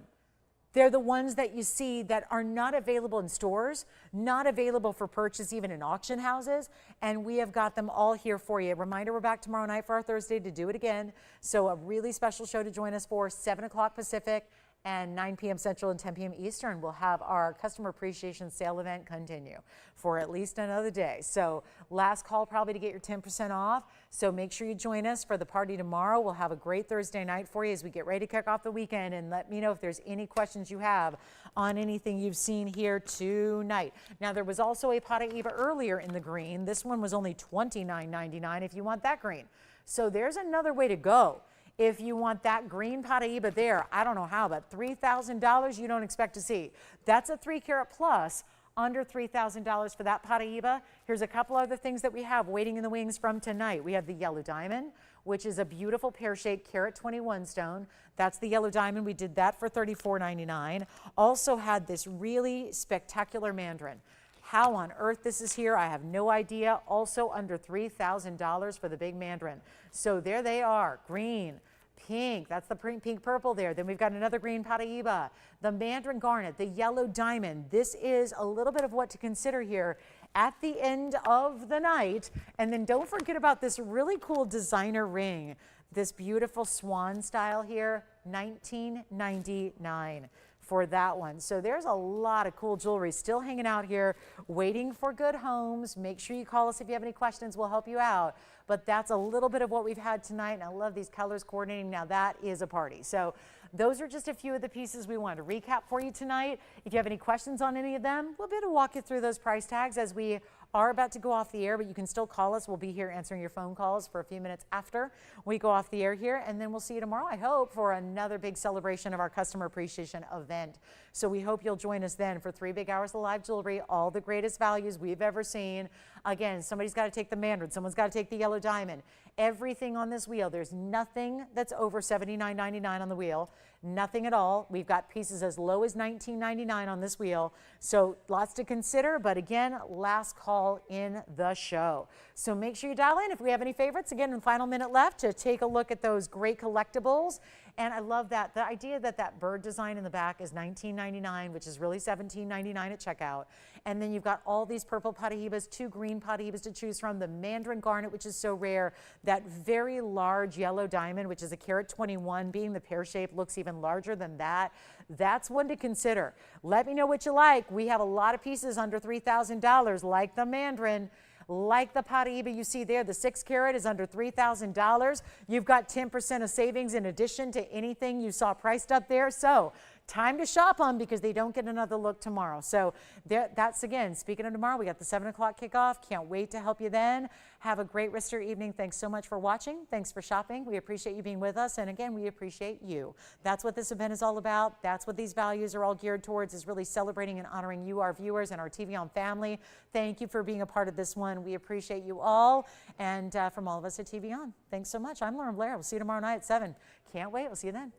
They're the ones that you see that are not available in stores, not available for purchase even in auction houses, and we have got them all here for you. Reminder, we're back tomorrow night for our Thursday to do it again. So a really special show to join us for, 7 o'clock Pacific and 9 p.m. Central and 10 p.m. Eastern. We'll have our customer appreciation sale event continue for at least another day. So last call probably to get your 10% off. So make sure you join us for the party tomorrow. We'll have a great Thursday night for you as we get ready to kick off the weekend, and let me know if there's any questions you have on anything you've seen here tonight. Now, there was also a Paraiba earlier in the green. This one was only $29.99 if you want that green. So there's another way to go. If you want that green Paraiba there, I don't know how, but $3,000 you don't expect to see. That's a 3 carat plus, under $3,000 for that Paraiba. Here's a couple other things that we have waiting in the wings from tonight. We have the yellow diamond, which is a beautiful pear-shaped carat 21 stone. That's the yellow diamond. We did that for $34.99. Also had this really spectacular mandarin. How on earth this is here, I have no idea. Also under $3,000 for the big mandarin. So there they are, green, pink, that's the pink purple there. Then we've got another green Paraiba, the mandarin garnet, the yellow diamond. This is a little bit of what to consider here at the end of the night. And then don't forget about this really cool designer ring, this beautiful swan style here, $19.99 for that one. So there's a lot of cool jewelry still hanging out here waiting for good homes. Make sure you call us if you have any questions. We'll help you out. But that's a little bit of what we've had tonight, and I love these colors coordinating. Now that is a party. So those are just a few of the pieces we wanted to recap for you tonight. If you have any questions on any of them, we'll be able to walk you through those price tags as we are about to go off the air, but you can still call us. We'll be here answering your phone calls for a few minutes after we go off the air here, and then we'll see you tomorrow, I hope, for another big celebration of our customer appreciation event. So we hope you'll join us then for 3 big hours of live jewelry, all the greatest values we've ever seen. Again, somebody's got to take the mandarin, someone's got to take the yellow diamond. Everything on this wheel, there's nothing that's over $79.99 on the wheel, nothing at all. We've got pieces as low as $19.99 on this wheel. So lots to consider, but again, last call in the show. So make sure you dial in if we have any favorites. Again, in the final minute left to take a look at those great collectibles. And I love that, the idea that that bird design in the back is $19.99, which is really $17.99 at checkout. And then you've got all these purple Paraibas, 2 green Paraibas to choose from, the mandarin garnet, which is so rare, that very large yellow diamond, which is a carat 21, being the pear shape, looks even larger than that. That's one to consider. Let me know what you like. We have a lot of pieces under $3,000, like the mandarin, like the Paraiba you see there. The 6 carat is under $3,000. You've got 10% of savings in addition to anything you saw priced up there. So time to shop them because they don't get another look tomorrow. So that's, again, speaking of tomorrow, we got the 7 o'clock kickoff. Can't wait to help you then. Have a great rest of your evening. Thanks so much for watching. Thanks for shopping. We appreciate you being with us. And again, we appreciate you. That's what this event is all about. That's what these values are all geared towards, is really celebrating and honoring you, our viewers, and our TVON family. Thank you for being a part of this one. We appreciate you all. And from all of us at TVON, thanks so much. I'm Lauren Blair. We'll see you tomorrow night at 7. Can't wait. We'll see you then.